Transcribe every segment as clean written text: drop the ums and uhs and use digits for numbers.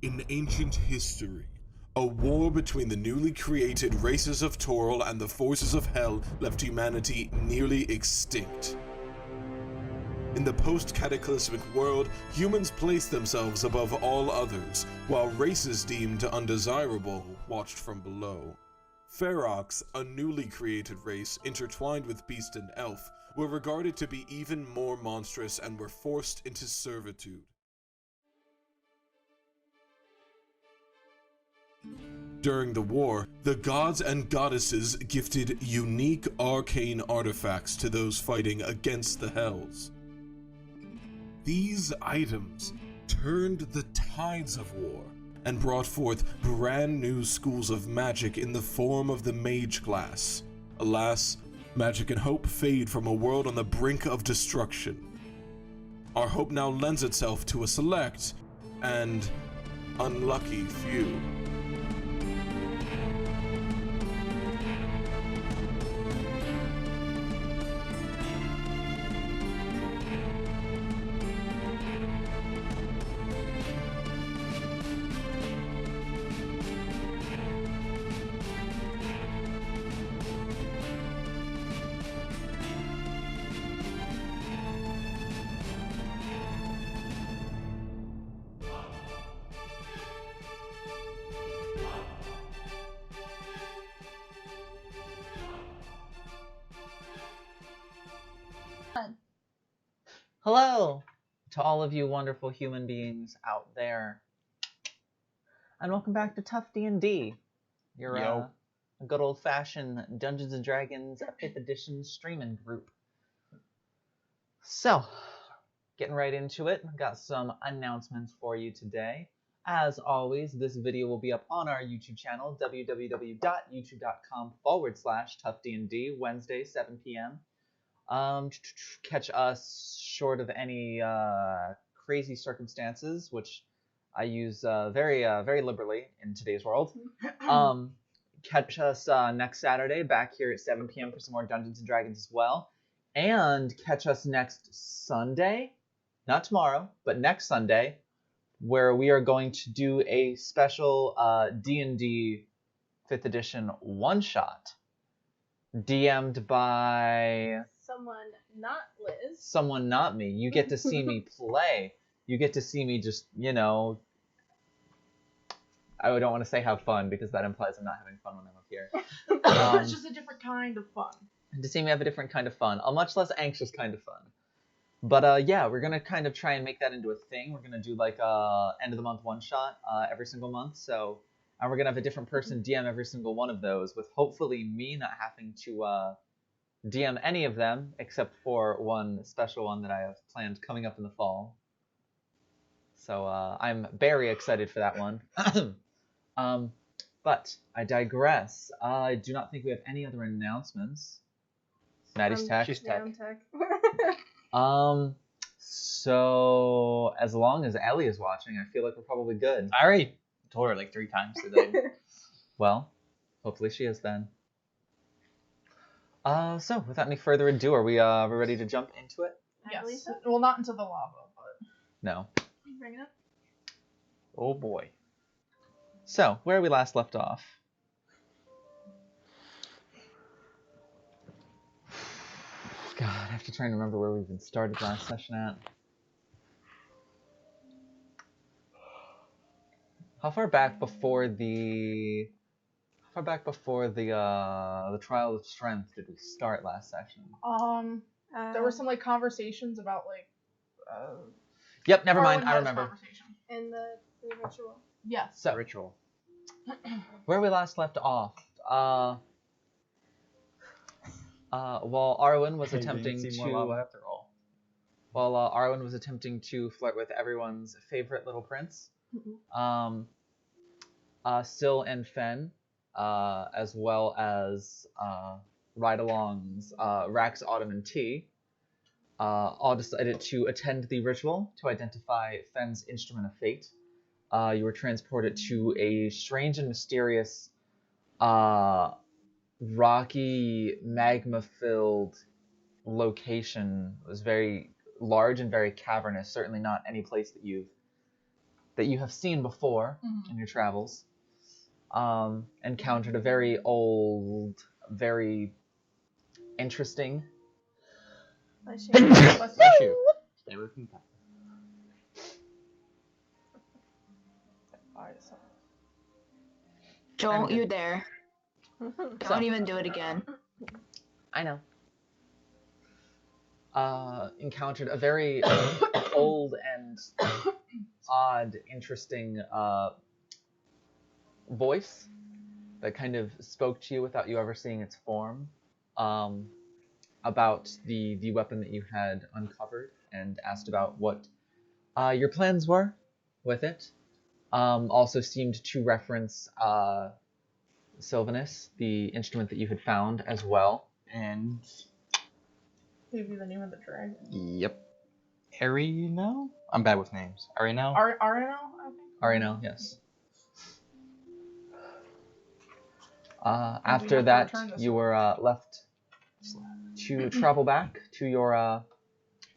In ancient history, a war between the newly created races of Toril and the forces of Hell left humanity nearly extinct. In the post-cataclysmic world, humans placed themselves above all others, while races deemed undesirable watched from below. Ferox, a newly created race intertwined with beast and elf, were regarded to be even more monstrous and were forced into servitude. During the war, the gods and goddesses gifted unique arcane artifacts to those fighting against the Hells. These items turned the tides of war and brought forth brand new schools of magic in the form of the mage class. Alas, magic and hope fade from a world on the brink of destruction. Our hope now lends itself to a select and unlucky few. Hello to all of you wonderful human beings out there, and welcome back to Tough D&D, your good old-fashioned Dungeons & Dragons 5th edition streaming group. So, getting right into it, I've got some announcements for you today. As always, this video will be up on our YouTube channel, www.youtube.com/toughdnd, Wednesday, 7 p.m. Catch us short of any crazy circumstances, which I use very liberally in today's world. Catch us next Saturday back here at 7 p.m. for some more Dungeons & Dragons as well. And catch us next Sunday, not tomorrow, but next Sunday, where we are going to do a special D&D 5th edition one-shot DM'd by... someone not Liz. Someone not me. You get to see me play. You get to see me just, you know... I don't want to say have fun, because that implies I'm not having fun when I'm up here. It's just a different kind of fun. To see me have a different kind of fun. A much less anxious kind of fun. But yeah, we're going to kind of try and make that into a thing. We're going to do like a end of the month one-shot every single month. So, and we're going to have a different person DM every single one of those, with hopefully me not having to... DM any of them, except for one special one that I have planned coming up in the fall. So I'm very excited for that one. But I digress. I do not think we have any other announcements. Maddie's tech. She's tech. So as long as Ellie is watching, I feel like we're probably good. I already told her like 3 times today. Well, hopefully she is then. So, without any further ado, are we ready to jump into it? Yes. Well, not into the lava, but... No. Bring it up. Oh boy. So, where we last left off. God, I have to try and remember where we even started last session at. How far back before the... the trial of strength did we start last session? There were some like conversations about like. Yep, never mind. I remember. In the ritual. Yes. So Ritual. Where we last left off. While Arwen was attempting to. More lava after all. While Arwen was attempting to flirt with everyone's favorite little prince, Syl and Fen. As well as ride-alongs Rax, Autumn, and T, all decided to attend the ritual to identify Fen's instrument of fate. You were transported to a strange and mysterious, rocky, magma-filled location. It was very large and very cavernous, certainly not any place that you've that you have seen before in your travels, encountered a very old, very interesting. Bless you. Bless you. Stay away from that. Don't you dare. Don't even do it again. I know. Encountered a very old and odd, interesting voice that kind of spoke to you without you ever seeing its form, about the weapon that you had uncovered, and asked about what your plans were with it. Also seemed to reference Sylvanus, the instrument that you had found as well. And Gave you the name of the dragon. yep. Arino? I'm bad with names. Arino? Arino, I think. Arino, yes. have After to that, return this you one. were left to travel back to your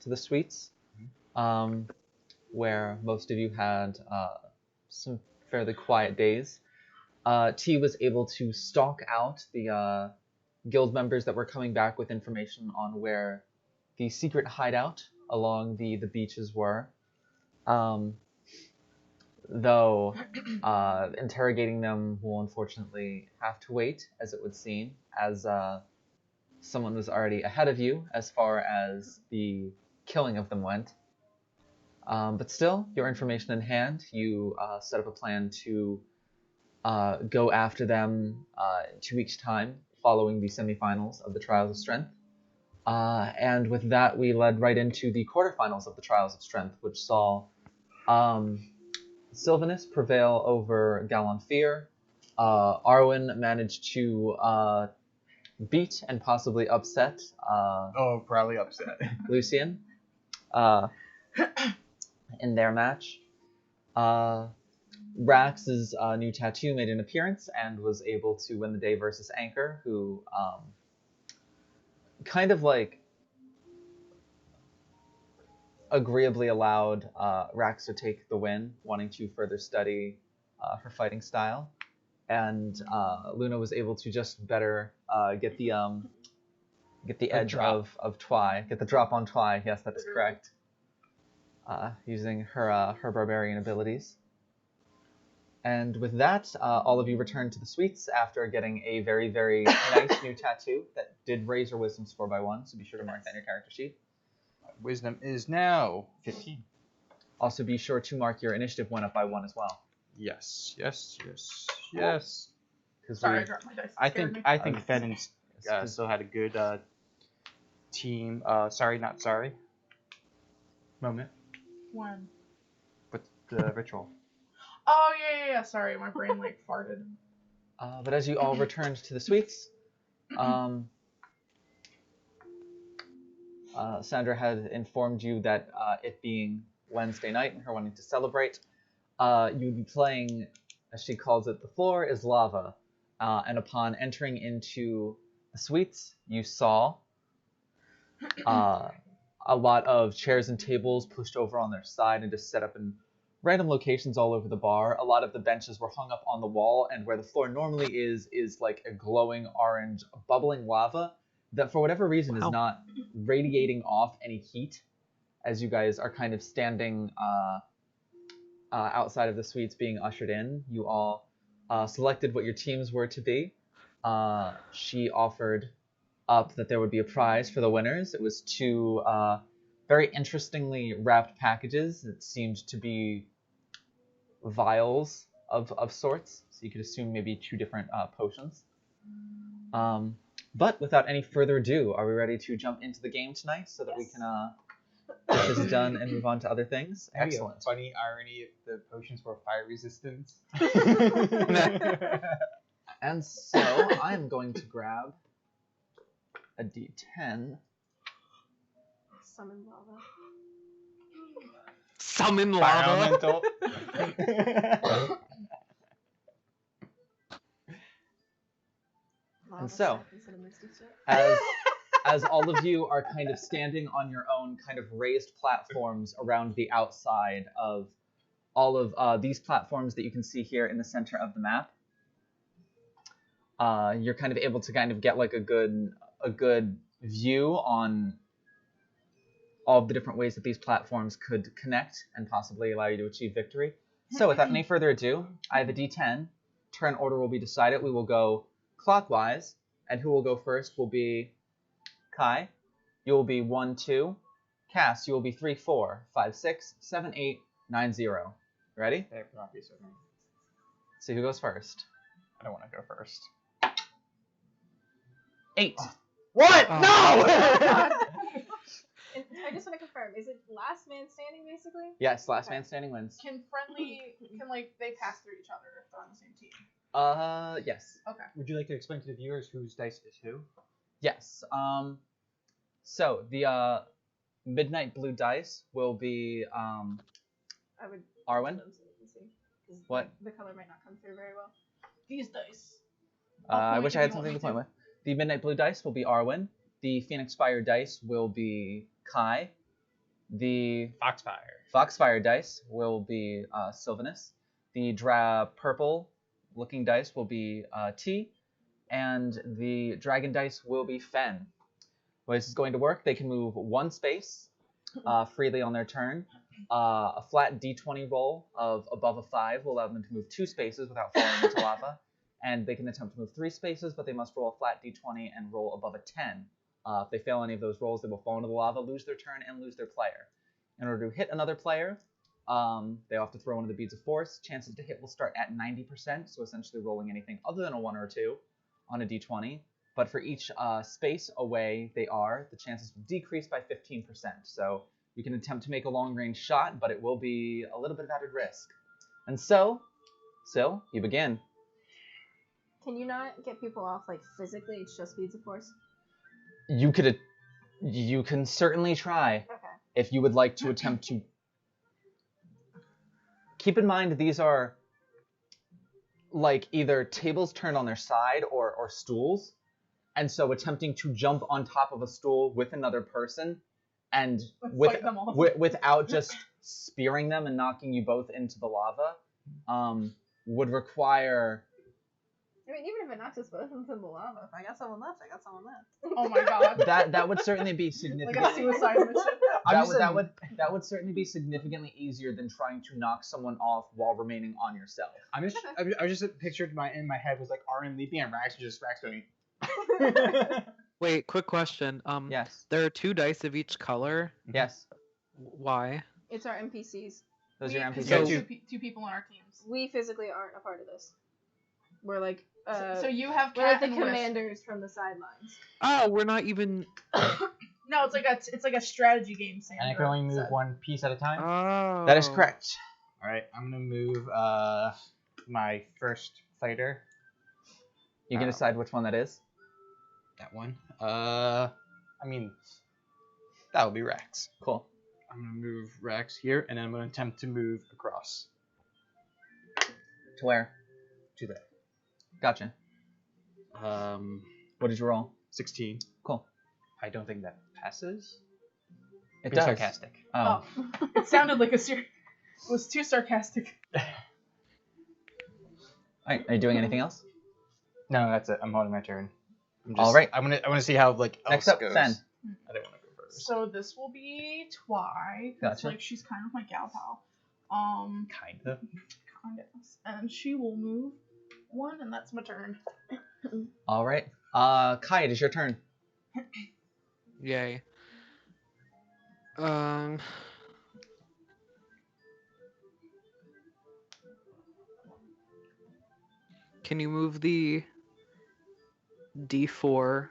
to the suites, where most of you had some fairly quiet days. T was able to stalk out the guild members that were coming back with information on where the secret hideout along the beaches were. Though interrogating them will unfortunately have to wait, as it would seem, as someone was already ahead of you as far as the killing of them went. But still, your information in hand, you set up a plan to go after them in 2 weeks' time, following the semifinals of the Trials of Strength. And with that, we led right into the quarterfinals of the Trials of Strength, which saw Sylvanus prevail over Galanfear. Arwen managed to beat and possibly upset Probably upset. Lucian in their match. Rax's new tattoo made an appearance and was able to win the day versus Anchor, who kind of like agreeably allowed Rax to take the win, wanting to further study her fighting style. And Luna was able to just better get the edge drop. of Twy, get the drop on Twy. Yes, that is correct. Using her barbarian abilities. And with that, all of you returned to the suites after getting a very, very nice new tattoo that did raise your wisdom score by 1, so be sure to mark that in your character sheet. Wisdom is now 15. Also be sure to mark your initiative went up by 1 as well. Yes. Sorry, I dropped my dice. I Scared think me. I think Fennon's still had a good team. Sorry, not sorry. Moment When? with the ritual. Oh, yeah. Sorry, my brain, like, farted. But as you all returned to the suites, Sandra had informed you that it being Wednesday night and her wanting to celebrate, you'd be playing, as she calls it, The Floor is Lava. And upon entering into the suites, you saw a lot of chairs and tables pushed over on their side and just set up in random locations all over the bar. A lot of the benches were hung up on the wall, and where the floor normally is like a glowing orange bubbling lava that for whatever reason is not radiating off any heat as you guys are kind of standing outside of the suites being ushered in. You all selected what your teams were to be. She offered up that there would be a prize for the winners. It was 2 very interestingly wrapped packages. It seemed to be vials of sorts, so you could assume maybe 2 different potions. But without any further ado, are we ready to jump into the game tonight so that we can get this done and move on to other things? Maybe Excellent. a funny irony if the potions were fire resistance. And so I'm going to grab a D10. Summon lava. Summon Fire lava. elemental. And so, as all of you are kind of standing on your own kind of raised platforms around the outside of all of these platforms that you can see here in the center of the map. You're kind of able to kind of get like a good view on all of the different ways that these platforms could connect and possibly allow you to achieve victory. So without any further ado, I have a D10. Turn order will be decided. We will go clockwise, and who will go first will be Kai. You will be 1, 2. Cass, you will be 3, 4, 5, 6, 7, 8, 9, 0. Ready? Let's see who goes first. I don't want to go first. 8. What? Oh. No! And I just want to confirm, is it last man standing basically? Yes, last man standing wins. Can they pass through each other if they're on the same team? Yes. Okay. Would you like to explain to the viewers whose dice is who? Yes. So the midnight blue dice will be I would. Arwen. So you can see, 'cause What? The color might not come through very well. These dice. I point wish I if had you something want to me point with. The midnight blue dice will be Arwen. The Phoenix Fire dice will be Kai. The Foxfire. Foxfire dice will be Sylvanus. The purple looking dice will be T. And the dragon dice will be Fen. The way this is going to work, they can move 1 space freely on their turn. A flat D20 roll of above a 5 will allow them to move 2 spaces without falling into lava. And they can attempt to move 3 spaces, but they must roll a flat D20 and roll above a 10. If they fail any of those rolls, they will fall into the lava, lose their turn, and lose their player. In order to hit another player, they'll have to throw one of the beads of force. Chances to hit will start at 90%, so essentially rolling anything other than a 1 or a 2 on a D20. But for each space away they are, the chances will decrease by 15%. So you can attempt to make a long-range shot, but it will be a little bit of added risk. And so, Syl, you begin. Can you not get people off like physically? It's just beads of force. You can certainly try. Okay. If you would like to attempt to... Keep in mind, these are like either tables turned on their side or stools. And so attempting to jump on top of a stool with another person and Fight them off. without just spearing them and knocking you both into the lava would require... I mean, even if it knocks us both into the lava, if I got someone left, I got someone left. Oh my god. That would certainly be Like significant. a suicide mission. That would certainly be significantly easier than trying to knock someone off while remaining on yourself. I was just pictured in my head was like Arwen leaping and Rax going. Wait, quick question. Yes. There are 2 dice of each color. Yes. Why? It's our NPCs. Those are your Because NPCs. there's So- two people on our teams. We physically aren't a part of this. We're like, So you have we're like Cat the and Wisp. commanders from the sidelines. Oh, we're not even. No, it's like a strategy game, Sandra. And I can only move said. 1 piece at a time. Oh. That is correct. All right, I'm gonna move my first fighter. You can decide which one that is. That one. I mean, that would be Rax. Cool. I'm gonna move Rax here, and then I'm gonna attempt to move across To where? to there. Gotcha. What did you roll? 16. Cool. I don't think that passes. It Being does. sarcastic. Oh. It sounded like it was too sarcastic. Alright, are you doing anything else? No, that's it. I'm holding my turn. All right. I want to see how like Next else up, goes. Fen. I don't want to go first. So this will be Twy. Gotcha. Like she's kind of my gal pal. Kind of. Kind of. And she will move 1, and that's my turn. Alright. Kai, it is your turn. Yay. Can you move the D4,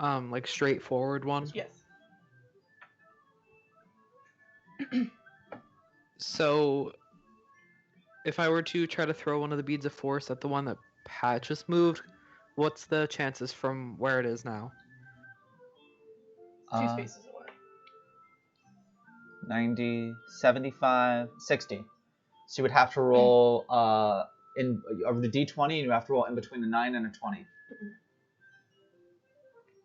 like straightforward one? Yes. So, if I were to try to throw one of the beads of force at the one that Pat just moved, what's the chances from where it is now? 2 spaces away. 90, 75, 60. So you would have to roll in over the D20, and you have to roll in between a 9 and a 20.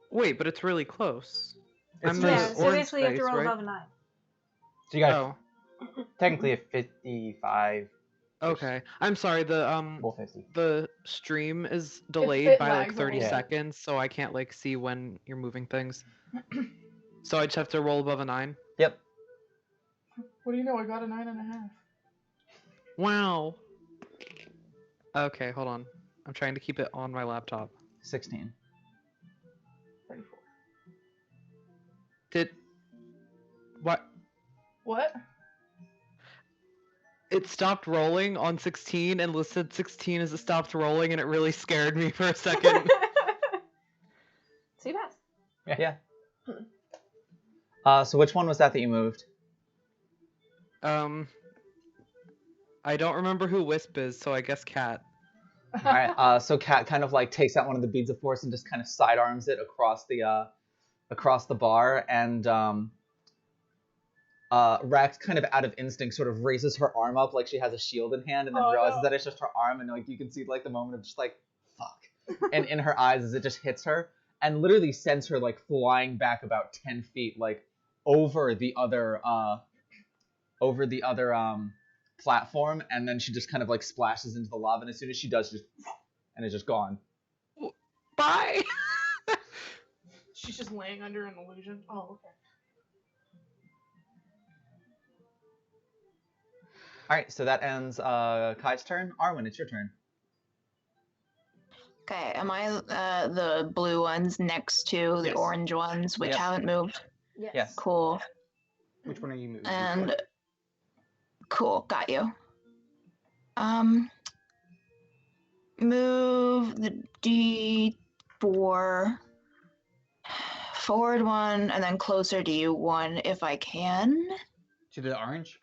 Wait, but it's really close. It's I'm just- the Yeah, so orange basically you have to dice, roll right? above a 9. So you got Oh, Technically a 55. Okay. I'm sorry. Well, 50. The stream is delayed it by like lags a 30 little. seconds, so I can't like see when you're moving things. So I just have to roll above a 9. Yep. What do you know? I got a 9.5. Wow. Okay, hold on. I'm trying to keep it on my laptop. 16. 34. Did what? What? It stopped rolling on 16 and listed 16 as it stopped rolling, and it really scared me for a second. So you passed. Yeah. So which one was that you moved? I don't remember who Wisp is, so I guess Cat. All right. So Kat kind of like takes out one of the beads of force and just kind of sidearms it across the bar, and Rax kind of out of instinct sort of raises her arm up like she has a shield in hand, and then realizes that it's just her arm, and like you can see like the moment of just like fuck, and in her eyes as it just hits her, and literally sends her like flying back about 10 feet, like over the other platform, and then she just kind of like splashes into the lava, and as soon as she does, just and it's just gone. Bye. She's just laying under an illusion. Oh, okay. All right, so that ends Kai's turn. Arwen, it's your turn. Okay, am I the blue ones next to the Yes. orange ones, which Yep. haven't moved? Yes. Cool. Which one are you moving? And cool, got you. Move the D4 forward one and then closer to you one if I can. To the orange?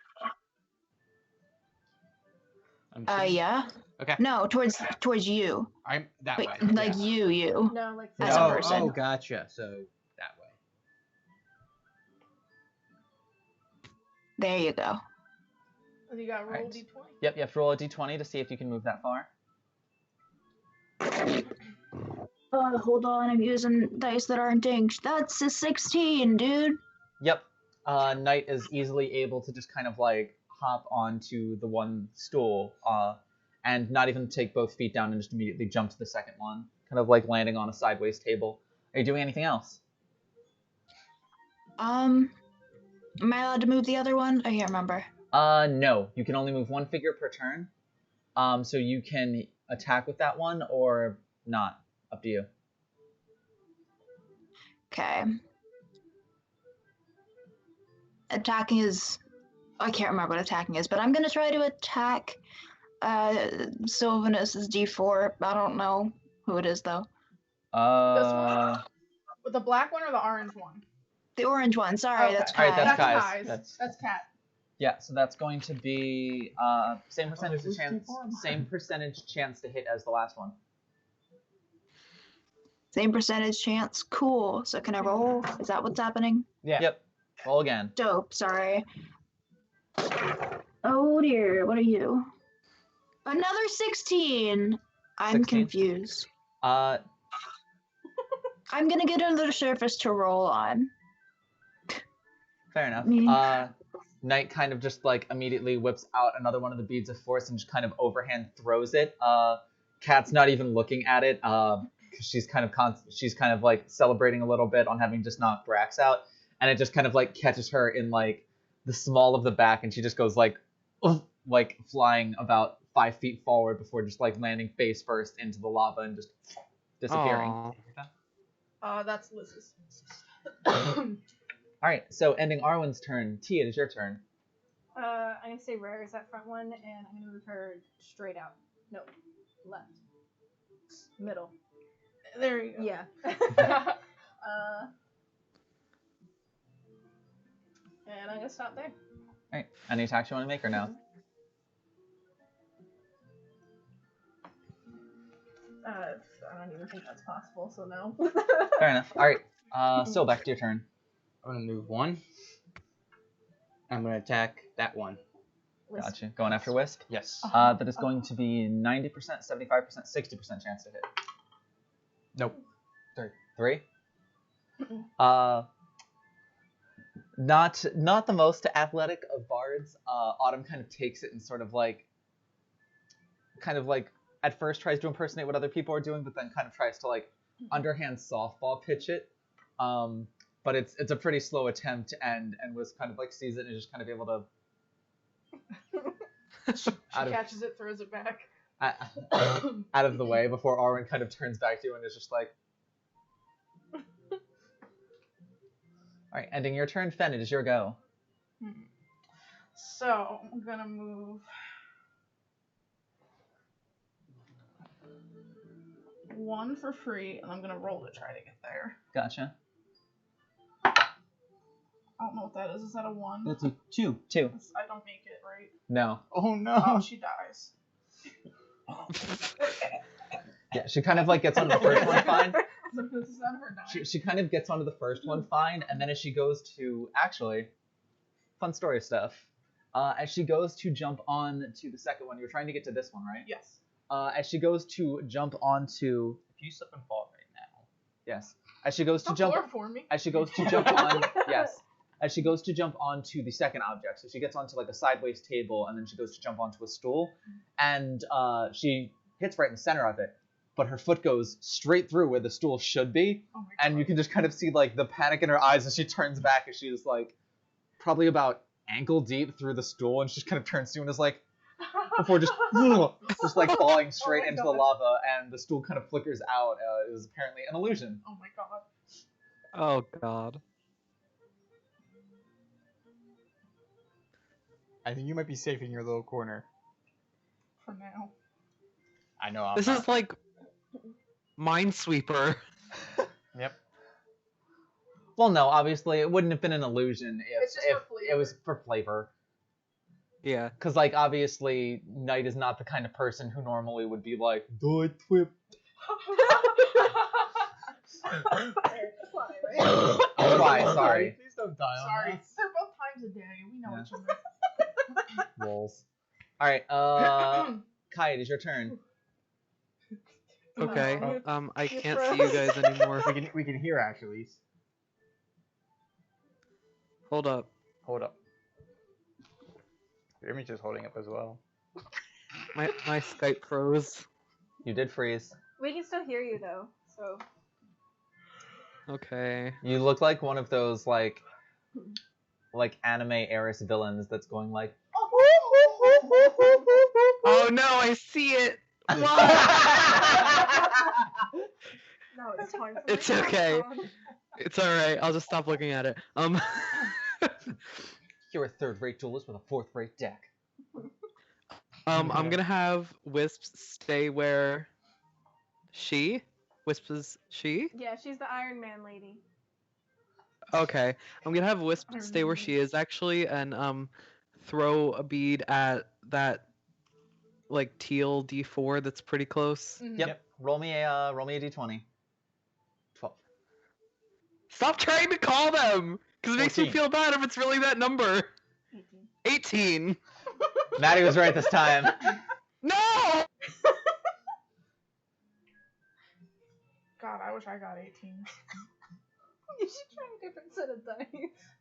I'm assuming? Yeah. Okay. No, towards you. I'm that Wait, way. like yeah. you. No, like As a oh, person. Oh, gotcha. So that way. There you go. You got roll Right. d20. Yep, you have to roll a d20 to see if you can move that far. Hold on, I'm using dice that aren't inked. That's a 16, dude. Yep. Knight is easily able to just kind of like hop onto the one stool, and not even take both feet down and just immediately jump to the second one, kind of like landing on a sideways table. Are you doing anything else? Am I allowed to move the other one? I can't remember. No. You can only move one figure per turn. So you can attack with that one or not. Up to you. Okay. Attacking is... I can't remember what attacking is, but I'm gonna try to attack Sylvanus' D4. I don't know who it is, though. This one? With the black one or the orange one? The orange one, sorry, Okay. that's Alright, Kai. that's Kai's. Kai's. That's Cat. Yeah, so that's going to be same percentage chance to hit as the last one. Same percentage chance. Cool. So can I roll? Is that what's happening? Yeah. Yep. Roll again. Dope, sorry. Oh dear, what are you? Another 16! I'm 16? confused. I'm gonna get another surface to roll on. Fair enough. Me. Knight kind of just like immediately whips out another one of the beads of force and just kind of overhand throws it. Kat's not even looking at it. She's kind of like celebrating a little bit on having just knocked Brax out, and it just kind of like catches her in like the small of the back, and she just goes like flying about 5 feet forward before just like landing face first into the lava and just disappearing. Aw. That's Liz's. All right, so ending Arwen's turn. Tia, it is your turn. I'm gonna say Rare is that front one, and I'm gonna move her straight out. No, left, middle. There you go. Yeah. And I'm gonna stop there. All right, any attacks you want to make or no? I don't even think that's possible, so no. Fair enough. All right, so back to your turn. I'm gonna move one. I'm gonna attack that one. Gotcha. Going after Wisp. Yes. That is going to be 90%, 75%, 60% chance to hit. Nope. 3. Not the most athletic of bards. Autumn kind of takes it and sort of like at first tries to impersonate what other people are doing, but then kind of tries to like underhand softball pitch it. But it's a pretty slow attempt, and was kind of like sees it and is just kind of able to. She catches it, throws it back. Out of the way before Arwen kind of turns back to you and is just like. Alright, ending your turn. Fen, it is your go. So, I'm gonna move 1 for free, and I'm gonna roll to try to get there. Gotcha. I don't know what that is. Is that a 1? That's a 2. I don't make it, right? No. Oh no. Oh, she dies. Yeah, she kind of like gets onto the first one fine. This is not her dying. She kind of gets onto the first one fine, and then as she goes to actually, fun story stuff. As she goes to jump on to the second one, you're trying to get to this one, right? Yes. As she goes to jump onto, If you slip and fall right now. yes. As she goes to Don't jump, pour for me. as she goes to jump on, yes. As she goes to jump onto the second object, so she gets onto like a sideways table, and then she goes to jump onto a stool, and she hits right in the center of it, but her foot goes straight through where the stool should be, Oh my and you can just kind of see like the panic in her eyes as she turns back as she's like probably about ankle deep through the stool, and she just kind of turns to you and is like, before just like falling straight my into God. the lava, and the stool kind of flickers out. It was apparently an illusion. Oh my god. Oh god. I think you might be safe in your little corner. For now. I know. I'm This not. is like Minesweeper. Yep. Well, no, obviously it wouldn't have been an illusion It's just if for it was for flavor. Yeah. Because, like, obviously, Knight is not the kind of person who normally would be like, do I twip? Why? Sorry. Please don't die on Sorry. us. They're both times a day. We know Yeah. each other. Lulz. Alright, Kai, it is your turn. Okay. No. I You can't see you froze. guys anymore. We can hear actually. Hold up. Hold up. Your image is holding up as well. My Skype froze. You did freeze. We can still hear you though, so. Okay. You look like one of those, like anime Eris villains that's going like, Oh no, I see it. No, it's fine. It's okay. It's alright. I'll just stop looking at it. you're a third-rate duelist with a fourth-rate deck. I'm gonna have Wisps stay where Wisp is she? Yeah, she's the Iron Man lady. Okay. I'm gonna have Wisp stay where she is actually, and throw a bead at that like teal D4 that's pretty close. Yep. Roll me a d20. 12. Stop trying to call them! Because it makes me 14. feel bad if it's really that number. 18. Maddie was right this time. No! God, I wish I got 18. You should try a different set of dice.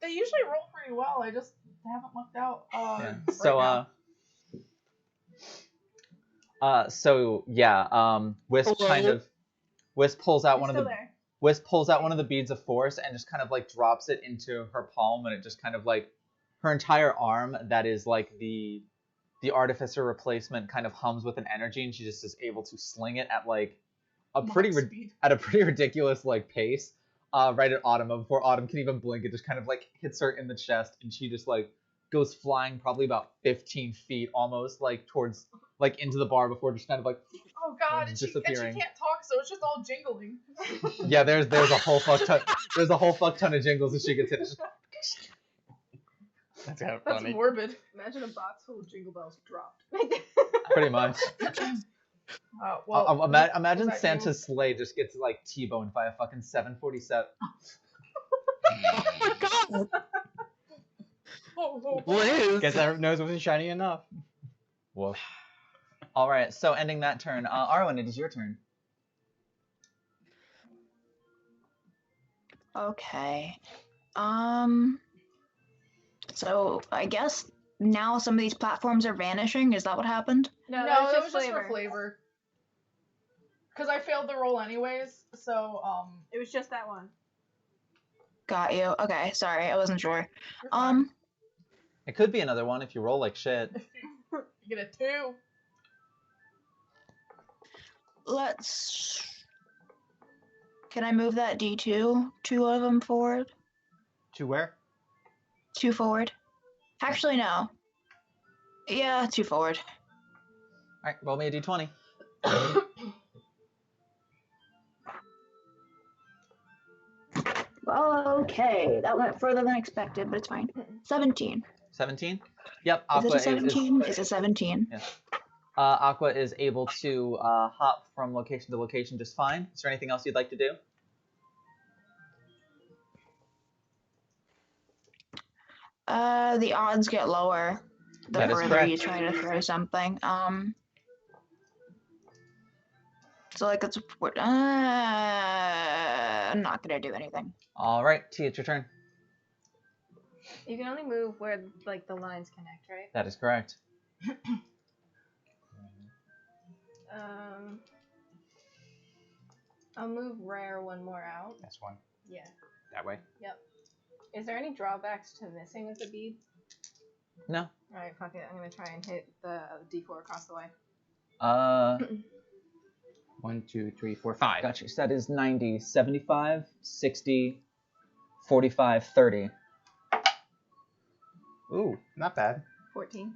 They usually roll pretty well. I just haven't looked out. Yeah. Right So now. Wisp Hello? kind of pulls out She's one of still the there. Wisp pulls out one of the beads of force and just kind of like drops it into her palm, and it just kind of like her entire arm that is like the artificer replacement kind of hums with an energy, and she just is able to sling it at like a pretty Mach speed. ridiculous like pace right at Autumn. And before Autumn can even blink, it just kind of like hits her in the chest, and she just like goes flying probably about 15 feet almost like towards like into the bar before just kind of like Oh god, and she disappearing. can't talk, so it's just all jingling. yeah, there's a whole fuck ton of jingles as she gets hit. It's just- That's kind of That's funny. morbid. Imagine a box full of jingle bells dropped. pretty much. Well, Imagine was that Santa's sleigh just gets like T-boned by a fucking 747. Oh my god! Oh, Liz! Guess our nose wasn't shiny enough. Woof. All right, so ending that turn, Arwen, it is your turn. Okay. So I guess now some of these platforms are vanishing. Is that what happened? No, No, that was that just was just flavor. for flavor. Because I failed the roll anyways, so, It was just that one. Got you. Okay, sorry, I wasn't sure. you're fine. It could be another one if you roll like shit. You get a 2. Let's. Can I move that D2? 2 of them forward? To where? 2 forward. Actually, no. Yeah, 2 forward. Alright, roll me a d20. Okay, that went further than expected, but it's fine. 17. 17? Yep, Is it Aqua a 17? It's a 17. Aqua is able to hop from location to location just fine. Is there anything else you'd like to do? The odds get lower the That is further correct. you try to throw something. So like it's I'm not gonna do anything. Alright, T, it's your turn. You can only move where like the lines connect, right? That is correct. I'll move rare one more out. That's one. Yeah. That way. Is there any drawbacks to missing with the bead? No. Alright, fuck it. I'm gonna try and hit the D4 across the way. 1, 2, 3, 4, 5. Gotcha. So that is 90, 75, 60, 45, 30. Ooh, not bad. 14.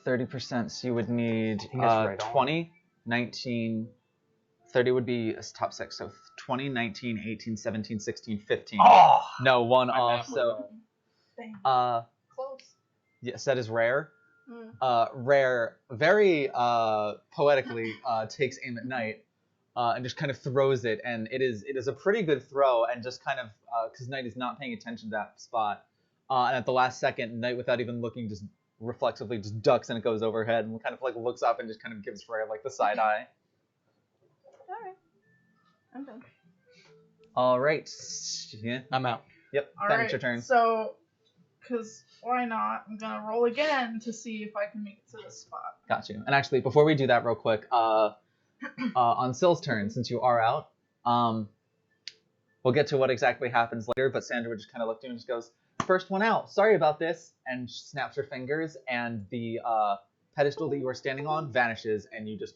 30%, so you would need think that's right on. 20, 19, 30 would be a top 6, so 20, 19, 18, 17, 16, 15. Oh! No, one My off, math so... Dang. Uh, Close. yes, that is rare. Mm. Rare, very poetically takes aim at Knight and just kind of throws it, and it is a pretty good throw, and just kind of because Knight is not paying attention to that spot, and at the last second, Knight, without even looking, just reflexively just ducks and it goes overhead and kind of like looks up and just kind of gives Rare like the side eye. Alright. I'm done. All right, yeah, I'm out. yep, All that right, is your turn. So, because why not? I'm gonna roll again to see if I can make it to this spot. Got you. And actually, before we do that, real quick, on Syl's turn, since you are out, we'll get to what exactly happens later. But Sandra would just kind of look at you and just goes, "First one out. Sorry about this," and she snaps her fingers, and the pedestal that you are standing on vanishes, and you just.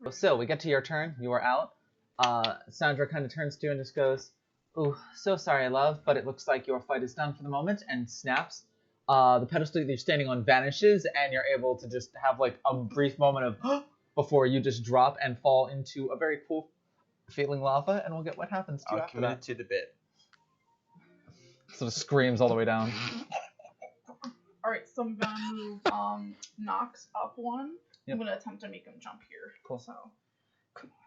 So, Syl, we get to your turn. You are out. Sandra kind of turns to you and just goes, "Ooh, so sorry, love, but it looks like your fight is done for the moment," and snaps. The pedestal that you're standing on vanishes, and you're able to just have like a brief moment of before you just drop and fall into a very cool feeling lava, and we'll get what happens to you I'll after commit that. to the bit. Sort of screams all the way down. All right, so I'm gonna move Nox up 1. Yep. I'm gonna attempt to make him jump here. Cool. So, come on.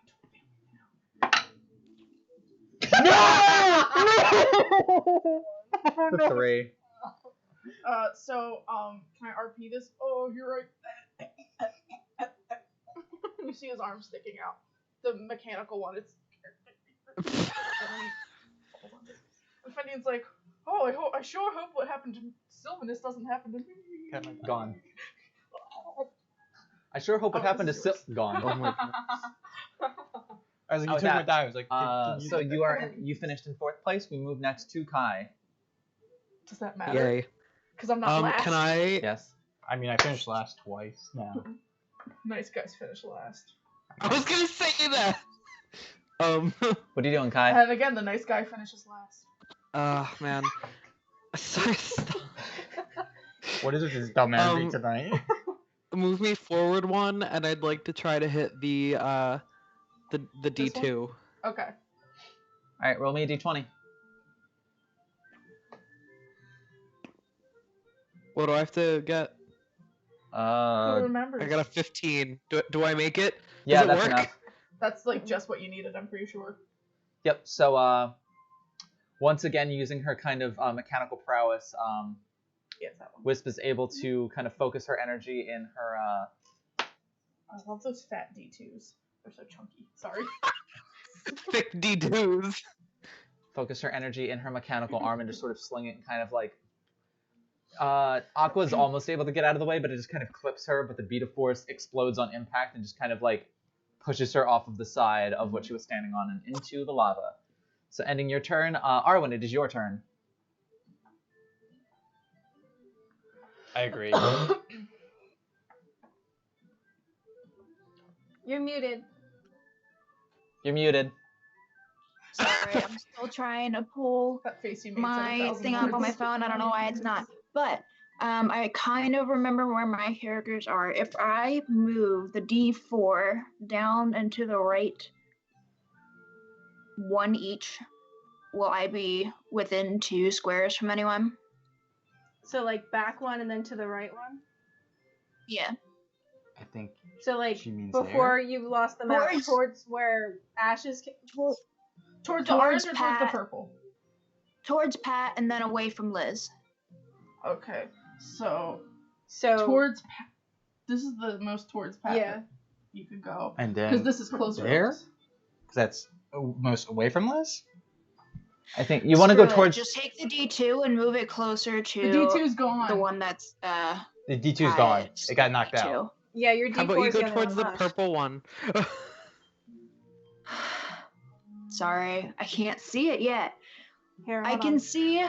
The 3. So can I RP this? Oh, you're right. You see his arm sticking out. The mechanical one. It's. And Fendian's like, oh, I sure hope what happened to Sylvanus doesn't happen to me. Gone. I sure hope what happened to Syl. Gone. Oh my God. I was like, Oh, you took my that. die. I was like, can So you finished in 4th place. We move next to Kai. Does that matter? Yay. Because I'm not last. Can I? Yes. I mean, I finished last twice now. Nice guys finish last. I was gonna say that. What are you doing, Kai? And again, the nice guy finishes last. Man. Sorry, stop. What is this dumb energy tonight? Move me forward 1, and I'd like to try to hit the This D2. Okay. All right, roll me a d20. What do I have to get? Who remembers? I got a 15. Do I make it? Yeah, Does it that's work? enough. That's like just what you needed, I'm pretty sure. Yep. So once again, using her kind of mechanical prowess, Yeah, it's that one. Wisp is able to kind of focus her energy in her. I love those fat D2s. They're so chunky. Sorry. Thick D2s. focus her energy in her mechanical arm and just sort of sling it and kind of like Aqua's almost able to get out of the way, but it just kind of clips her, but the bead of force explodes on impact and just kind of like pushes her off of the side of what she was standing on and into the lava. So ending your turn. Arwen, it is your turn. I agree. You're muted. You're muted. Sorry, I'm still trying to pull That face you made said my 1,000 thing up on my words. phone. I don't know why it's not. But I kind of remember where my characters are. If I move the D4 down and to the right, one each, will I be within 2 squares from anyone? So like back one and then to the right one. Yeah. I think So like she means before you've lost the map Towards- towards where Ashes. Well, Towards the Towards orange or towards the Pat. purple? towards Pat and then away from Liz. Okay, so So towards Pat. This is the most towards Pat Yeah. that you could go. And Because then this is closer. to there? us. That's most away from Liz? I think you want to go Screw it, towards Just take the D2 and move it closer to The D2's gone. the one that's The D2's gone. It got knocked out. D2. yeah, your D4 How about you is go the only towards the one left. purple one? Sorry, I can't see it yet. Here, I hold can on. see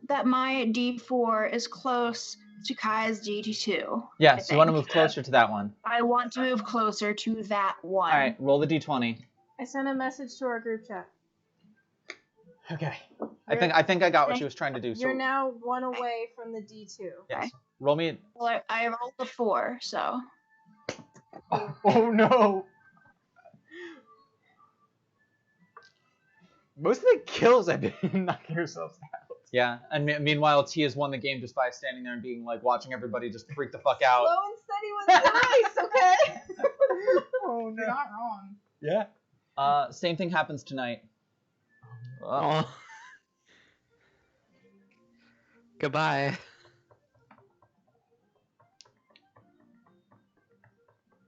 that my D4 is close to Kai's D2. Yes, I you want to think. move closer to that one. I want to move closer to that one. All right, roll the d20. I sent a message to our group chat. Okay. I think I got what she was trying to do. So You're now one away from the D2. yes. Roll me. Well, I rolled a 4, so Oh no! Most of the kills have been knocking yourselves out. Yeah, and meanwhile T has won the game just by standing there and being like watching everybody just freak the fuck out. Slow and steady was nice, okay? Oh You're not wrong. Yeah. Same thing happens tonight. Aw. Goodbye.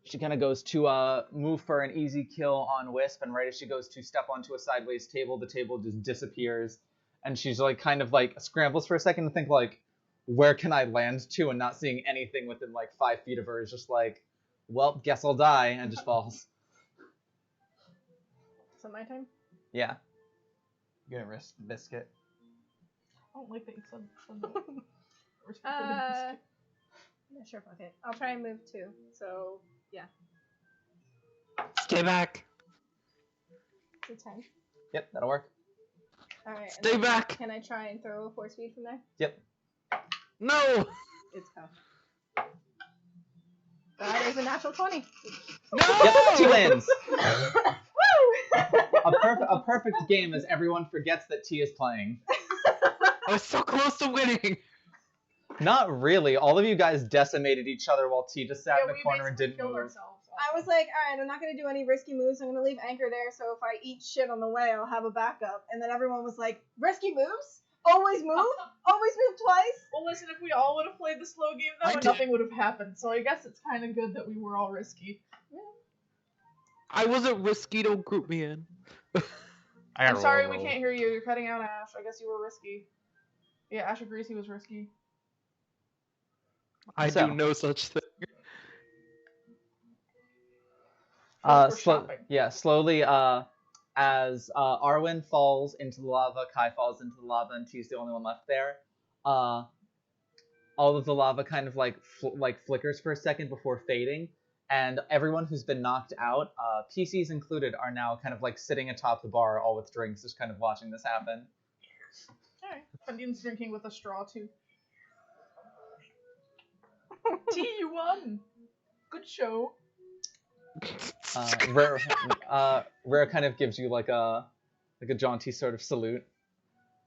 She kind of goes to move for an easy kill on Wisp, and right as she goes to step onto a sideways table, the table just disappears, and she's like kind of like scrambles for a second to think like, where can I land to? And not seeing anything within like 5 feet of her is just like, well, guess I'll die, and just falls. Is it my turn? Yeah. You gonna risk the biscuit? I don't like that you said Yeah, sure, fuck it. I'll try and move too. So, yeah. Stay back. It's a 10. Yep, that'll work. Alright. Stay back. Can I try and throw a force feed from there? Yep. No. It's tough. That is a natural 20. Yep, T wins. Woo! A perfect game as everyone forgets that T is playing. I was so close to winning. Not really. All of you guys decimated each other while T just sat in the we corner and basically didn't killed move. ourselves. I was like, alright, I'm not gonna do any risky moves. I'm gonna leave Anchor there, so if I eat shit on the way, I'll have a backup. And then everyone was like, risky moves? Always move? Always move twice? Well, listen, if we all would have played the slow game, I though, did- nothing would have happened. So I guess it's kind of good that we were all risky. I wasn't risky. Don't group me in. I I'm gotta sorry roll, we roll. can't hear you. You're cutting out, Ash. I guess you were risky. Yeah, Ash agrees he was risky. I So- do no such thing. For shopping. Slowly, as Arwen falls into the lava, Kai falls into the lava, and T's the only one left there. All of the lava kind of like flickers for a second before fading, and everyone who's been knocked out, PCs included, are now kind of like sitting atop the bar, all with drinks, just kind of watching this happen. Alright. Fundine's drinking with a straw, too. T, you won! Good show. Rare kind of gives you like a jaunty sort of salute.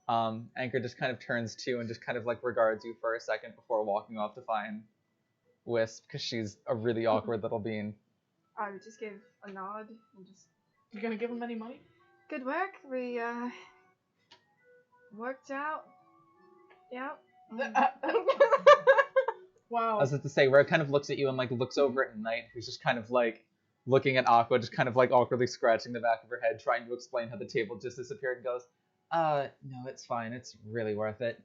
Anchor just kind of turns to and just kind of like regards you for a second before walking off to find Wisp, because she's a really awkward little bean. I would just give a nod and just, You gonna give him any money? good work. We, worked out. Yep. Wow. I was about to say, Rare kind of looks at you and like looks over at Knight, who's just kind of like looking at Aqua, just kind of like awkwardly scratching the back of her head, trying to explain how the table just disappeared, and goes, No, it's fine. It's really worth it.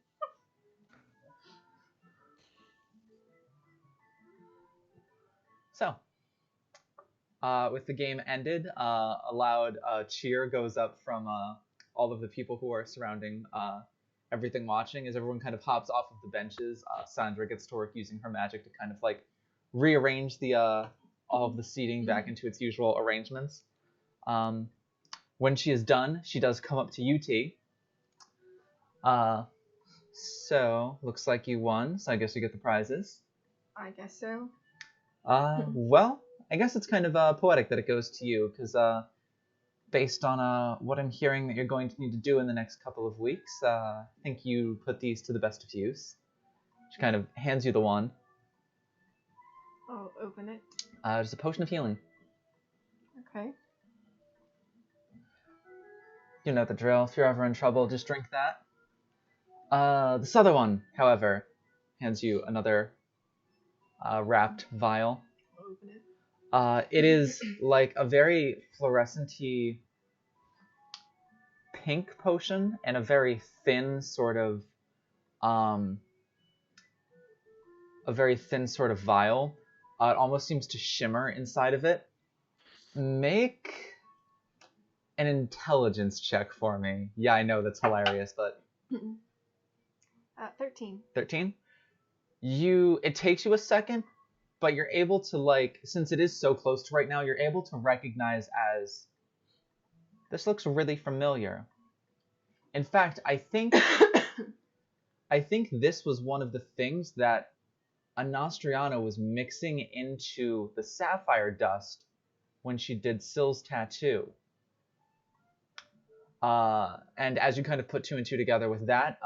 So, with the game ended, a loud cheer goes up from all of the people who are surrounding everything watching as everyone kind of hops off of the benches. Sandra gets to work using her magic to kind of like rearrange the all of the seating back into its usual arrangements. When she is done, she does come up to UT. So, looks like you won, so I guess you get the prizes. I guess so. Well, I guess it's kind of poetic that it goes to you, because based on what I'm hearing that you're going to need to do in the next couple of weeks, I think you put these to the best of use. She kind of hands you the wand. I'll open it. It's a potion of healing. Okay. You know the drill. If you're ever in trouble, just drink that. This other one, however, hands you another wrapped vial. I'll open it. It is like a very fluorescent-y pink potion and a very thin sort of vial. It almost seems to shimmer inside of it. Make an intelligence check for me. Yeah, I know that's hilarious, but 13. 13? It takes you a second, but you're able to, like, since it is so close to right now, you're able to recognize as, this looks really familiar. In fact, I think this was one of the things that Anostriana was mixing into the sapphire dust when she did Syl's tattoo. And as you kind of put two and two together with that,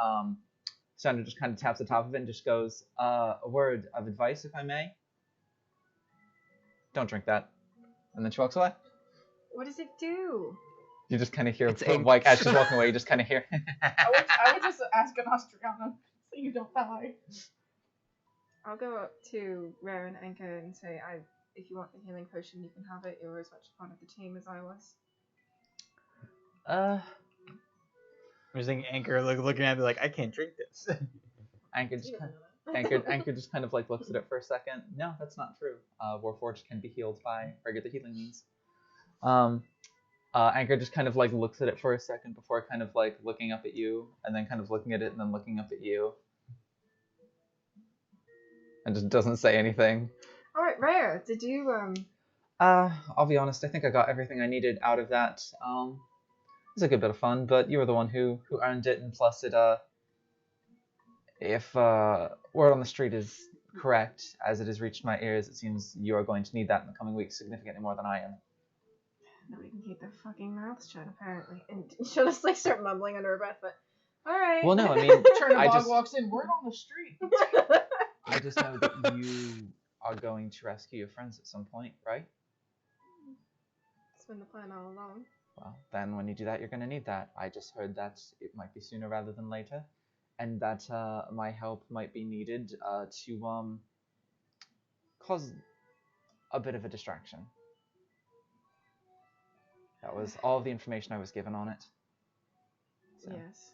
Sandra just kind of taps the top of it and just goes, a word of advice, if I may. Don't drink that. And then she walks away. What does it do? You just kind of hear, ink. like, as she's walking away, you just kind of hear. I would just ask an Ostriana so you don't die. I'll go up to Rare and Anchor and say, if you want the healing potion, you can have it. You're as much a part of the team as I was. I was thinking Anchor looking at me like, I can't drink this. Anchor just kind of like looks at it for a second. No, that's not true. Warforged can be healed by regular healing means. Anchor just kind of like looks at it for a second before kind of like looking up at you, and then kind of looking at it and then looking up at you. And just doesn't say anything. Alright, Rare, did you, I'll be honest, I think I got everything I needed out of that. It was a good bit of fun, but you were the one who earned it, and plus it, if word on the street is correct, as it has reached my ears, it seems you are going to need that in the coming weeks significantly more than I am. Nobody can keep their fucking mouths shut, apparently. And she'll just, like, start mumbling under her breath, but, alright. Well, no, I mean, Chernabog walks in, word on the street. I just know that you are going to rescue your friends at some point, right? It's been the plan all along. Well, then when you do that, you're going to need that. I just heard that it might be sooner rather than later, and that my help might be needed to cause a bit of a distraction. That was all the information I was given on it. So. Yes.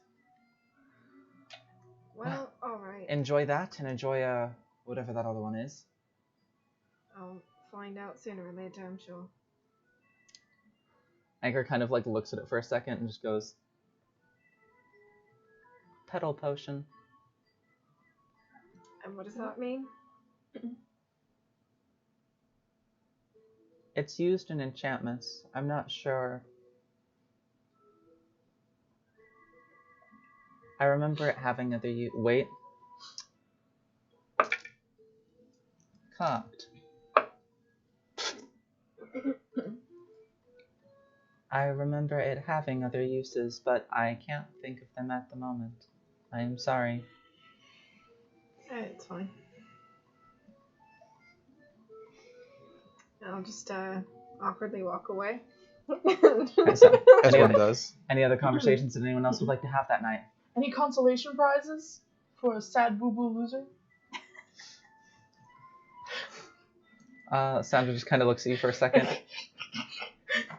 Well, alright. Enjoy that, and enjoy whatever that other one is. I'll find out sooner or later, I'm sure. Anchor kind of like looks at it for a second and just goes, petal potion. And what does that mean? It's used in enchantments. I'm not sure. I remember it having other wait. Cocked. I remember it having other uses, but I can't think of them at the moment. I am sorry. It's fine. I'll just awkwardly walk away. So, As one does. any other conversations that anyone else would like to have that night? Any consolation prizes for a sad boo-boo loser? Sandra just kind of looks at you for a second.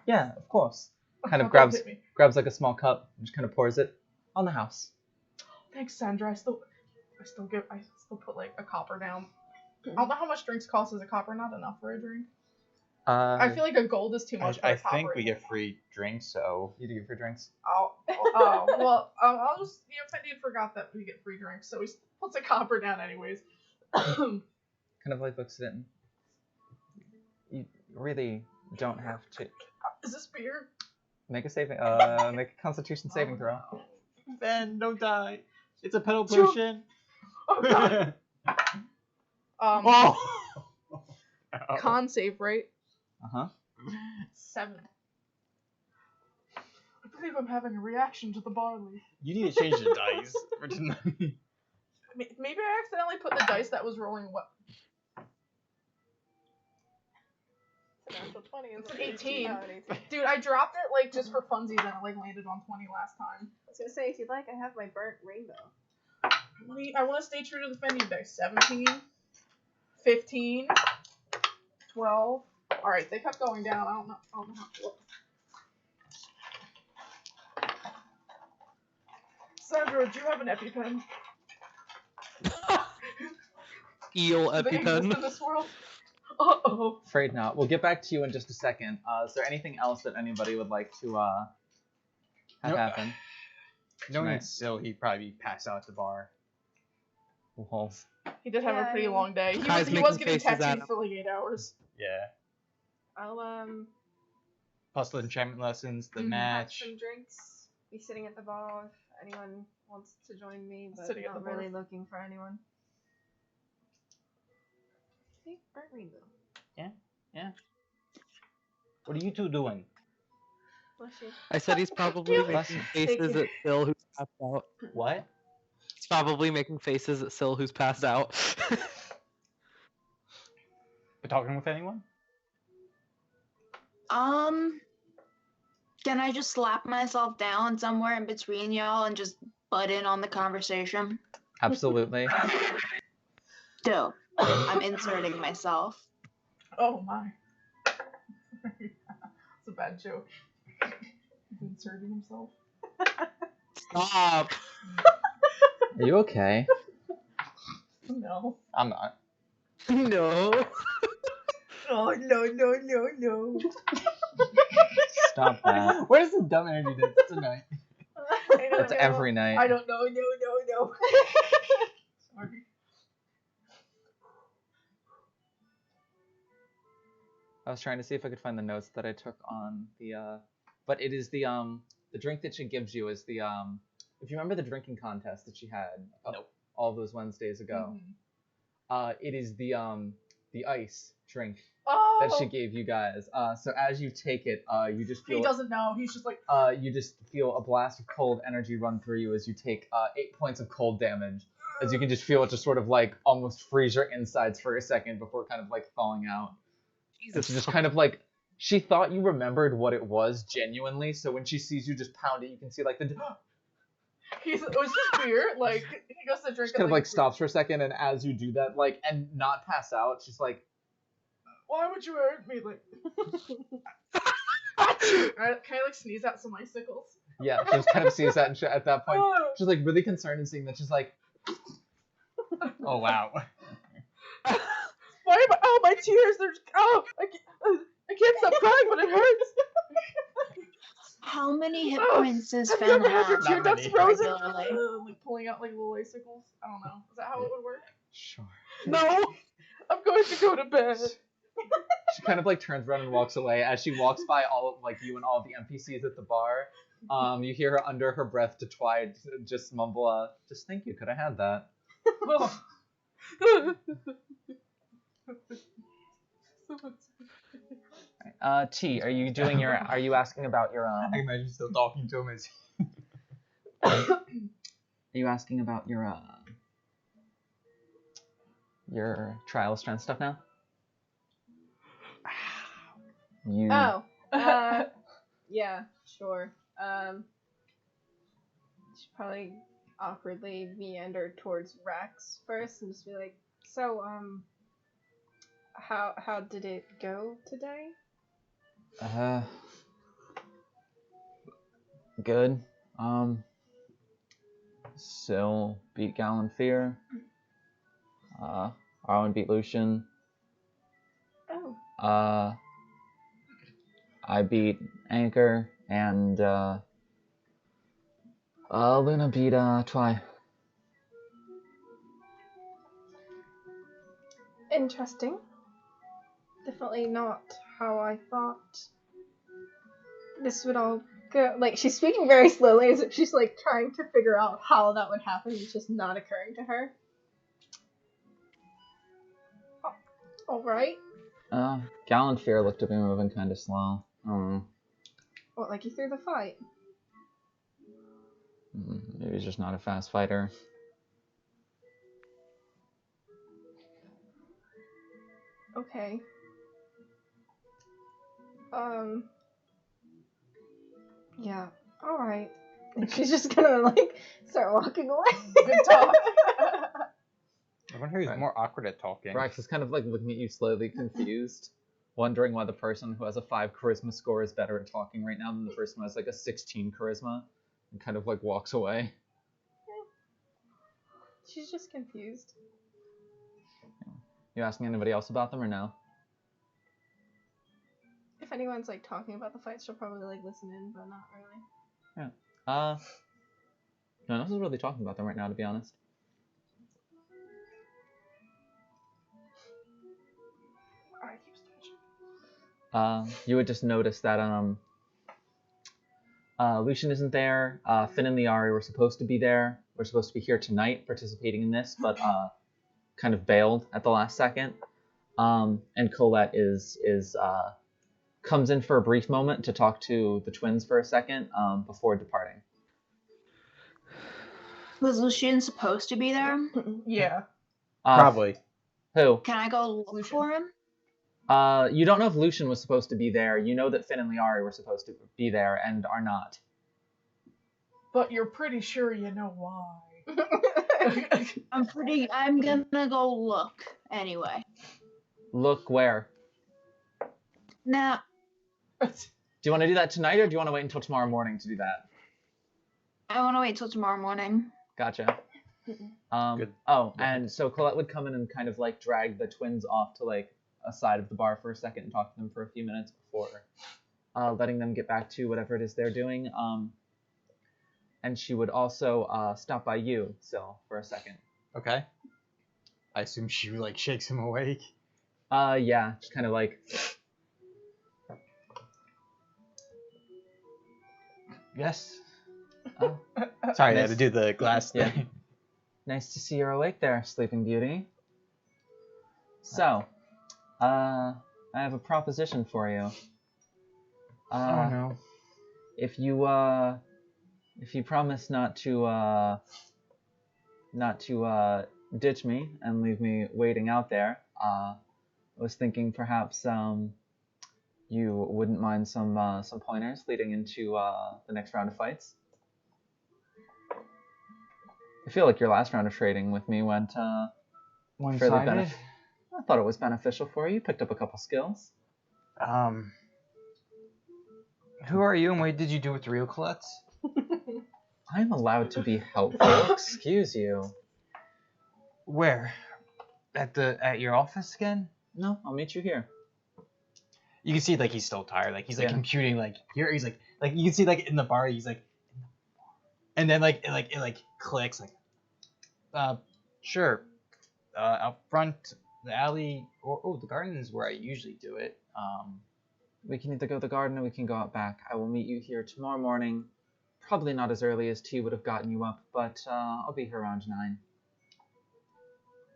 Yeah, of course. Kind of Don't grabs hit me. like a small cup and just kind of pours it on the house. Thanks, Sandra. I still put like a copper down. I don't know how much drinks cost as a copper. Not enough for a drink. I feel like a gold is too much. I think we get free drinks, so You do get free drinks. Oh, well, I'll just. Fendi forgot that we get free drinks, so he puts a copper down anyways. Kind of like looks at it. You really don't have to Is this beer? make a Constitution saving throw. No. Ben, don't die. It's a pedal Choo. potion. Oh god. Oh. Con save, right? Uh-huh. 7. I believe I'm having a reaction to the barley. You need to change the dice for tonight. Maybe I accidentally put the dice that was rolling what? Natural 20 and It's an 18. Oh, an 18. Dude, I dropped it like just for funsies and it like landed on 20 last time. I was gonna say, if you'd like, I have my burnt rainbow. I want to stay true to the Fendi dice. 17, 15, 12. Alright, they kept going down. I don't know how to look. Sandra, do you have an EpiPen? Eel Do they exist EpiPen. in this world? Uh-oh. Afraid not. We'll get back to you in just a second. Is there anything else that anybody would like to have Nope. happen? Knowing Right. it's still, he'd probably pass out at the bar. Well, He did have a pretty Yeah. long day. He Kai's was making getting faces at tattooed him. for like 8 hours. Yeah. I'll Plus the enchantment lessons, the Mhm. have match. some drinks. Be sitting at the bar if anyone wants to join me, but Sitting at not the bar. really looking for anyone. See, burnt rainbow. What are you two doing? Bless you. I said he's probably Bless making you. faces at Syl who's passed out. What? He's probably making faces at Syl who's passed out. We're talking with anyone? Can I just slap myself down somewhere in between y'all and just butt in on the conversation? absolutely. Dope. I'm inserting myself. Oh my. It's a bad joke. He's inserting himself. Stop. Are you okay? No. I'm not. No. Oh, no. Stop that. What is the dumb energy that's tonight? I don't That's know. every night. I don't know. No. Sorry. I was trying to see if I could find the notes that I took on the but it is the drink that she gives you is the if you remember the drinking contest that she had all those Wednesdays ago. Mhm. It is the ice drink Oh! that she gave you guys. So as you take it, you just He feel doesn't know. He's just like, you just feel a blast of cold energy run through you as you take 8 points of cold damage. As you can just feel it just sort of like almost freeze your insides for a second before kind of like thawing out. And Jesus. she just kind of like, she thought you remembered what it was genuinely, so when she sees you just pound it, you can see like the, it was just beer. Like, he goes to drink she kind of like stops for a second, and as you do that, like, and not pass out, she's like, Why would you hurt me? Like, Alright, can I like sneeze out some icicles? yeah, she just kind of sees that and at that point, she's like really concerned and seeing that she's like, Oh wow. Why am I? Oh, my tears! I can't stop crying, but it hurts. How many hit points does Have you Fen ever had your have? tear Not ducts many. frozen? Regularly. Like pulling out like little icicles. I don't know. Is that how it would work? sure. No. I'm going to go to bed. She kind of like turns around and walks away. As she walks by all of like you and all of the NPCs at the bar, you hear her under her breath to try just mumble, just thank you, could I have that? T, are you asking about your I can imagine still talking to him as are you asking about your trial strength stuff now? You Oh. Yeah, sure. Should probably awkwardly meander towards Rex first and just be like, so, how did it go today? Good. Sil beat Gallon Fear. Arwen beat Lucian. Oh. I beat Anchor, and Luna beat Twy. Interesting. Definitely not how I thought this would all go. Like, she's speaking very slowly as if she's, like, trying to figure out how that would happen. It's just not occurring to her. Oh, alright. Gallon Fear looked to be moving kind of slow. What, like you threw the fight? Maybe he's just not a fast fighter. Okay. Yeah. Alright. And she's just gonna, like, start walking away. Good talk. I wonder who's more awkward at talking. Rax is kind of like looking at you slowly, confused, wondering why the person who has a 5 charisma score is better at talking right now than the person who has like a 16 charisma, and kind of like walks away. She's just confused. You asking anybody else about them or no? If anyone's like talking about the fight, she'll probably like listen in, but not really. Yeah. No one else is really talking about them right now, to be honest. You would just notice that Lucian isn't there. Finn and Liari were supposed to be there. We're supposed to be here tonight, participating in this, but kind of bailed at the last second. And Colette comes in for a brief moment to talk to the twins for a second before departing. Was Lucian supposed to be there? Yeah. Probably. Who? Can I go look for him? You don't know if Lucian was supposed to be there. You know that Finn and Liari were supposed to be there and are not. But you're pretty sure you know why. I'm gonna go look anyway. Look where? Nah. Do you want to do that tonight, or do you want to wait until tomorrow morning to do that? I want to wait till tomorrow morning. Gotcha. Good. Oh, and so Colette would come in and kind of like drag the twins off to like a side of the bar for a second and talk to them for a few minutes before letting them get back to whatever it is they're doing. And she would also stop by you, so for a second. Okay. I assume she like shakes him awake. Yeah, just kind of like. Yes. Oh. Sorry, I Nice. had to do the glass thing. Yeah. Nice to see you're awake there, Sleeping Beauty. So, I have a proposition for you. Oh no. If you promise not to ditch me and leave me waiting out there, I was thinking perhaps you wouldn't mind some pointers leading into the next round of fights. I feel like your last round of trading with me went fairly One-sided? I thought it was beneficial for you. Picked up a couple skills. Who are you and what did you do with real Colettes? I'm allowed to be helpful. Excuse you. Where? At your office again? No, I'll meet you here. You can see like he's still tired. Like he's like Yeah. computing. Like here he's like you can see like in the bar he's like, and then like it clicks like, sure, out front the alley or the garden is where I usually do it. We can either go to the garden or we can go out back. I will meet you here tomorrow morning. Probably not as early as T would have gotten you up, but I'll be here around 9.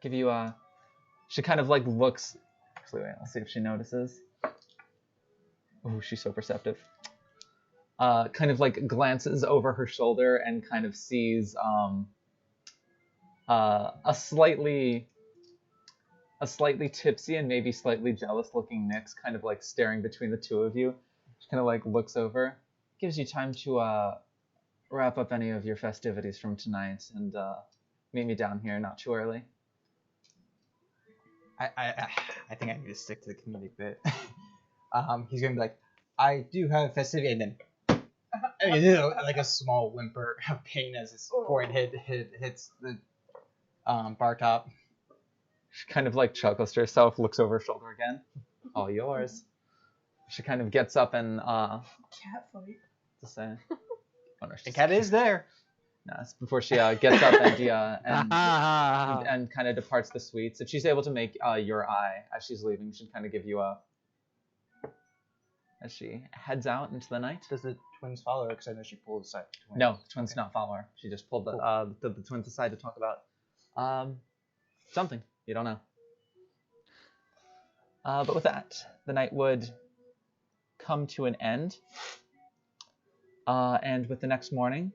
Give you a... She kind of like looks... Actually, wait, I'll see if she notices. Oh, she's so perceptive. Kind of like glances over her shoulder and kind of sees a slightly tipsy and maybe slightly jealous looking Nyx kind of like staring between the two of you. She kind of like looks over, gives you time to wrap up any of your festivities from tonight and meet me down here not too early. I think I need to stick to the comedic bit. He's gonna be like, I do have a festivity, and then like a small whimper of pain as his forehead hits the bar top. She kind of like chuckles to herself, looks over her shoulder again. All yours. She kind of gets up and Cat fight. to say, oh, no, The cat is there. no, it's before she gets up and kind of departs the suites. If she's able to make your eye as she's leaving, she'd kind of give you a as she heads out into the night. Does the twins follow her? Because I know she pulled aside. No, the twins did not follow her. She just pulled the twins aside to talk about something. You don't know. But with that, the night would come to an end. And with the next morning,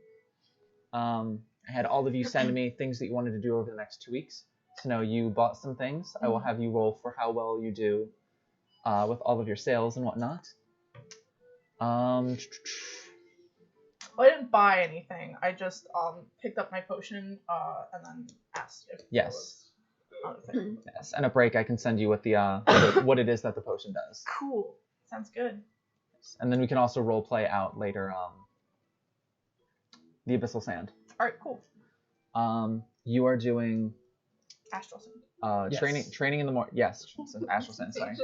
I had all of you send me things that you wanted to do over the next 2 weeks. To know you bought some things. I will have you roll for how well you do with all of your sales and whatnot. Well, I didn't buy anything. I just picked up my potion and then asked if there was anything. Yes, and a break I can send you with the what it is that the potion does. Cool. Sounds good. And then we can also role play out later the Abyssal Sand. All right, cool. You are doing Astral Sand. Yes. training in the morning. Yes, Astral Sand. Sorry.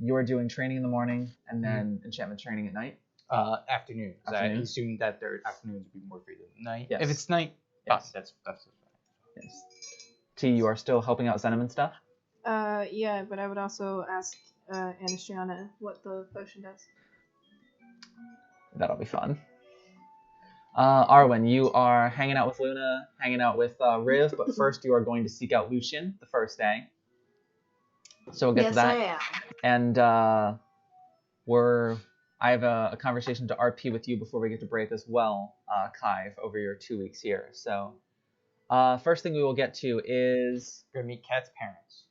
You are doing training in the morning and then enchantment training at night. Afternoon. 'Cause I Afternoon. assume that their afternoons would be more free than night. Yes. If it's night, Yes. that's Yes. T, you are still helping out Zenom and stuff. Yeah, but I would also ask Anastriana what the potion does. That'll be fun. Arwen, you are hanging out with Luna, hanging out with Riv, but first you are going to seek out Lucian the first day. So we'll get to that. I am. And I have a conversation to RP with you before we get to break as well, Kai, over your 2 weeks here. So first thing we will get to is gonna meet Kat's parents.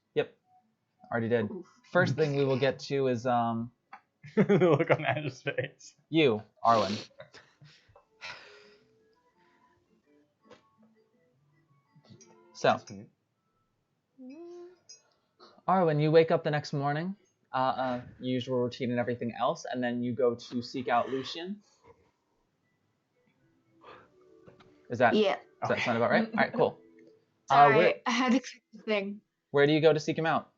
already did. First thing we will get to is The look on Ash's face. you, Arwen. So, Arwen, you wake up the next morning, usual routine and everything else, and then you go to seek out Lucian. Does that sound about right? All right, cool. Sorry, I had to click the thing. Where do you go to seek him out?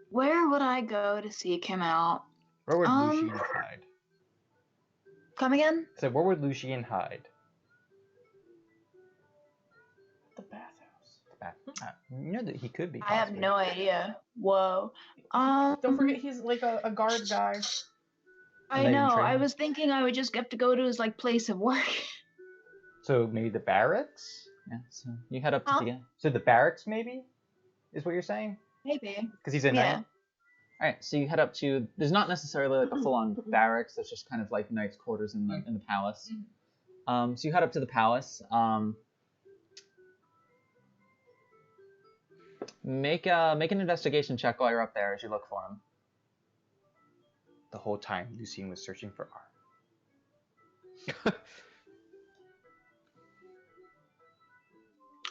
Where would I go to seek him out? Where would Lucian hide? Come again? So where would Lucian hide? The bathhouse. You know that he could be. I have possibly. no idea. Whoa. Don't forget he's like a guard guy. I Maybe know. I training. was thinking I would just have to go to his like place of work. So maybe the barracks. Yeah, so you head up to Huh? the... So the barracks maybe, is what you're saying? Maybe. Because he's a Yeah. knight. Alright, so you head up to... There's not necessarily like a full-on barracks, there's just kind of like knight's quarters in the palace. So you head up to the palace. Make an investigation check while you're up there as you look for him. The whole time Lucian was searching for R.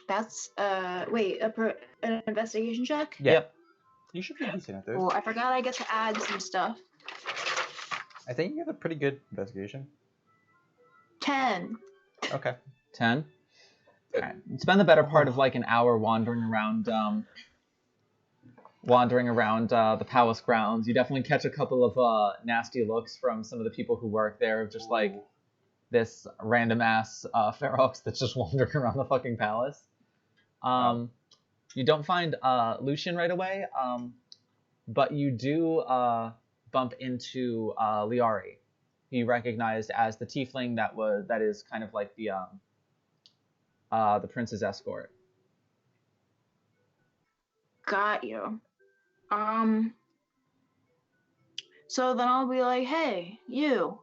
That's wait, an investigation check? Yeah. Yep. You should be decent at this. Oh, I forgot I get to add some stuff. I think you have a pretty good investigation. 10. Okay. 10. Alright. Spend the better part of like an hour wandering around the palace grounds. You definitely catch a couple of nasty looks from some of the people who work there, of just like this random ass Ferox that's just wandering around the fucking palace. You don't find Lucian right away, but you do bump into Liari. He recognized as the tiefling that is kind of like the prince's escort. Got you. So then I'll be like, hey, you.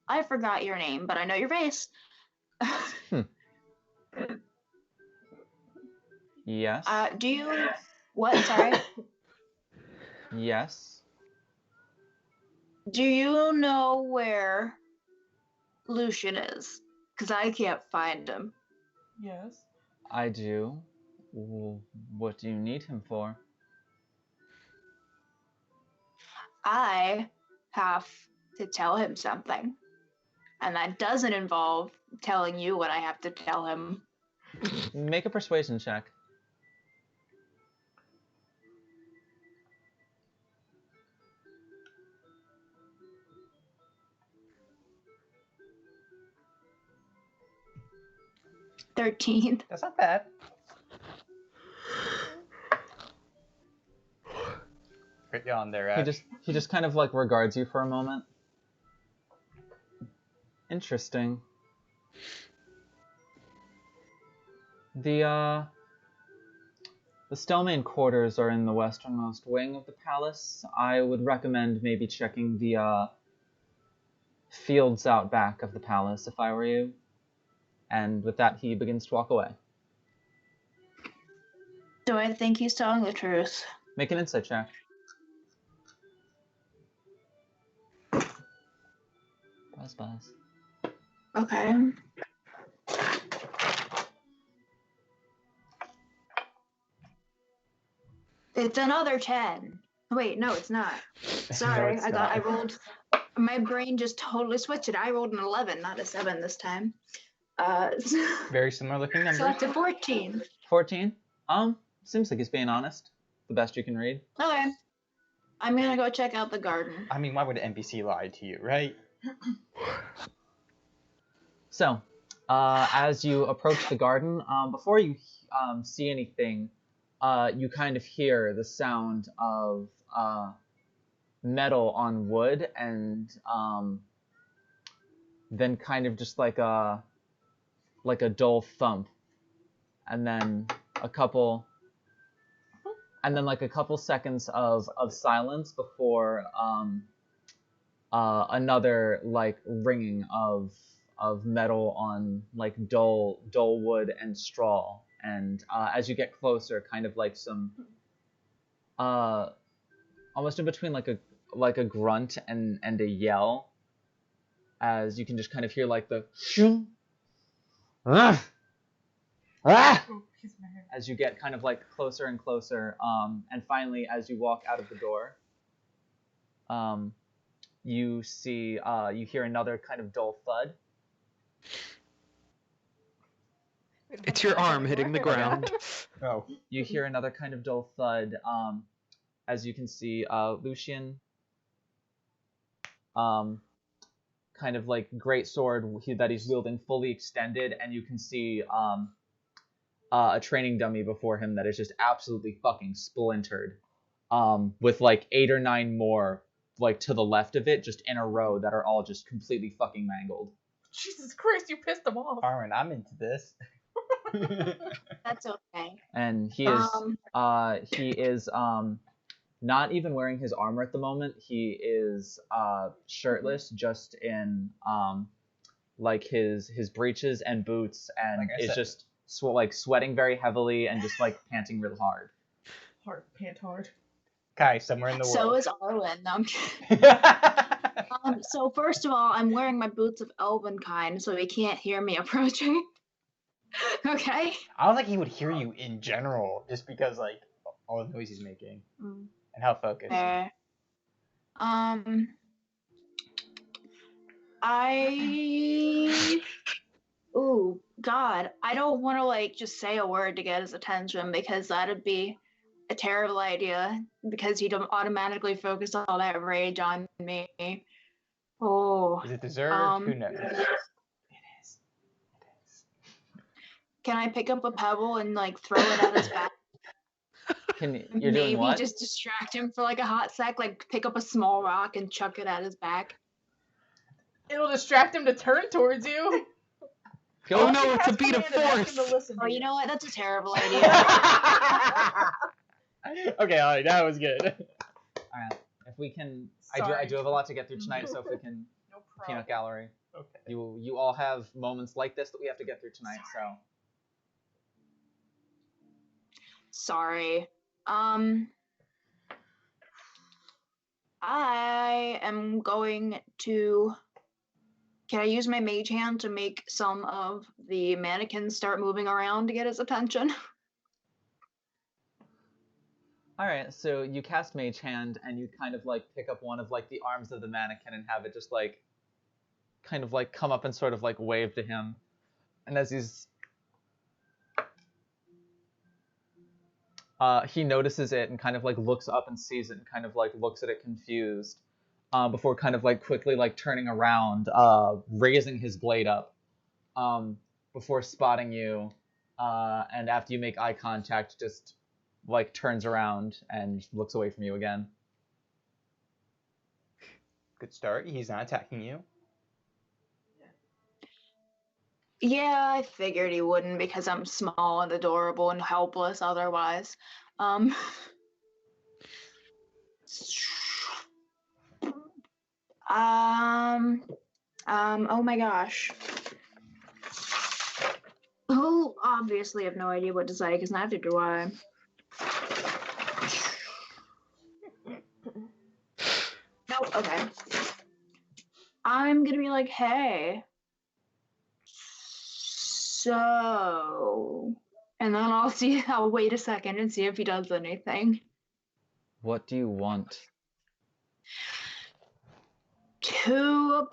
I forgot your name, but I know your face. Yes. Do you... What? Sorry. Yes. Do you know where Lucian is? Because I can't find him. Yes. I do. What do you need him for? I have to tell him something. And that doesn't involve telling you what I have to tell him. Make a persuasion check. $13. That's not bad. Put you on there, Ash. He just kind of like regards you for a moment. Interesting. The Stellmain quarters are in the westernmost wing of the palace. I would recommend maybe checking the fields out back of the palace if I were you. And with that, he begins to walk away. Do I think he's telling the truth? Make an insight check. Buzz. Okay. It's another 10. Wait, no, it's not. Sorry, it's I thought I not. rolled. My brain just totally switched it. I rolled an 11, not a 7 this time. Very similar looking number. So that's a 14. 14? Seems like he's being honest. The best you can read. Okay. I'm gonna go check out the garden. I mean, why would an NPC lie to you, right? So, as you approach the garden, before you see anything, you kind of hear the sound of metal on wood, and then kind of just like a dull thump, and then a couple seconds of silence before another like ringing of metal on like dull wood and straw, and as you get closer, kind of like some almost in between like a grunt and a yell, as you can just kind of hear like the shoo, as you get kind of like closer and closer, and finally as you walk out of the door, you hear another kind of dull thud. It's your arm hitting the ground. Oh. You hear another kind of dull thud, as you can see Lucian, kind of like great sword that he's wielding fully extended, and you can see a training dummy before him that is just absolutely fucking splintered, with like 8 or 9 more like to the left of it, just in a row, that are all just completely fucking mangled. Jesus Christ, you pissed him off. Armin, I'm into this. That's okay. And he is not even wearing his armor at the moment. He is shirtless, just in like his breeches and boots, and Like I is said. just sweating very heavily and just like panting real hard. Pant hard. Kai, somewhere in the So world. is Arwen. No, I'm kidding. So first of all, I'm wearing my boots of elven kind, so he can't hear me approaching. Okay. I don't think he would hear you in general, just because like all the noise he's making and how focused. Fair. Ooh, God, I don't want to like just say a word to get his attention, because that'd be a terrible idea, because he'd automatically focus all that rage on me. Oh. Is it deserved? Who knows? Can I pick up a pebble and like throw it at his back? You're Maybe doing what? just distract him for like a hot sec, like pick up a small rock and chuck it at his back. It'll distract him to turn towards you. Oh no, it's a beat of force. Oh, you know what? That's a terrible idea. Okay, alright, that was good. Alright, if we can, I Sorry. do have a lot to get through tonight, so if we can, No peanut problem. gallery. Okay. You all have moments like this that we have to get through tonight, so. Sorry. I am going to. Can I use my mage hand to make some of the mannequins start moving around to get his attention? Alright, so you cast Mage Hand, and you kind of, like, pick up one of, like, the arms of the mannequin and have it just, like, kind of, like, come up and sort of, like, wave to him. And as he's... he notices it and kind of, like, looks up and sees it and kind of, like, looks at it confused. Before kind of, like, quickly, like, turning around, raising his blade up. Before spotting you, and after you make eye contact, just... like, turns around and looks away from you again. Good start. He's not attacking you. Yeah, I figured he wouldn't because I'm small and adorable and helpless otherwise. Oh my gosh. Who obviously have no idea what to say because neither do I. Nope, okay. I'm gonna be like, hey. So, and then I'll wait a second and see if he does anything. What do you want? To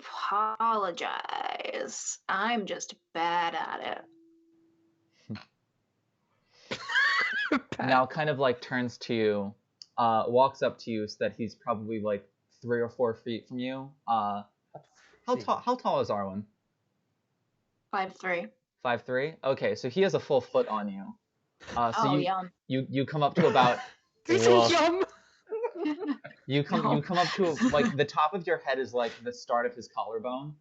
apologize. I'm just bad at it. Now kind of like turns to you, walks up to you so that he's probably like 3 or 4 feet from you. How tall is Arwen? 5'3". 5'3"? Okay, so he has a full foot on you. So yum. you come up to about Yum. you come up to like the top of your head is like the start of his collarbone.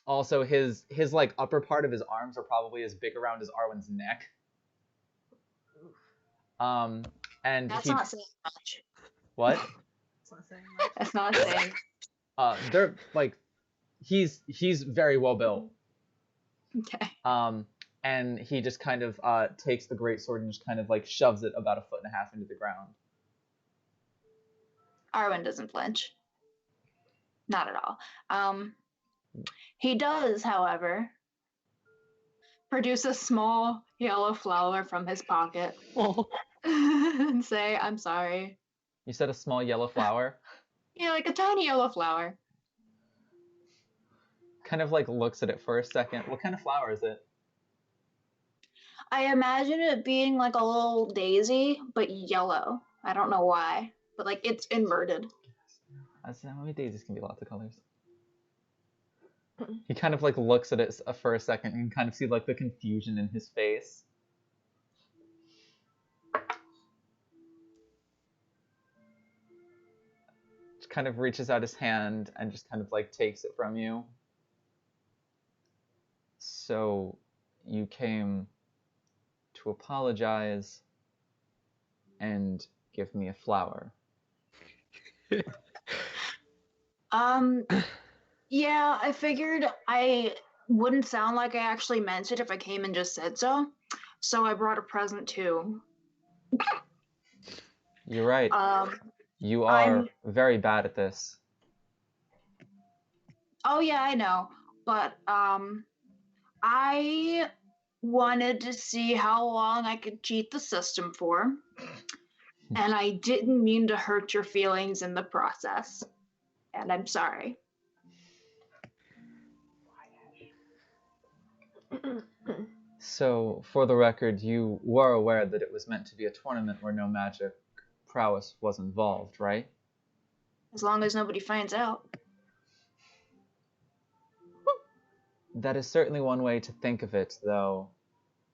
Also his like upper part of his arms are probably as big around as Arwen's neck. And That's not saying much. What? That's not saying. They're like he's very well built. Okay. And he just kind of takes the greatsword and just kind of like shoves it about 1.5 feet into the ground. Arwen doesn't flinch. Not at all. He does, however, produce a small yellow flower from his pocket and say, I'm sorry. You said a small yellow flower? Yeah, like a tiny yellow flower. Kind of like looks at it for a second. What kind of flower is it? I imagine it being like a little daisy, but yellow. I don't know why, but like it's inverted. Daisies can be lots of colors. He kind of like looks at it for a second and you can kind of see like the confusion in his face. Just kind of reaches out his hand and just kind of like takes it from you. So you came to apologize and give me a flower. Yeah, I figured I wouldn't sound like I actually meant it if I came and just said so. So I brought a present too. You're right. You are very bad at this. Oh yeah, I know. But I wanted to see how long I could cheat the system for. And I didn't mean to hurt your feelings in the process. And I'm sorry. So, for the record, you were aware that it was meant to be a tournament where no magic prowess was involved, right? As long as nobody finds out. That is certainly one way to think of it, though.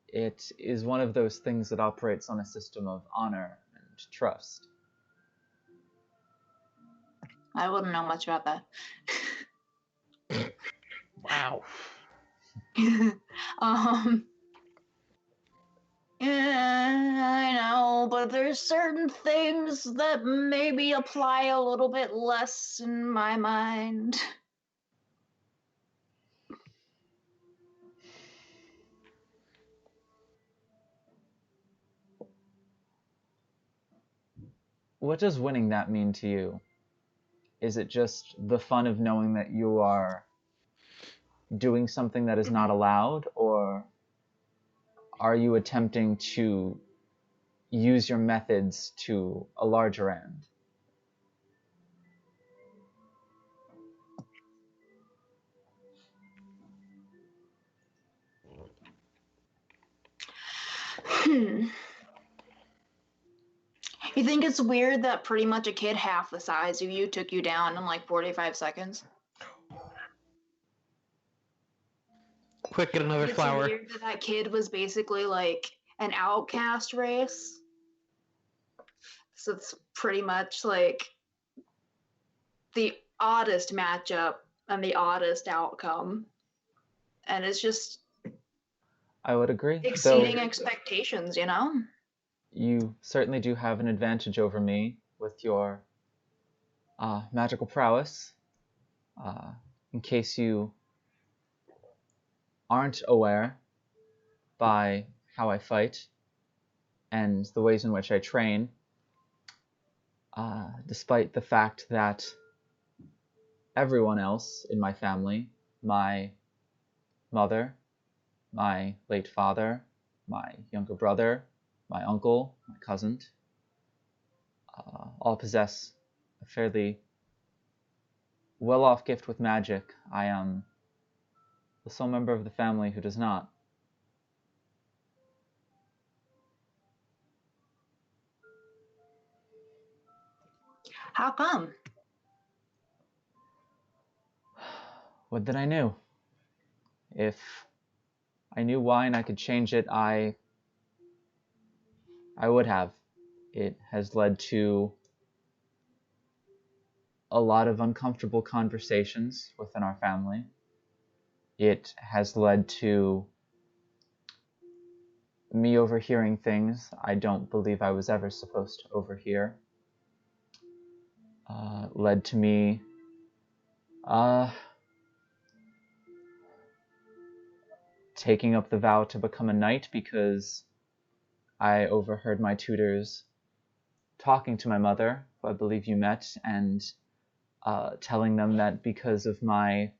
It is one of those things that operates on a system of honor and trust. I wouldn't know much about that. Wow. Yeah, I know, but there's certain things that maybe apply a little bit less in my mind. What does winning that mean to you? Is it just the fun of knowing that you are doing something that is not allowed, or are you attempting to use your methods to a larger end. You think it's weird that pretty much a kid half the size of you took you down in like 45 seconds? Quick, get another It's flower. weird that that kid was basically like an outcast race. So it's pretty much like the oddest matchup and the oddest outcome. And it's just I would agree. exceeding Though expectations, you know? you certainly do have an advantage over me with your magical prowess. In case you aren't aware, by how I fight and the ways in which I train, despite the fact that everyone else in my family, my mother, my late father, my younger brother, my uncle, my cousin, all possess a fairly well-off gift with magic. I am the sole member of the family who does not. How come? Would that I knew. If I knew why and I could change it, I would have. It has led to a lot of uncomfortable conversations within our family. It has led to me overhearing things I don't believe I was ever supposed to overhear. Led to me taking up the vow to become a knight because I overheard my tutors talking to my mother, who I believe you met, and telling them that because of my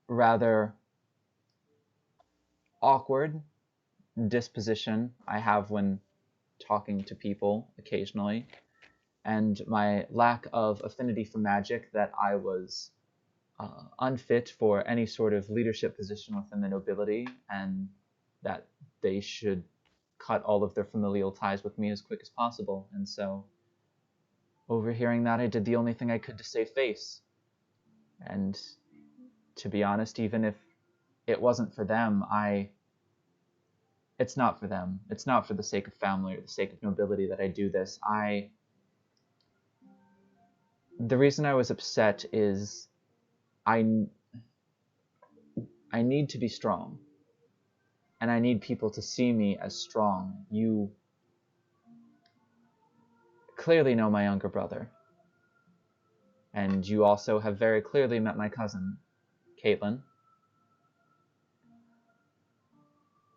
rather awkward disposition I have when talking to people occasionally, and my lack of affinity for magic, that I was unfit for any sort of leadership position within the nobility, and that they should cut all of their familial ties with me as quick as possible. And so, overhearing that, I did the only thing I could to save face. And to be honest, even if it wasn't for them, it's not for them. It's not for the sake of family or the sake of nobility that I do this. The reason I was upset is I need to be strong. And I need people to see me as strong. You clearly know my younger brother. And you also have very clearly met my cousin, Caitlin.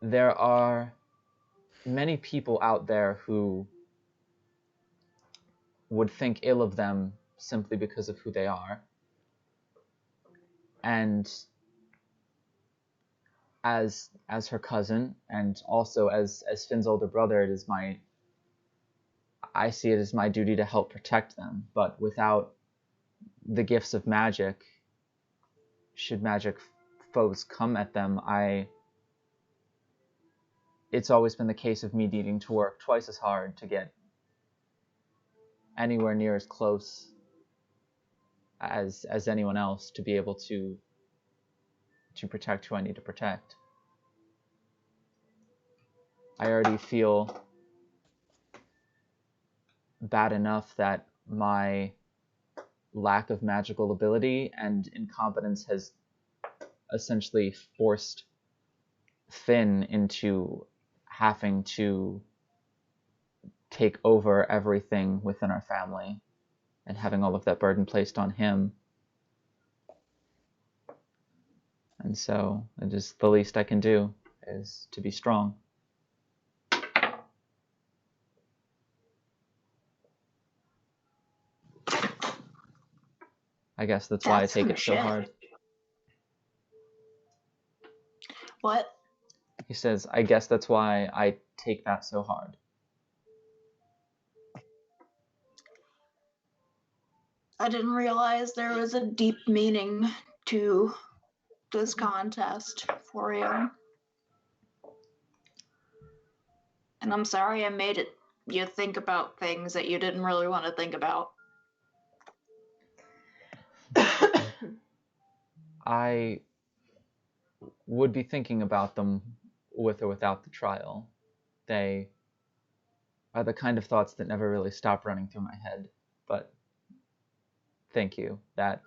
There are many people out there who would think ill of them simply because of who they are. And as her cousin, and also as Finn's older brother, I see it as my duty to help protect them. But without the gifts of magic, should magic foes come at them, it's always been the case of me needing to work twice as hard to get anywhere near as close as anyone else to be able to protect who I need to protect. I already feel bad enough that my lack of magical ability and incompetence has essentially forced Finn into having to take over everything within our family and having all of that burden placed on him. And so it is the least I can do is to be strong. I guess that's why I take it so hard. What? He says, I guess that's why I take that so hard. I didn't realize there was a deep meaning to this contest for you. And I'm sorry I made you think about things that you didn't really want to think about. I would be thinking about them with or without the trial. They are the kind of thoughts that never really stop running through my head. But thank you. That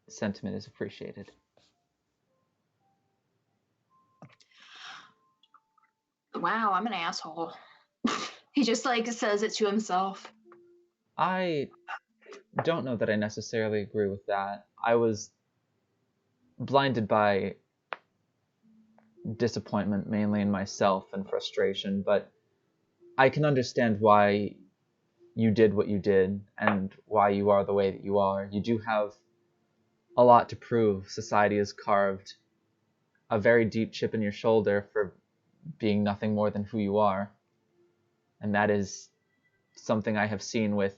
sentiment is appreciated. Wow, I'm an asshole. He just like says it to himself. I don't know that I necessarily agree with that. I was blinded by disappointment, mainly in myself, and frustration, but I can understand why you did what you did and why you are the way that you are. You do have a lot to prove. Society has carved a very deep chip in your shoulder for being nothing more than who you are. And that is something I have seen with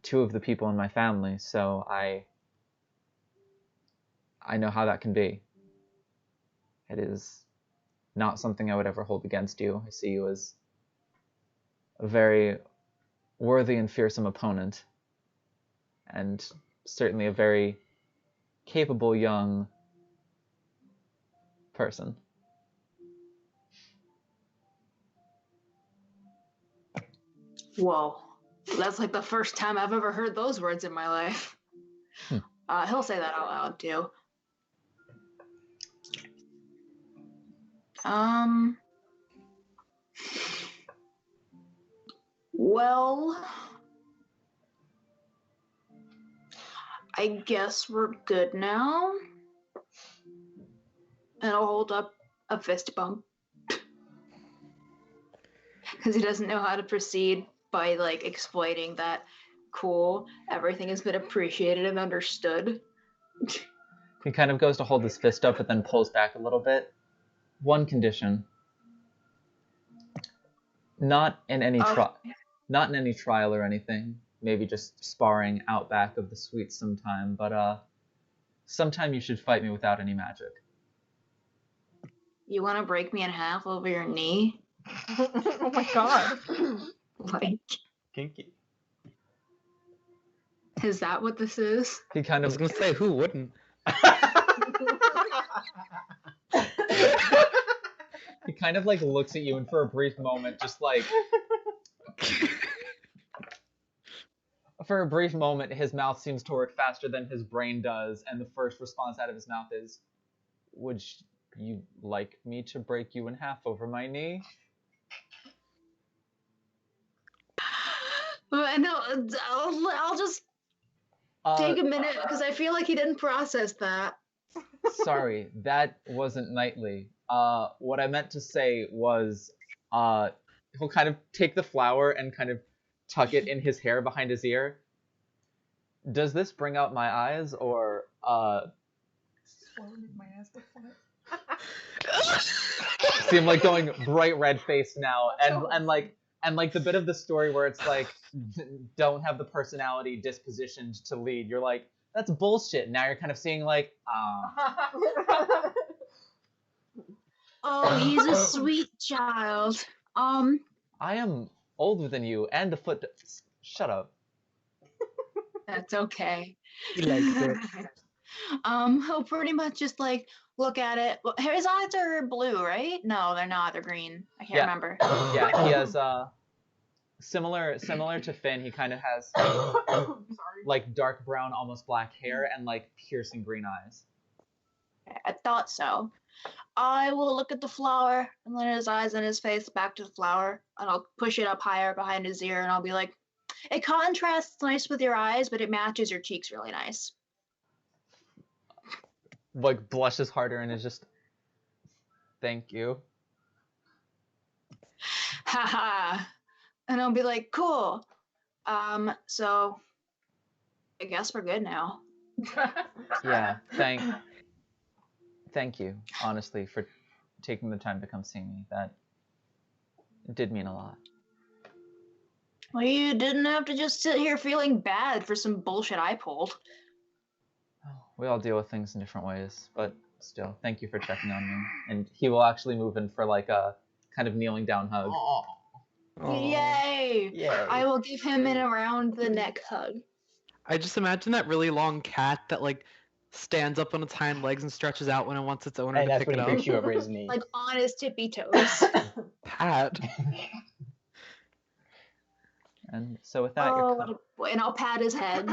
two of the people in my family, so I know how that can be. It is not something I would ever hold against you. I see you as a very worthy and fearsome opponent, and certainly a very capable young person. Whoa. That's like the first time I've ever heard those words in my life. He'll say that out loud too. Well, I guess we're good now. And I'll hold up a fist bump. Because he doesn't know how to proceed by like explaining that, cool, everything has been appreciated and understood. He kind of goes to hold his fist up, but then pulls back a little bit. One condition. Not in any trial or anything. Maybe just sparring out back of the suite sometime, but sometime you should fight me without any magic. You want to break me in half over your knee? Oh my god. Like, Kinky. is that what this is? He kind I of was gonna say, who wouldn't? he kind of like looks at you, and for a brief moment, just like for a brief moment, his mouth seems to work faster than his brain does, and the first response out of his mouth is, "Would you like me to break you in half over my knee?" No, I'll just take a minute because I feel like he didn't process that. Sorry, that wasn't knightly. What I meant to say was, he'll kind of take the flower and kind of tuck it in his hair behind his ear. Does this bring out my eyes, or, see him like going bright red faced now, and like the bit of the story where it's like, don't have the personality dispositioned to lead. You're like, that's bullshit. Now you're kind of seeing like, Oh, he's a sweet child. I am older than you and a foot. Shut up. That's okay. He likes it. He'll pretty much just like look at it. Well, his eyes are blue, right? No, they're not. They're green. I can't remember. Yeah, he has similar to Finn. He kind of has like dark brown, almost black hair, and like piercing green eyes. I thought so. I will look at the flower and then his eyes and his face back to the flower, and I'll push it up higher behind his ear, and I'll be like, it contrasts nice with your eyes, but it matches your cheeks really nice. Like blushes harder and is just, thank you. Haha. And I'll be like, cool. So I guess we're good now. Yeah, thank you, honestly, for taking the time to come see me. That did mean a lot. Well, you didn't have to just sit here feeling bad for some bullshit I pulled. We all deal with things in different ways, but still, thank you for checking on me. And he will actually move in for like a kind of kneeling down hug. Aw. Yay! Yay. I will give him an around the neck hug. I just imagine that really long cat that like stands up on its hind legs and stretches out when it wants its owner And to that's pick when it he up. picks you over his knee. Like on his tippy toes. Pat. And so with that, Oh, you're what a boy. And I'll pat his head.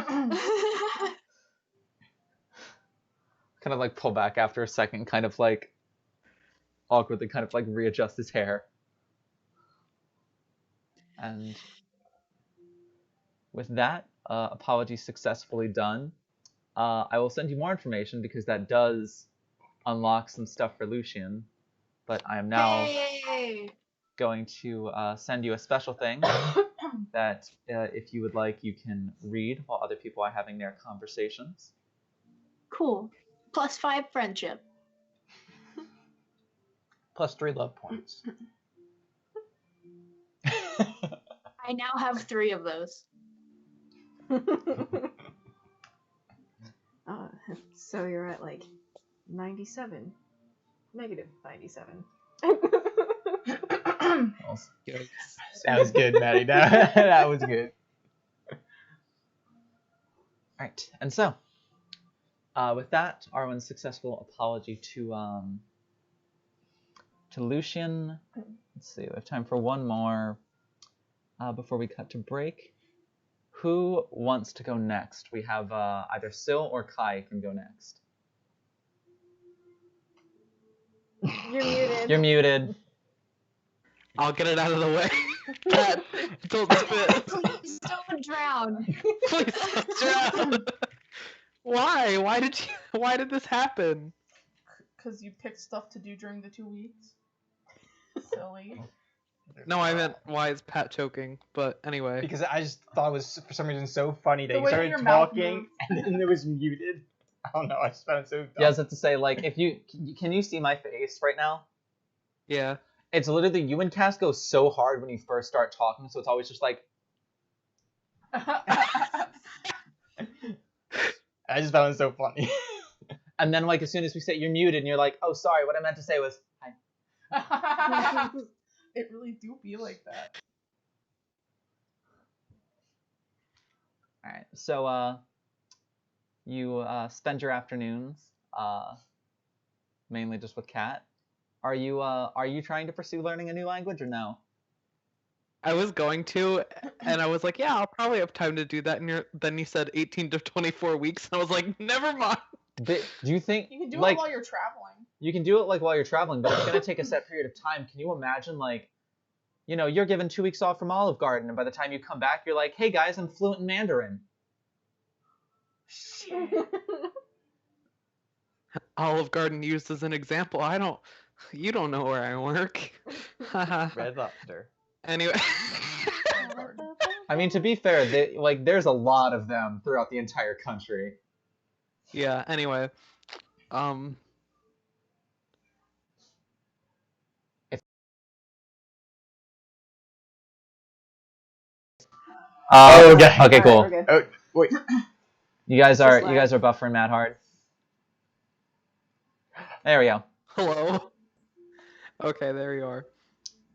kind of like pull back after a second, kind of like awkwardly kind of like readjust his hair. And with that, apology successfully done. I will send you more information because that does unlock some stuff for Lucian. But I am now Yay! going to send you a special thing that if you would like, you can read while other people are having their conversations. Cool. +5 friendship. +3 love points. I now have 3 of those. So you're at like 97. Negative 97. That was good, Maddie. That was good. Alright, and so, with that, Arwen's successful apology to Lucian. Let's see, we have time for one more before we cut to break. Who wants to go next? We have either Sil or Kai can go next. You're muted. You're muted. I'll get it out of the way. Pat, don't spit. Please don't drown. Please don't drown. Why? Why did this happen? Because you picked stuff to do during the 2 weeks. Silly. No, I meant why is Pat choking? But anyway. Because I just thought it was for some reason so funny that The you way started your mouth talking moved. and then it was muted. I don't know. I just found it so dumb. Yeah, I was have to say, like, if you can you see my face right now? Yeah. It's literally you and Cass go so hard when you first start talking, so it's always just like. I just found it so funny. And then, like, as soon as we say you're muted, and you're like, oh, sorry, what I meant to say was hi. It really do be like that. Alright, so, you, spend your afternoons, mainly just with Kat. Are you trying to pursue learning a new language, or no? I was going to, and I was like, yeah, I'll probably have time to do that. And then you said 18 to 24 weeks, and I was like, never mind. Do you think You can do like it while you're traveling. you can do it like while you're traveling, but it's gonna take a set period of time. Can you imagine, like, you know, you're given 2 weeks off from Olive Garden, and by the time you come back, you're like, hey guys, I'm fluent in Mandarin. Olive Garden used as an example. You don't know where I work. Red Lobster. Anyway. I mean, to be fair, there's a lot of them throughout the entire country. Yeah, anyway. Okay. Okay, cool. Alright, Oh, wait. You guys are Just buffering mad hard. There we go. Hello. Okay, there you are.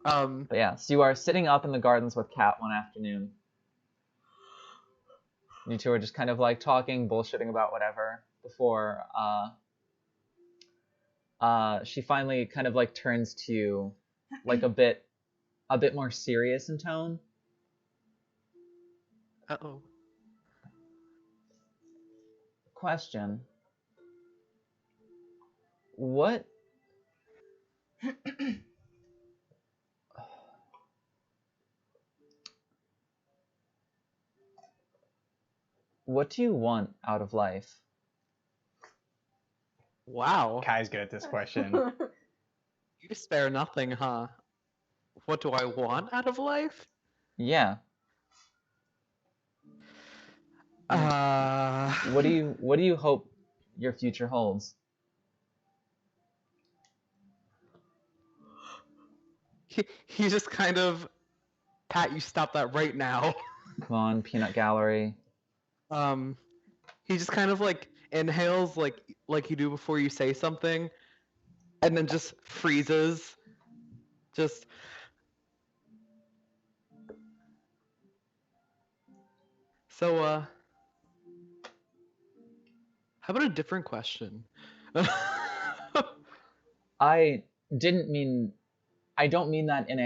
But yeah, so you are sitting up in the gardens with Kat one afternoon. You two are just kind of like talking, bullshitting about whatever before she finally kind of like turns to you, like a bit more serious in tone. Uh-oh. Question. What what do you want out of life? Wow. Kai's good at this question. You spare nothing, huh? What do I want out of life? Yeah. What do you hope your future holds? He just kind of Pat, you stop that right now. Come on, peanut gallery. He just kind of like inhales like you do before you say something, and then just freezes. Just so how about a different question? I don't mean that in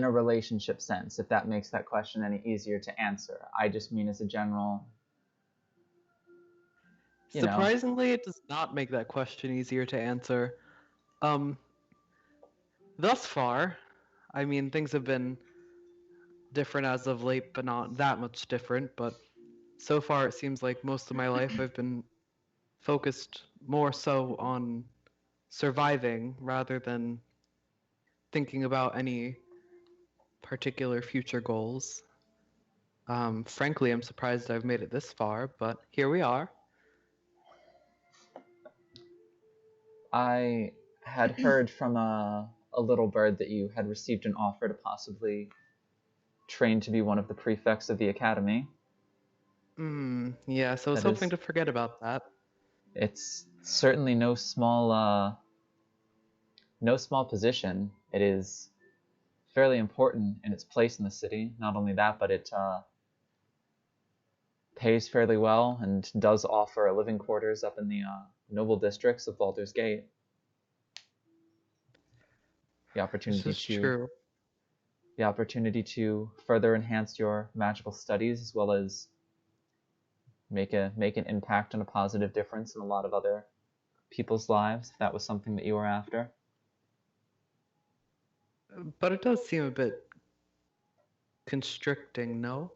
a relationship sense, if that makes that question any easier to answer. I just mean as a general, Surprisingly, it does not make that question easier to answer. Thus far, I mean, things have been different as of late, but not that much different. But so far, it seems like most of my life I've been focused more so on surviving rather than thinking about any particular future goals. Frankly, I'm surprised I've made it this far, but here we are. I had heard from a little bird that you had received an offer to possibly train to be one of the prefects of the academy. Yeah, so I was hoping to forget about that. It's certainly no small position. It is fairly important in its place in the city. Not only that, but it pays fairly well and does offer living quarters up in the noble districts of Baldur's Gate. The opportunity to further enhance your magical studies, as well as make an impact and a positive difference in a lot of other people's lives, if that was something that you were after. But it does seem a bit constricting, no?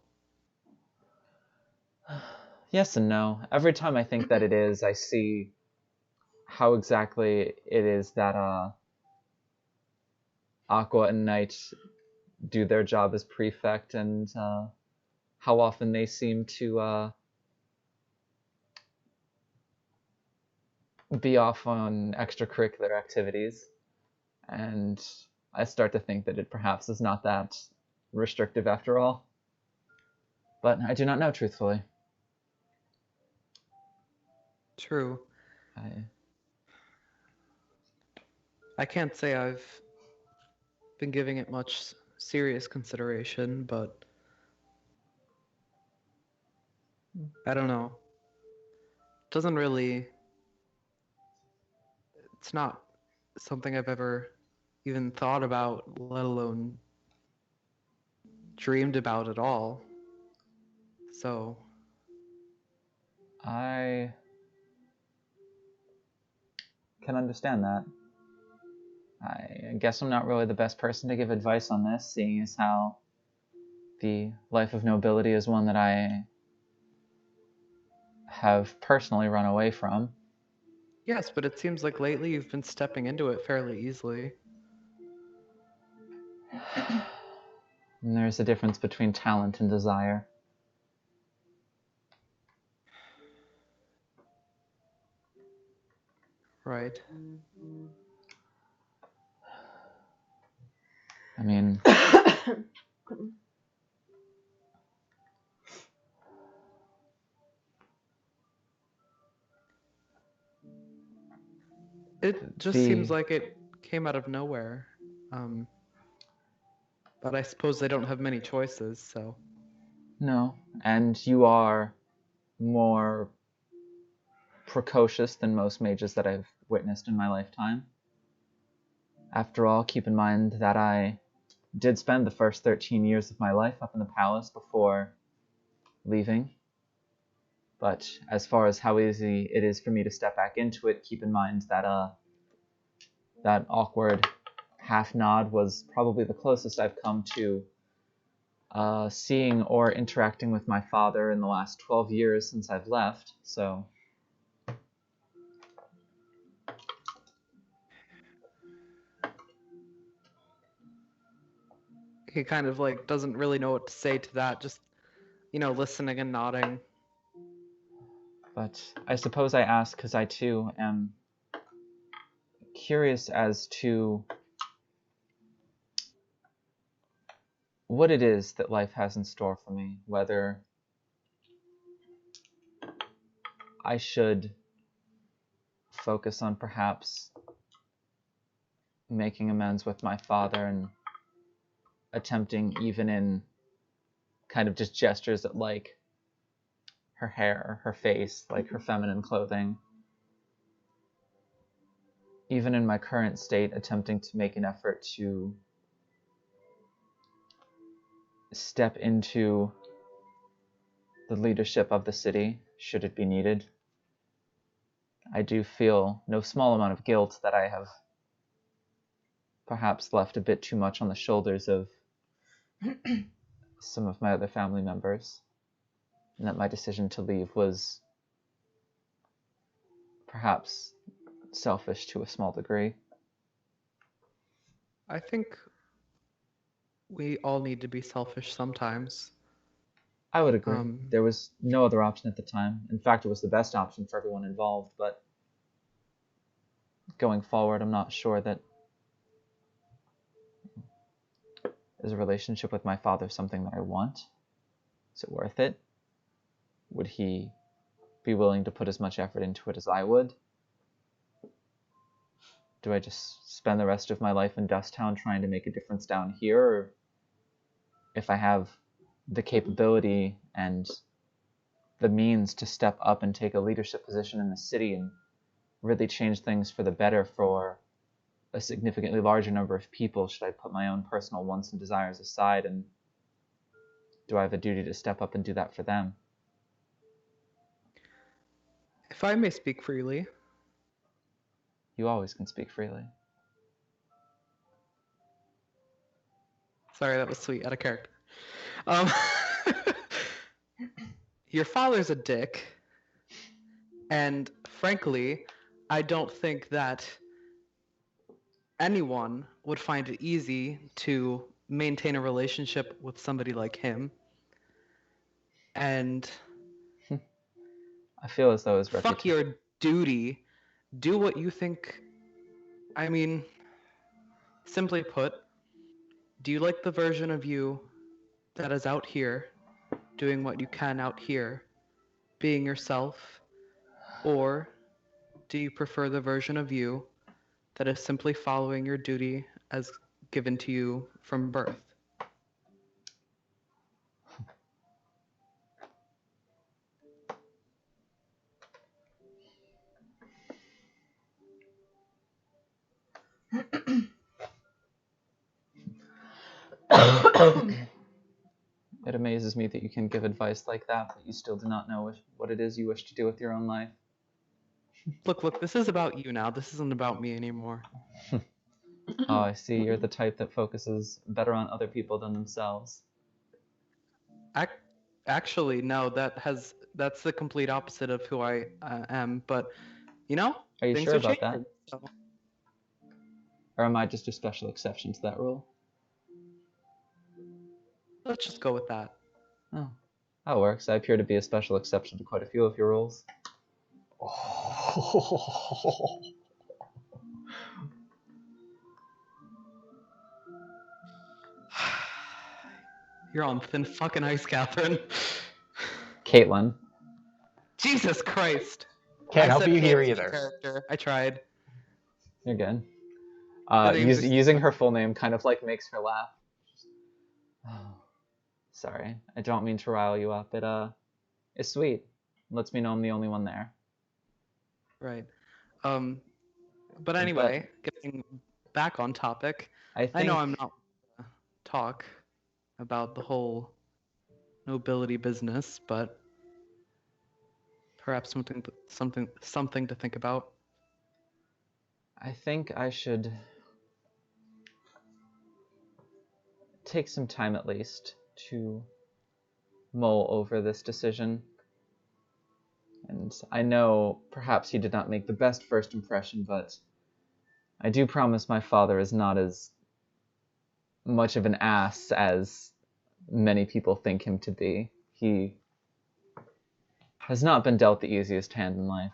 Yes and no. Every time I think that it is, I see how exactly it is that Aqua and Knight do their job as prefect, and how often they seem to be off on extracurricular activities. And I start to think that it perhaps is not that restrictive after all. But I do not know, truthfully. True. I can't say I've been giving it much serious consideration, but I don't know. Doesn't really... It's not something I've ever even thought about, let alone dreamed about at all. So... I can understand that. I guess I'm not really the best person to give advice on this, seeing as how the life of nobility is one that I have personally run away from. Yes, but it seems like lately you've been stepping into it fairly easily. And there's a difference between talent and desire. Right. I mean... It just seems like it came out of nowhere. But I suppose they don't have many choices, so... No, and you are more precocious than most mages that I've witnessed in my lifetime. After all, keep in mind that I did spend the first 13 years of my life up in the palace before leaving. But as far as how easy it is for me to step back into it, keep in mind that that awkward half nod was probably the closest I've come to seeing or interacting with my father in the last 12 years since I've left, so... He kind of like doesn't really know what to say to that, just, you know, listening and nodding. But I suppose I ask because I too am curious as to what it is that life has in store for me, whether I should focus on perhaps making amends with my father and attempting, even in kind of just gestures at like her hair, her face, like her feminine clothing, even in my current state, attempting to make an effort to step into the leadership of the city, should it be needed. I do feel no small amount of guilt that I have perhaps left a bit too much on the shoulders of some of my other family members, and that my decision to leave was perhaps selfish to a small degree. I think we all need to be selfish sometimes. I would agree. There was no other option at the time. In fact, it was the best option for everyone involved, but going forward, I'm not sure that is a relationship with my father something that I want. Is it worth it? Would he be willing to put as much effort into it as I would? Do I just spend the rest of my life in Dust Town trying to make a difference down here? Or if I have the capability and the means to step up and take a leadership position in the city and really change things for the better for a significantly larger number of people, should I put my own personal wants and desires aside, and do I have a duty to step up and do that for them? If I may speak freely. You always can speak freely. Sorry, that was sweet, out of character. Your father's a dick, and frankly, I don't think that anyone would find it easy to maintain a relationship with somebody like him. And I feel as though his fuck your duty. Do what you think. I mean, simply put, do you like the version of you that is out here, doing what you can out here, being yourself? Or do you prefer the version of you that is simply following your duty as given to you from birth? It amazes me that you can give advice like that, but you still do not know what it is you wish to do with your own life. Look, this is about you now. This isn't about me anymore. Oh, I see. You're the type that focuses better on other people than themselves. Actually, no, that's the complete opposite of who I am, but, you know, are you things sure are about changing, that? so. Or am I just a special exception to that rule? Let's just go with that. Oh, that works. I appear to be a special exception to quite a few of your rules. You're on thin fucking ice, Catherine. Caitlin. Jesus Christ. Can't help you here Kate's either. Character. I tried. You're good. names are- Using her full name kind of like makes her laugh. Oh, sorry. I don't mean to rile you up. It's sweet. Lets me know I'm the only one there. Right. But anyway, getting back on topic, I know I'm not talk about the whole nobility business, but perhaps something to think about. I think I should take some time at least to mull over this decision. And I know perhaps he did not make the best first impression, but I do promise my father is not as much of an ass as many people think him to be. He has not been dealt the easiest hand in life.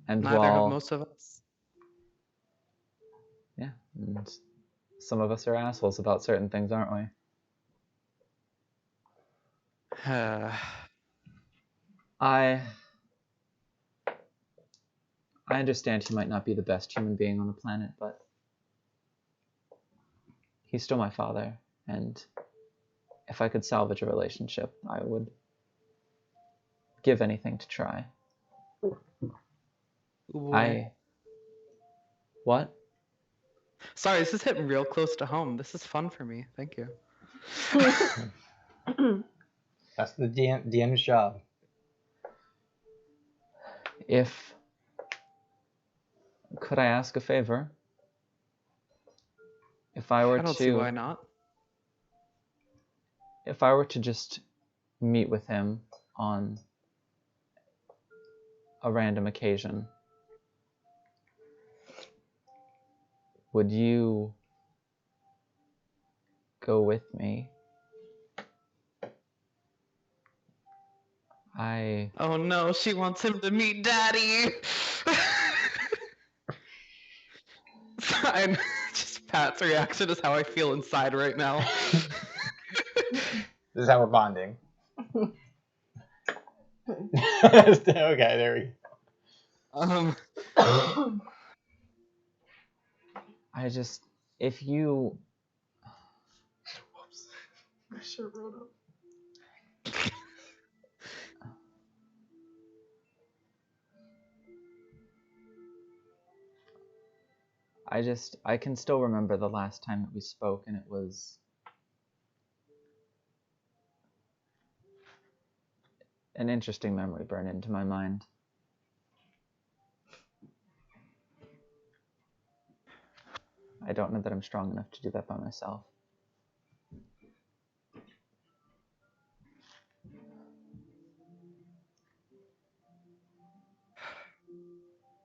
And neither have most of us. Yeah, and some of us are assholes about certain things, aren't we? I understand he might not be the best human being on the planet, but he's still my father, and if I could salvage a relationship, I would give anything to try. What? Sorry, this is hitting real close to home. This is fun for me. Thank you. That's the DM's job. Could I ask a favor? If I were I don't see why not. If I were to just meet with him on a random occasion, would you go with me? Oh no, she wants him to meet Daddy! Just Pat's reaction is how I feel inside right now. This is how we're bonding. Okay, there we go. If you... Whoops. My shirt rolled up. I can still remember the last time that we spoke, and it was an interesting memory burned into my mind. I don't know that I'm strong enough to do that by myself.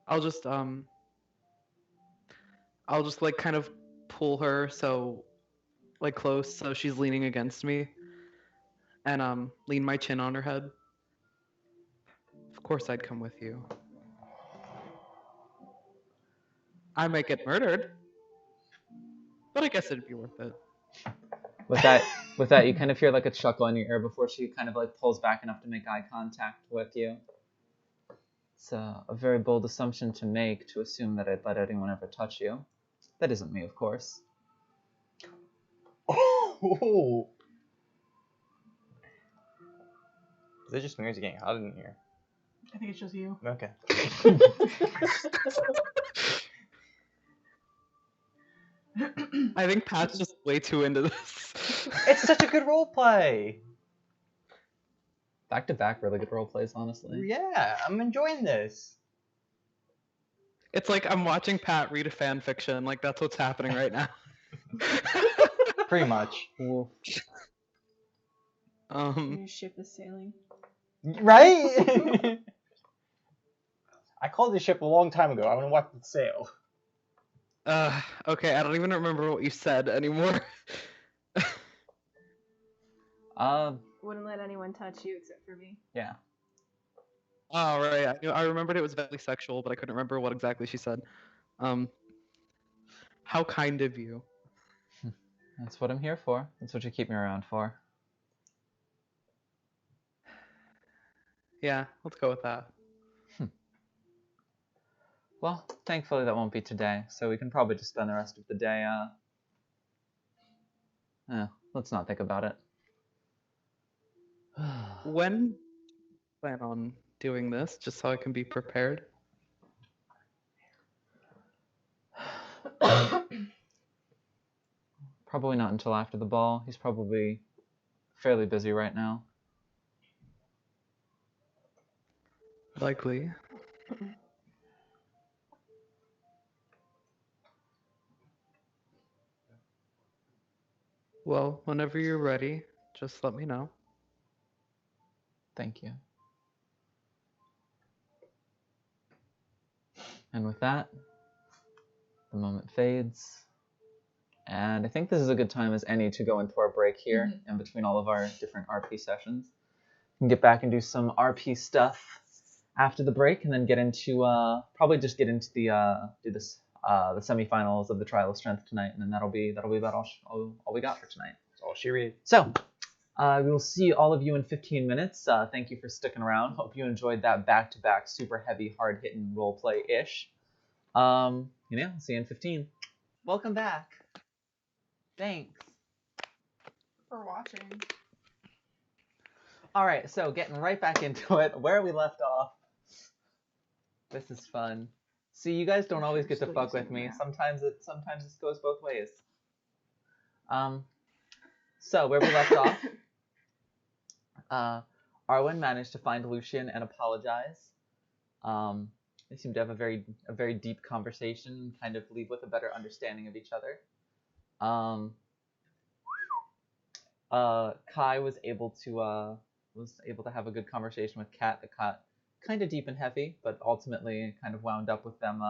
I'll just like kind of pull her like close so she's leaning against me, and lean my chin on her head. Of course I'd come with you. I might get murdered, but I guess it'd be worth it. With that, you kind of hear like a chuckle in your ear before she kind of like pulls back enough to make eye contact with you. It's a very bold assumption to make, to assume that I'd let anyone ever touch you. That isn't me, of course. Oh. Is it just me or is it getting hot in here? I think it's just you. Okay. I think Pat's just way too into this. It's such a good role play. Back to back, really good role plays, honestly. Yeah, I'm enjoying this. It's like I'm watching Pat read a fan fiction. Like that's what's happening right now. Pretty much. Your ship is sailing. Right? I called this ship a long time ago. I want to watch it sail. Okay, I don't even remember what you said anymore. Wouldn't let anyone touch you except for me. Yeah. Oh, right. I remembered it was vaguely sexual, but I couldn't remember what exactly she said. How kind of you. That's what I'm here for. That's what you keep me around for. Yeah, let's go with that. Well, thankfully that won't be today, so we can probably just spend the rest of the day, let's not think about it. When do you plan on doing this, just so I can be prepared? Probably not until after the ball. He's probably fairly busy right now. Likely. Well, whenever you're ready, just let me know. Thank you. And with that, the moment fades. And I think this is a good time as any to go into our break here in between all of our different RP sessions. We can get back and do some RP stuff after the break, and then get into probably just get into the do this the semifinals of the Trial of Strength tonight, and then that'll be about all we got for tonight. That's all she read. So, we will see all of you in 15 minutes. Thank you for sticking around. Hope you enjoyed that back-to-back super heavy, hard-hitting roleplay-ish. See you in 15. Welcome back. Thanks. For watching. All right, so getting right back into it. Where we left off. This is fun. See, you guys don't always get to fuck with me. Sometimes this goes both ways. So where we left off, Arwen managed to find Lucian and apologize. They seemed to have a very deep conversation, kind of leave with a better understanding of each other. Kai was able to have a good conversation with Kat that got kind of deep and heavy, but ultimately kind of wound up with them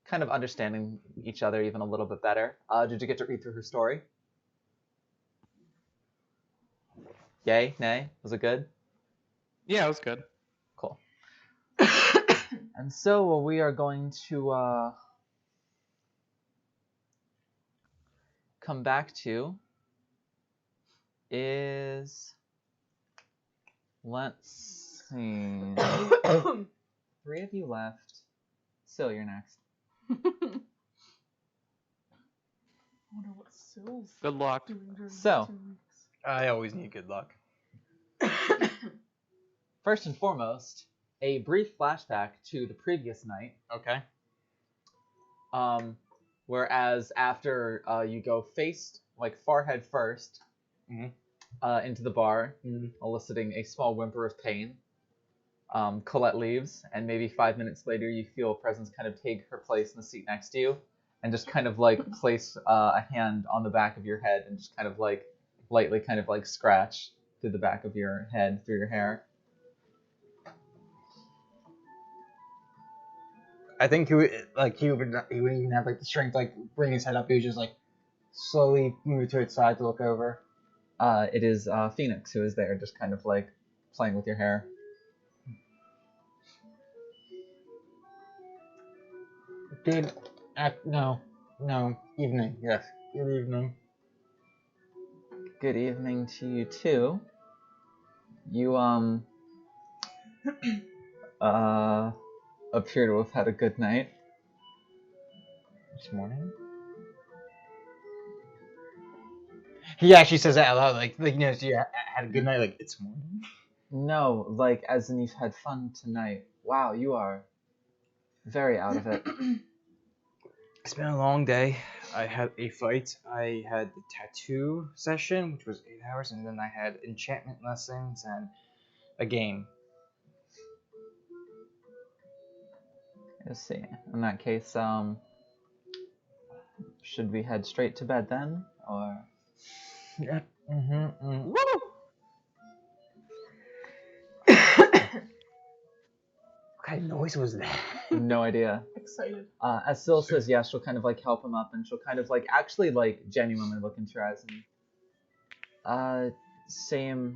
kind of understanding each other even a little bit better. Did you get to read through her story? Yay? Nay? Was it good? Yeah, it was good. Cool. And so what we are going to come back to is, let's see, 3 of you left. Sil, you're next. I wonder what Syl's Good luck. doing during So. 2 weeks. I always need good luck. First and foremost, a brief flashback to the previous night. Okay. Whereas after you go forehead first into the bar, eliciting a small whimper of pain, Colette leaves, and maybe 5 minutes later you feel a presence kind of take her place in the seat next to you, and just kind of like place a hand on the back of your head and just kind of like lightly kind of like scratch through the back of your head, through your hair. I think he wouldn't even have like the strength to like bring his head up. He would just like slowly move to its side to look over. It is Phoenix who is there, just kind of like playing with your hair. Evening. Yes. Good evening. Good evening to you too. You appear to have had a good night. This morning? He actually says that out loud, so you had a good night, like, it's morning? No, like, as in you've had fun tonight. Wow, you are very out of it. It's been a long day. I had a fight. I had the tattoo session, which was 8 hours, and then I had enchantment lessons and a game. Let's see. In that case, should we head straight to bed then, or? Yeah. Woo! What kind of noise was that? No idea. Excited. As Sil says yes, she'll kind of like help him up, and she'll kind of like actually like genuinely look into your eyes and same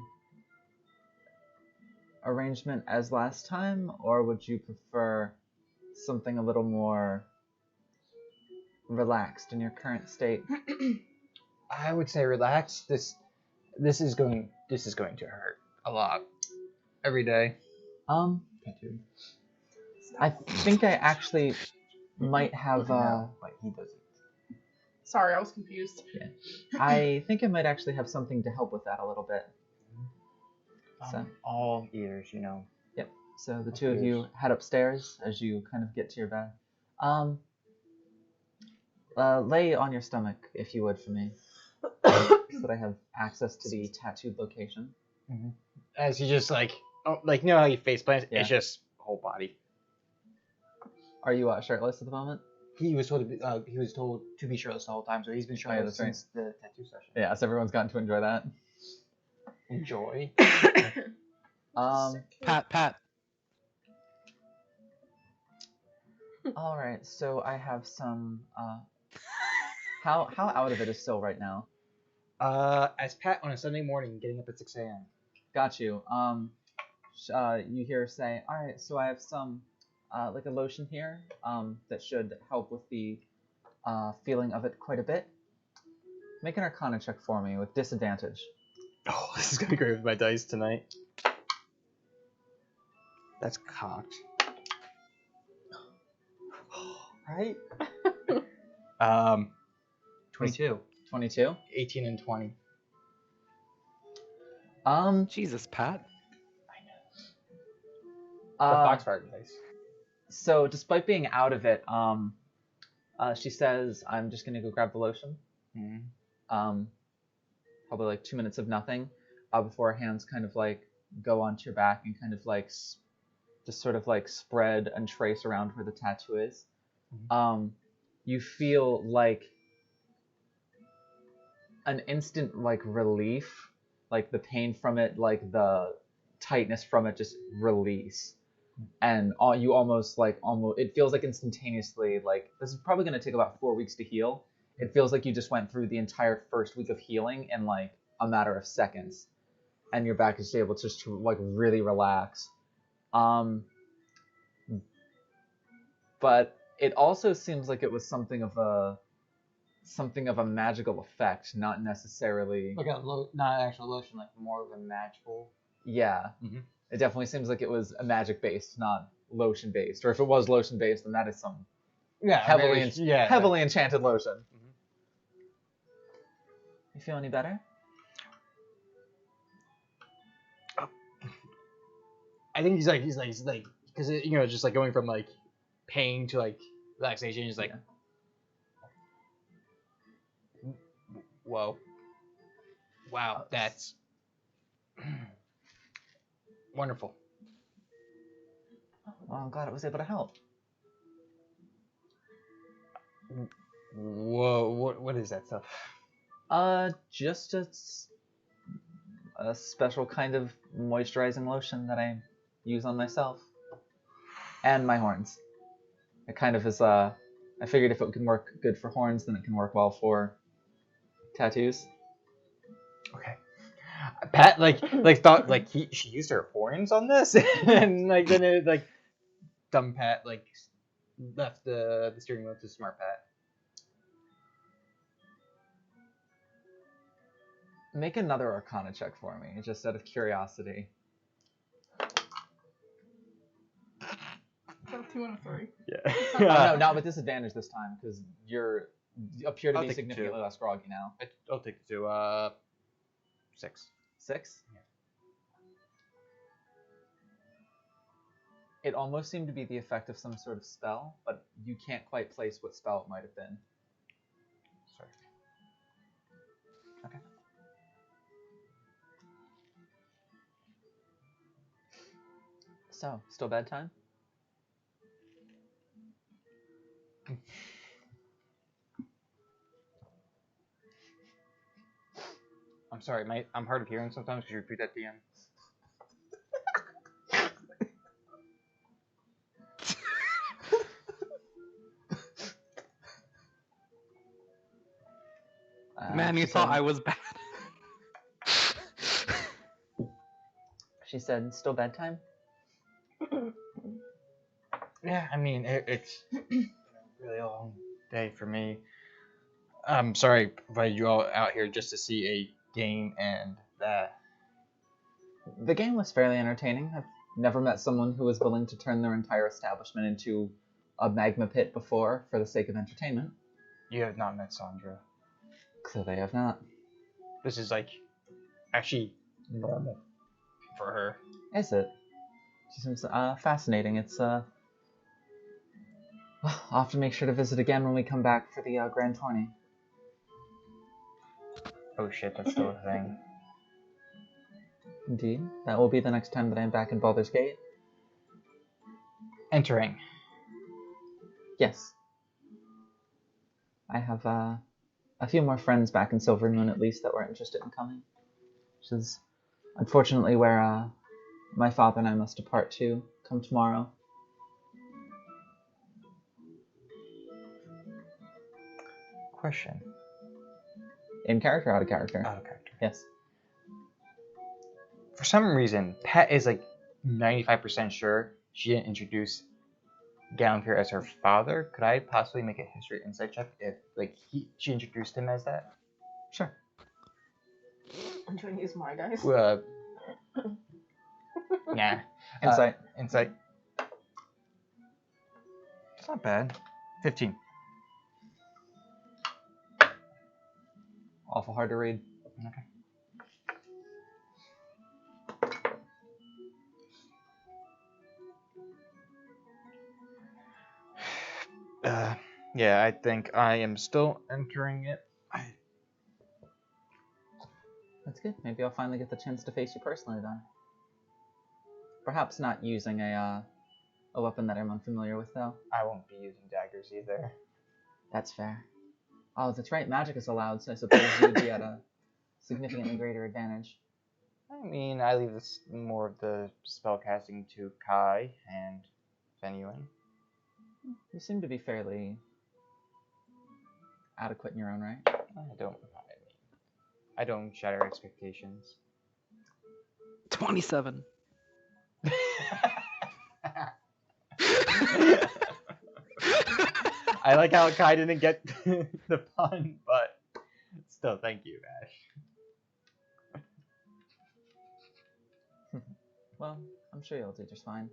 arrangement as last time, or would you prefer something a little more relaxed in your current state? I would say relax. This is going to hurt a lot every day. I think I actually might have Like he doesn't. Sorry, I was confused. Yeah. I think I might actually have something to help with that a little bit. So all ears, you know. Yep. So the two of you head upstairs as you kind of get to your bed. Lay on your stomach, if you would, for me, so that I have access to the tattooed location. As he just you know how you face plants? Yeah. It's just whole body. Are you shirtless at the moment? He was told to be shirtless the whole time, so he's been shirtless since the tattoo session. Yeah, so everyone's gotten to enjoy that. Enjoy. Pat. All right, so I have some. How out of it is Sil right now? As Pat on a Sunday morning, getting up at 6 a.m. Got you. You hear her say, "All right, so I have some lotion here that should help with the feeling of it quite a bit. Make an Arcana check for me with disadvantage. Oh, this is gonna be great with my dice tonight. That's cocked. Right? 22. 22. 18 and 20. Jesus, Pat. The Foxfire dice. So, despite being out of it, she says, "I'm just gonna go grab the lotion." Mm-hmm. Probably like 2 minutes of nothing, before her hands kind of like go onto your back and kind of like just sort of like spread and trace around where the tattoo is. Mm-hmm. You feel like an instant like relief, like the pain from it, like the tightness from it just release. And you almost it feels like instantaneously, like this is probably going to take about 4 weeks to heal. It feels like you just went through the entire first week of healing in like a matter of seconds, and your back is able to just like really relax. But it also seems like it was something of a magical effect, not necessarily Like not actual lotion, like more of a magical. Yeah. Mm-hmm. It definitely seems like it was a magic based, not lotion based. Or if it was lotion based, then that is some heavily enchanted lotion. Mm-hmm. You feel any better? I think he's like because just like going from like pain to like relaxation is like, whoa, wow, that's wonderful. Well, I'm glad it was able to help. Whoa, what is that stuff? Just a special kind of moisturizing lotion that I use on myself and my horns. It kind of is. I figured if it can work good for horns, then it can work well for tattoos. Okay. Pat thought like she used her horns on this, and like then it like dumb Pat like left the steering wheel to smart Pat. Make another Arcana check for me, just out of curiosity. So 2 and a 3. Yeah. No, not with disadvantage this time, because you appear to I'll be take significantly 2. less groggy now. I'll take the 2. 6. 6? Yeah. It almost seemed to be the effect of some sort of spell, but you can't quite place what spell it might have been. Sorry. Okay. So, still bedtime? I'm sorry, I'm hard of hearing sometimes because you repeat at the end. Man, you thought I was bad. She said, still bedtime? Yeah, I mean it's really a long day for me. I'm sorry I invited you all out here just to see a game and that. The game was fairly entertaining. I've never met someone who was willing to turn their entire establishment into a magma pit before for the sake of entertainment. You have not met Sandra. Clearly I have not. This is like actually normal for her. Is it? She seems fascinating. It's I'll have to make sure to visit again when we come back for the Grand Tourney. Oh shit, that's still a thing. Indeed. That will be the next time that I'm back in Baldur's Gate. Entering. Yes. I have a few more friends back in Silver Moon at least that were interested in coming. Which is unfortunately where my father and I must depart to come tomorrow. Question. In character or out of character? Out of character. Yes. For some reason, Pat is like 95% sure she didn't introduce Galantir as her father, could I possibly make a history insight check if like she introduced him as that? Sure. I'm trying to use my dice. Yeah. Insight. Insight. It's not bad. 15. Awful hard to read. Okay. Yeah, I think I am still entering it. That's good. Maybe I'll finally get the chance to face you personally then. Perhaps not using a weapon that I'm unfamiliar with, though. I won't be using daggers either. That's fair. Oh, that's right. Magic is allowed, so I suppose you'd be at a significantly greater advantage. I mean, I leave this more of the spellcasting to Kai and Fenuin. You seem to be fairly adequate in your own right. I don't shatter expectations. 27. I like how Kai didn't get the pun, but still, thank you, Ash. Well, I'm sure you'll do just fine.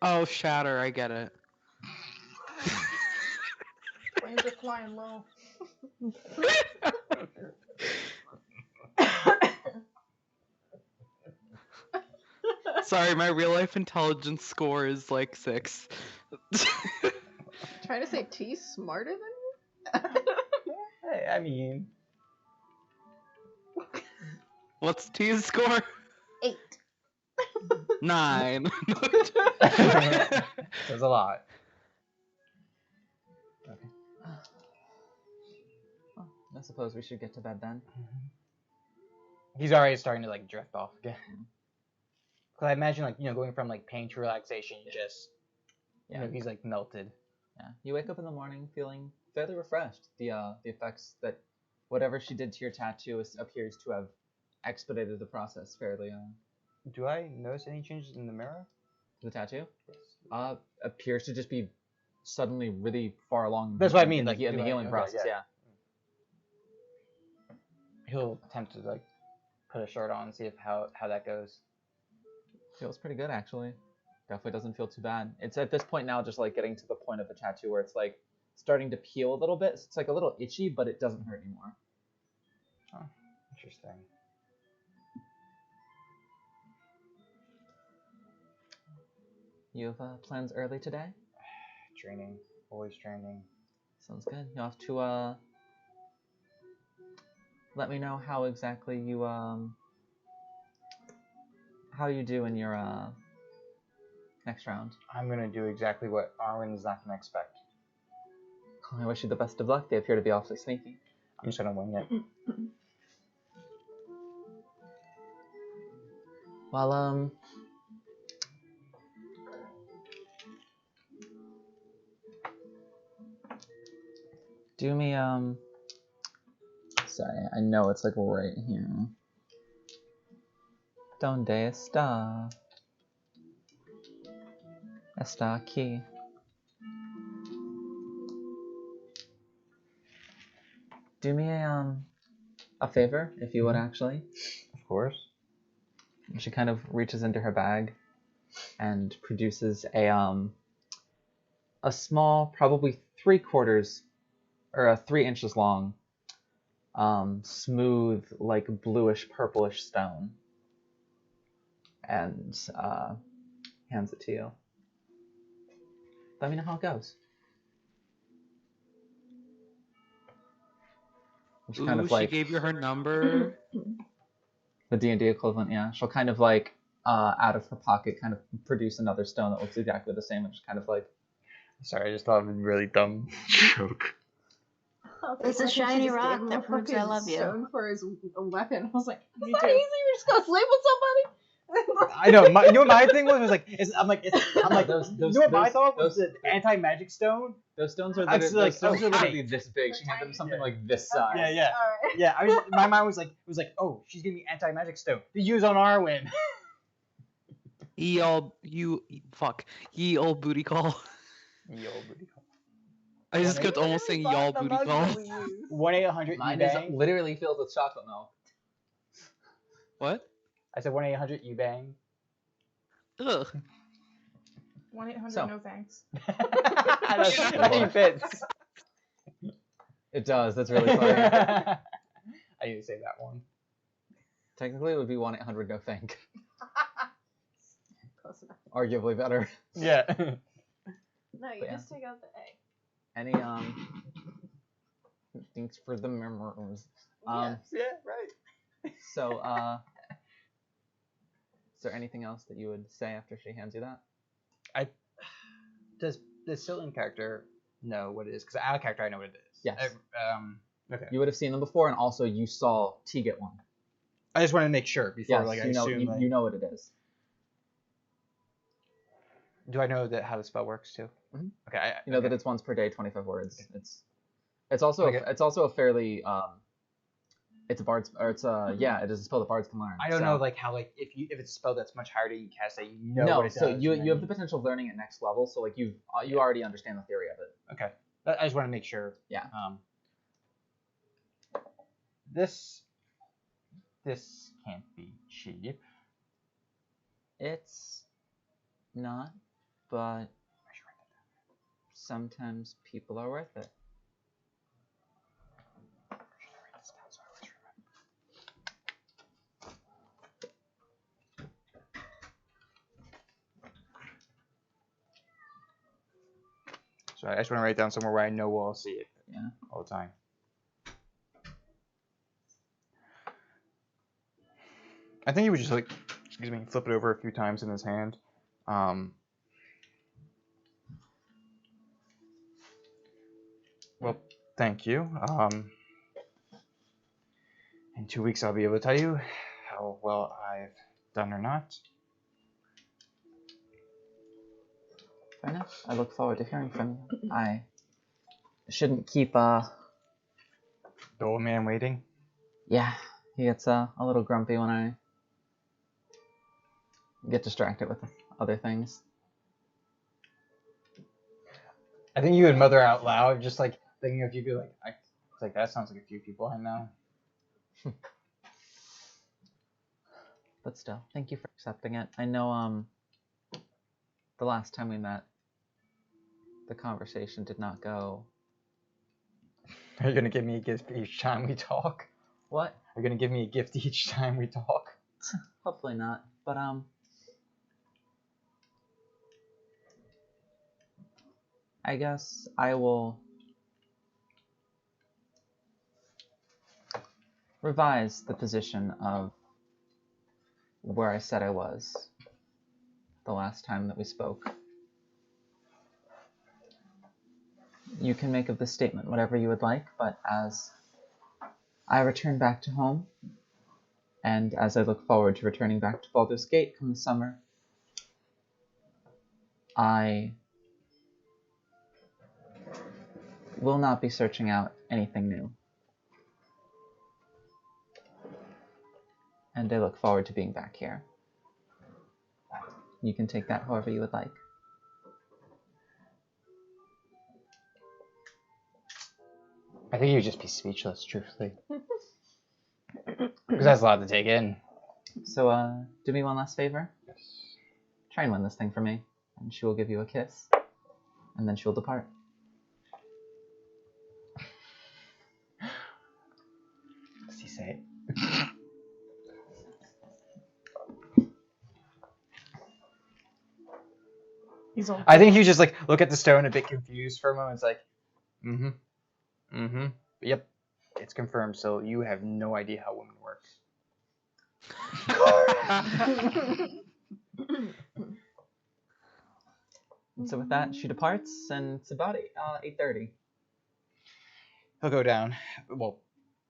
Oh, shatter, I get it. Flames are flying low. Sorry, my real life intelligence score is like 6. Trying to say T's smarter than you? Hey, I mean... What's T's score? 8. 9. There's a lot. Okay. Well, I suppose we should get to bed then. He's already starting to like drift off again. Cause I imagine like going from like pain to relaxation, just he's like melted. Yeah. You wake up in the morning feeling fairly refreshed. The effects that whatever she did to your tattoo appears to have expedited the process fairly. Do I notice any changes in the mirror? The tattoo? Yes. Appears to just be suddenly really far along. That's what I mean, like in the healing process. Yeah. He'll attempt to like put a shirt on and see how that goes. Feels pretty good actually. Definitely doesn't feel too bad. It's at this point now just like getting to the point of the tattoo where it's like starting to peel a little bit. So it's like a little itchy, but it doesn't hurt anymore. Oh, interesting. You have plans early today? Training. Always training. Sounds good. You'll have to let me know how exactly you how you do in your next round. I'm gonna do exactly what Arwen is not gonna expect. I wish you the best of luck. They appear to be awfully sneaky. I'm just gonna wing it. Well, do me, sorry, I know it's like right here. Donde está? Está aquí. Do me a favor, if you would actually. Of course. She kind of reaches into her bag and produces a small, probably 3/4 or 3 inches long, smooth, like bluish purplish stone, and hands it to you. Let me know how it goes. She kind of like she gave you her number. the D&D equivalent, yeah. She'll kind of like out of her pocket kind of produce another stone that looks exactly the same, and just kind of like. Sorry, I just thought of a really dumb joke. It's a shiny rock that proves I love you. Stone for his weapon. I was like, Me is that too. easy? You're just gonna sleep with somebody? I know. You know what my thing was? I'm like, Those- you know what my thought was? The anti-magic stone. Those stones are I'm literally, just like, literally okay. this big. She had them something Yeah. like this size. Yeah, yeah, Alright. yeah. My mind was like, oh, she's giving me anti-magic stone to use on Arwen. Ye old booty call. Ye old booty call. I just kept almost saying y'all booty call. 1-800 Mine is bang. literally filled with chocolate milk. What? I said 1-800 you bang. Ugh. 1-800 So. no thanks. That even fits. It does. That's really funny. I need to say that one. Technically, it would be 1-800 no thank. Close enough. Arguably better. Yeah. No, you But just take out the A. Any thanks for the memories. Yeah, right. So is there anything else that you would say after she hands you that? Does the Sylvan character know what it is? Because our character, I know what it is. Yes. Okay. You would have seen them before, and also you saw T get one. I just want to make sure before, Yes, like, I you know, assume. you know what it is. Do I know that how the spell works too? Mhm. Okay. You know that it's once per day, 25 words. It's also Okay. it's also a fairly it's a bard's or it's yeah, it is a spell that bards can learn. I don't so. know, like, how, like, if it's a spell that's much harder, you cast it, you know No, what it does. so and you then have the potential of learning at next level, so like you already understand the theory of it. Okay. I just want to make sure. Yeah. This can't be cheap. It's not, but sometimes people are worth it. So I just want to write it down somewhere where I know we'll all see it. Yeah. All the time. I think he would just, like, flip it over a few times in his hand. Well, thank you. In 2 weeks, I'll be able to tell you how well I've done or not. Fair enough. I look forward to hearing from you. I shouldn't keep The old man waiting. yeah, he gets a little grumpy when I get distracted with other things. I think you would mother out loud, just like thinking of you, be like, it's like, that sounds like a few people I know. But still, thank you for accepting it. I know the last time we met, the conversation did not go. Are you gonna give me a gift each time we talk? What? Are you gonna give me a gift each time we talk? Hopefully not. But I guess I will revise the position of where I said I was the last time that we spoke. You can make of this statement whatever you would like, but as I return back to home, and as I look forward to returning back to Baldur's Gate come the summer, I will not be searching out anything new. And I look forward to being back here. You can take that however you would like. I think you'd just be speechless, truthfully. Because that's a lot to take in. So, do me one last favor. Yes. Try and win this thing for me, and she will give you a kiss, and then she will depart. Does he say it? He's all. I think you just, like, look at the stone a bit confused for a moment. It's like, yep, it's confirmed. So you have no idea how women work. And so with that, she departs, and it's about 8:30. He'll go down. Well,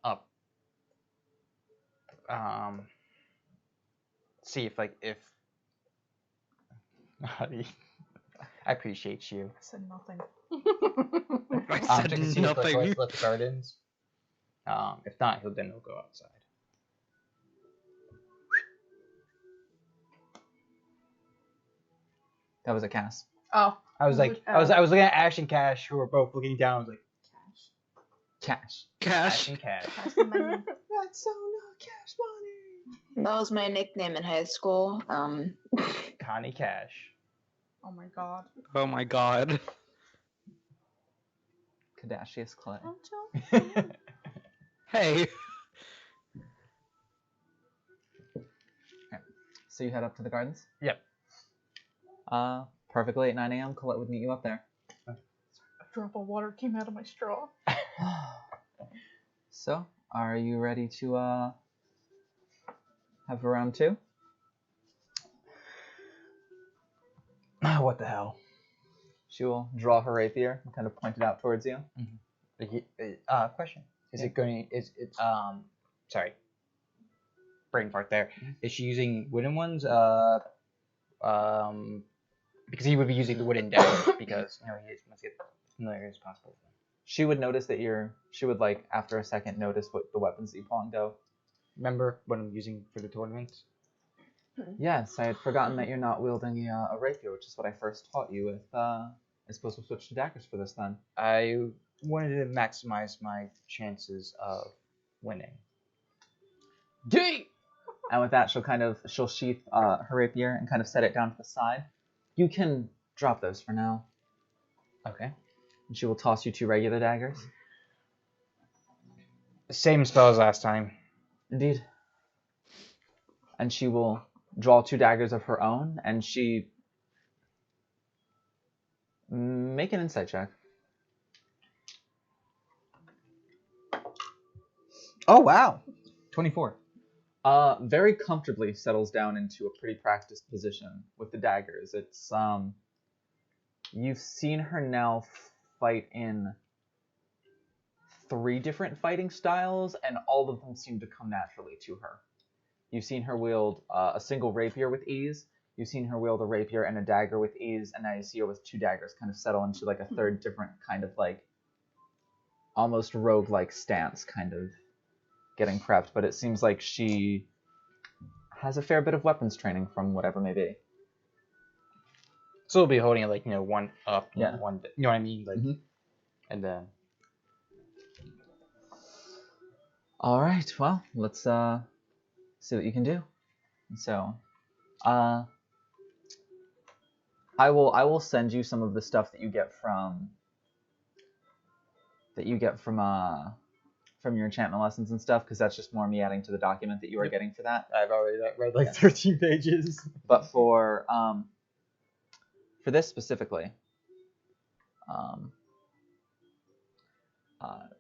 up. See if, like, if. I appreciate you. I said nothing. I Check said and see if, like, nothing. let the gardens. If not, he'll go outside. That was a Cass. Oh. I was like, I was looking at Ash and Cash, who were both looking down. I was like, Cash. Ash Cash. and Cash. That's so not cash money. That was my nickname in high school. Connie Cash. Oh my god. Oh my god. Kardashius Clay. Hey. So you head up to the gardens? Yep. Perfectly at 9 a.m. Colette would meet you up there. A drop of water came out of my straw. So, are you ready to have a round 2? What the hell? She will draw her rapier and kind of point it out towards you. Question. Is it going? Is it? Sorry. Brain fart there. Is she using wooden ones? Because he would be using the wooden dagger because he must get familiar as possible. She would notice that she would like after a second notice what the weapons that you pull and go. Remember what I'm using for the tournament? Yes, I had forgotten that you're not wielding a rapier, which is what I first taught you with. I suppose we'll switch to daggers for this then. I wanted to maximize my chances of winning. Gee! And with that, she'll sheath her rapier and kind of set it down to the side. You can drop those for now. Okay. And she will toss you 2 regular daggers. Same spell as last time. Indeed. And she will draw 2 daggers of her own, and she... Make an insight check. Oh wow. 24. Very comfortably settles down into a pretty practiced position with the daggers. It's, you've seen her now fight in 3 different fighting styles, and all of them seem to come naturally to her. You've seen her wield a single rapier with ease, you've seen her wield a rapier and a dagger with ease, and now you see her with 2 daggers kind of settle into like a third different kind of like almost rogue-like stance, kind of getting prepped, but it seems like she has a fair bit of weapons training from whatever may be. So we'll be holding it like, one up, Yeah. one, you know what I mean? Like, and then. All right, well, let's see what you can do. So, I will send you some of the stuff that you get from your enchantment lessons and stuff, because that's just more me adding to the document that you are getting for that. I've already read like 13 pages. But for this specifically,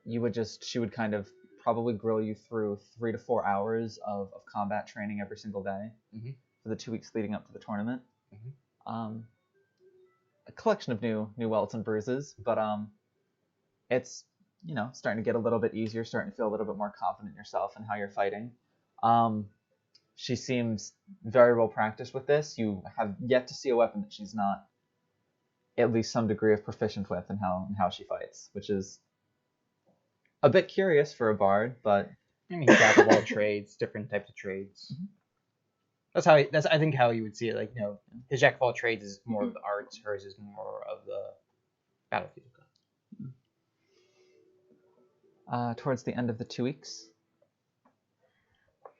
she would kind of probably grill you through 3 to 4 hours of combat training every single day for the 2 weeks leading up to the tournament. A collection of new welts and bruises, but it's starting to get a little bit easier, starting to feel a little bit more confident in yourself and how you're fighting. She seems very well practiced with this. You have yet to see a weapon that she's not at least some degree of proficient with in how she fights, which is a bit curious for a bard, but I mean, jack of all trades, different types of trades. That's I think how you would see it. Like, his jack of all trades is more of the arts, hers is more of the battlefield. Towards the end of the 2 weeks.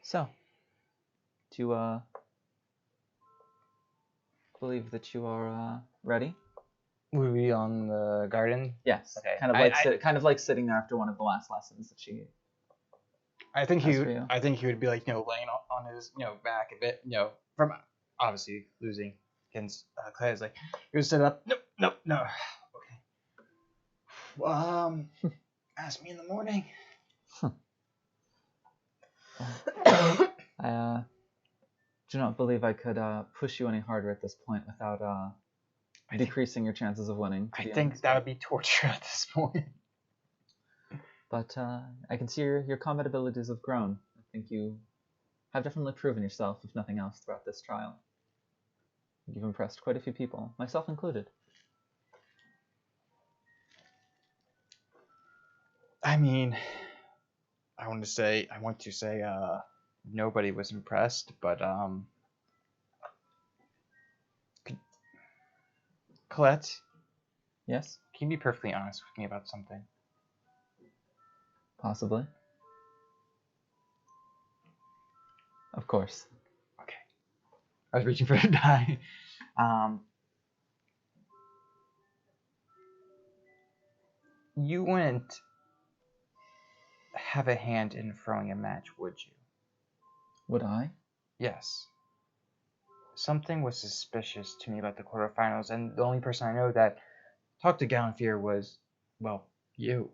So, do you believe that you are ready? Were we on the garden? Yes. Okay. Kind of like sitting there after one of the last lessons that she. I think he As for would. you. I think he would be like, laying on his, back a bit, from obviously losing against Clay. Is like he would sit up. No. Okay. Ask me in the morning. I do not believe I could push you any harder at this point without decreasing your chances of winning. I think that would be torture at this point. But I can see your combat abilities have grown. I think you have definitely proven yourself, if nothing else, throughout this trial. You've impressed quite a few people, myself included. I mean, I want to say nobody was impressed, but Colette, Yes, can you be perfectly honest with me about something? possibly. Of course. Okay. I was reaching for a die. You wouldn't have a hand in throwing a match, would you? Would I? Yes. Something was suspicious to me about the quarterfinals, and the only person I know that talked to Galanfear was, well, you.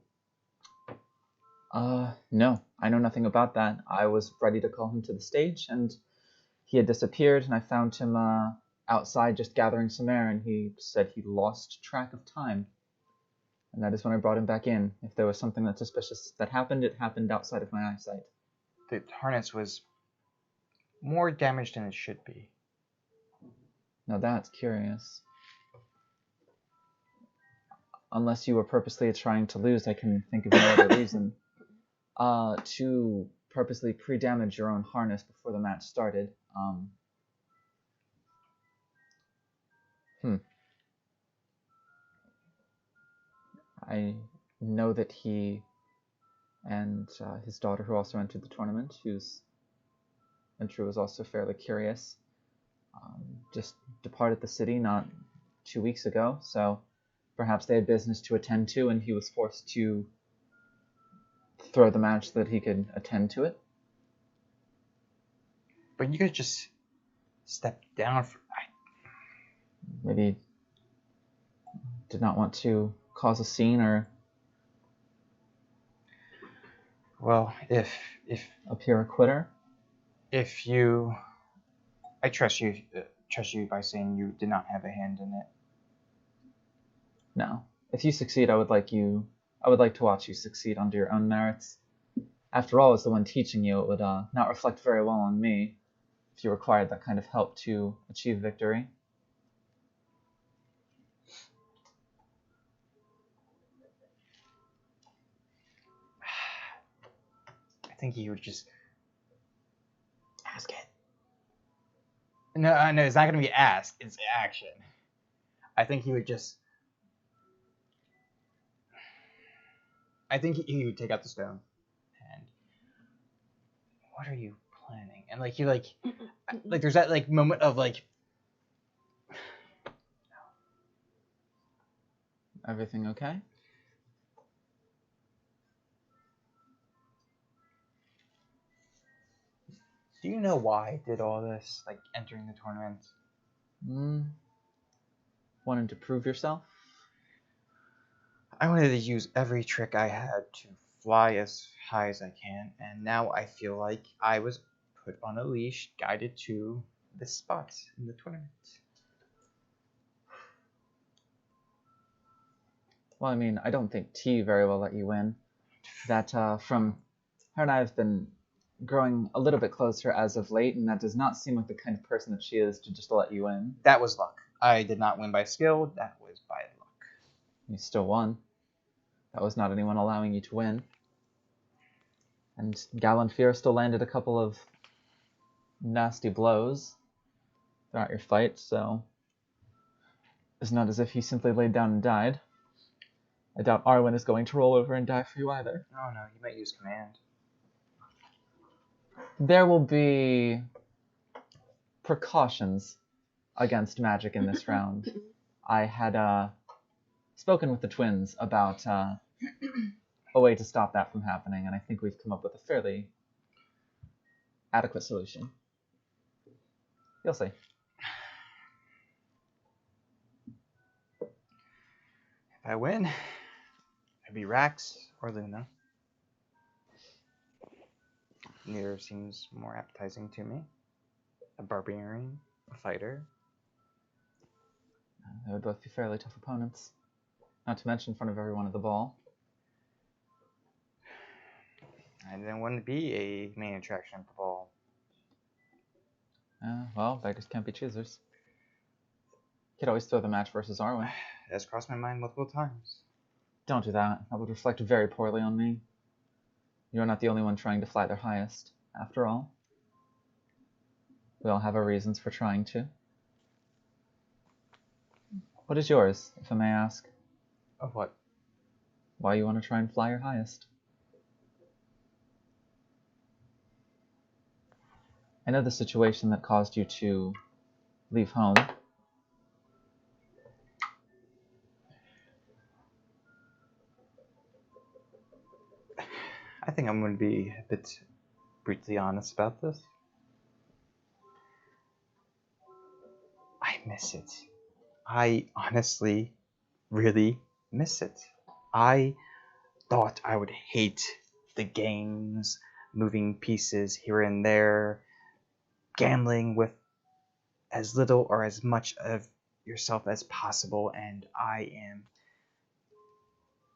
No. I know nothing about that. I was ready to call him to the stage, and he had disappeared, and I found him, outside just gathering some air, and he said he lost track of time. And that is when I brought him back in. If there was something that suspicious that happened, it happened outside of my eyesight. The harness was more damaged than it should be. Now that's curious. Unless you were purposely trying to lose, I can think of no other reason. To purposely pre-damage your own harness before the match started. I know that he and his daughter, who also entered the tournament, whose entry was also fairly curious, just departed the city not 2 weeks ago, so perhaps they had business to attend to, and he was forced to throw the match so that he could attend to it. But you could just step down for... Maybe did not want to cause a scene or Well, if appear a quitter. if you... I trust you by saying you did not have a hand in it. No. If you succeed, I would like to watch you succeed under your own merits. After all, as the one teaching you, it would not reflect very well on me if you required that kind of help to achieve victory. I think you would just ask it. No, it's not going to be asked. It's action. I think he would just... I think he would take out the stone. And what are you planning? And like, he like there's that like moment of like... Everything okay? Do you know why I did all this? Like, entering the tournament? Wanting to prove yourself? I wanted to use every trick I had to fly as high as I can, and now I feel like I was put on a leash, guided to this spot in the tournament. Well, I mean, I don't think T very well let you win. That, from her and I have been growing a little bit closer as of late, and that does not seem like the kind of person that she is to just let you win. That was luck. I did not win by skill, that was by luck. You still won. That was not anyone allowing you to win. And Galanfear still landed a couple of nasty blows throughout your fight, so it's not as if he simply laid down and died. I doubt Arwen is going to roll over and die for you either. Oh no, you might use command. There will be precautions against magic in this round. I had spoken with the twins about a way to stop that from happening, and I think we've come up with a fairly adequate solution. You'll see. If I win, it'd be Rax or Luna. Neither seems more appetizing to me. A barbarian, a fighter. They would both be fairly tough opponents. Not to mention in front of everyone at the ball. I didn't want to be a main attraction at the ball. Well, beggars can't be choosers. Could always throw the match versus Arwen. That's crossed my mind multiple times. Don't do that. That would reflect very poorly on me. You're not the only one trying to fly their highest, after all. We all have our reasons for trying to. What is yours, if I may ask? Of what? Why you want to try and fly your highest? I know the situation that caused you to leave home. I think I'm going to be a bit brutally honest about this. I miss it. I honestly really miss it. I thought I would hate the games, moving pieces here and there, gambling with as little or as much of yourself as possible, and I am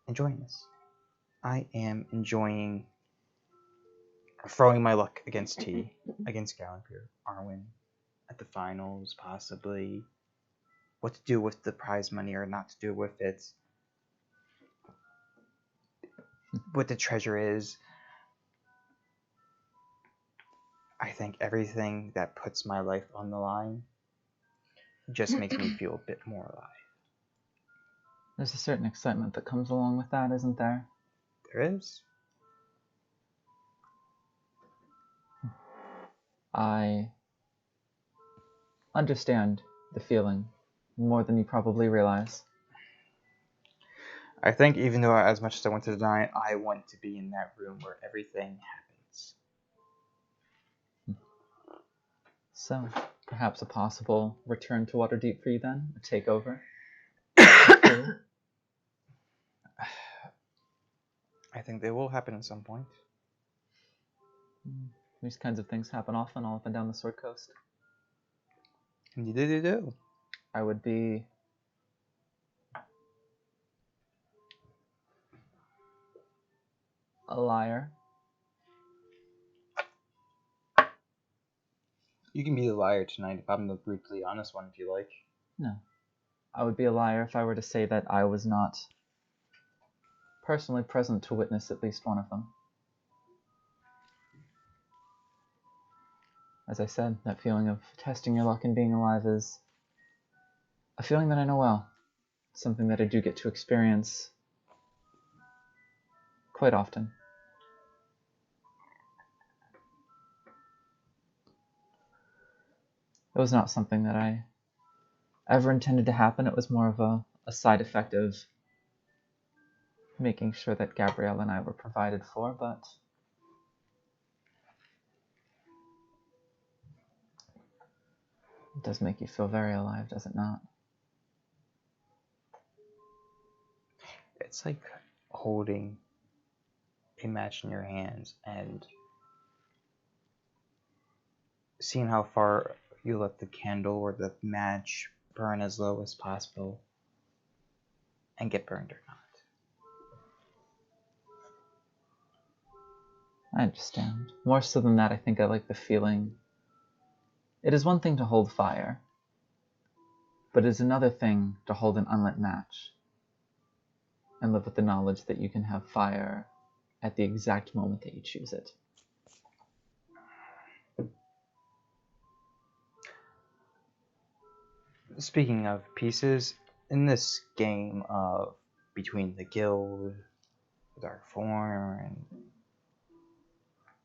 enjoying this. I am enjoying throwing my luck against T, against Gallagher, Arwen, at the finals, possibly. What to do with the prize money or not to do with it. What the treasure is. I think everything that puts my life on the line just makes me feel a bit more alive. There's a certain excitement that comes along with that, isn't there? There is. I understand the feeling more than you probably realize. I think even though as much as I want to deny it, I want to be in that room where everything happens. So, perhaps a possible return to Waterdeep for you then? A takeover? I think they will happen at some point. These kinds of things happen often all up and down the Sword Coast. Indeed they do. I would be a liar. You can be a liar tonight if I'm the brutally honest one if you like. No. I would be a liar if I were to say that I was not personally present to witness at least one of them. As I said, that feeling of testing your luck and being alive is a feeling that I know well. Something that I do get to experience quite often. It was not something that I ever intended to happen. It was more of a side effect of making sure that Gabrielle and I were provided for, but it does make you feel very alive, does it not? It's like holding a match in your hands and seeing how far you let the candle or the match burn as low as possible and get burned or not. I understand. More so than that, I think I like the feeling. It is one thing to hold fire, but it is another thing to hold an unlit match and live with the knowledge that you can have fire at the exact moment that you choose it. Speaking of pieces, in this game of between the guild, the Dark Form, and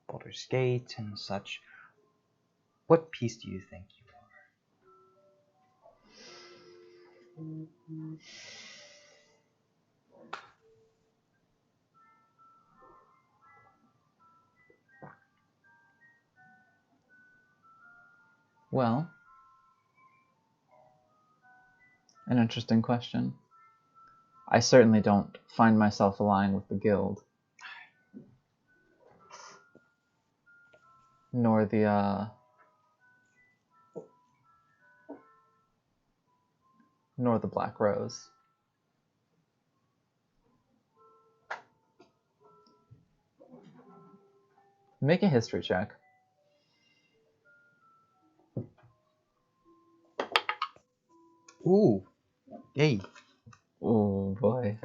Baldur's Gate and such, what piece do you think you are? Well, an interesting question. I certainly don't find myself aligned with the guild. Nor the Black Rose. Make a history check. Ooh. Yay. Oh boy.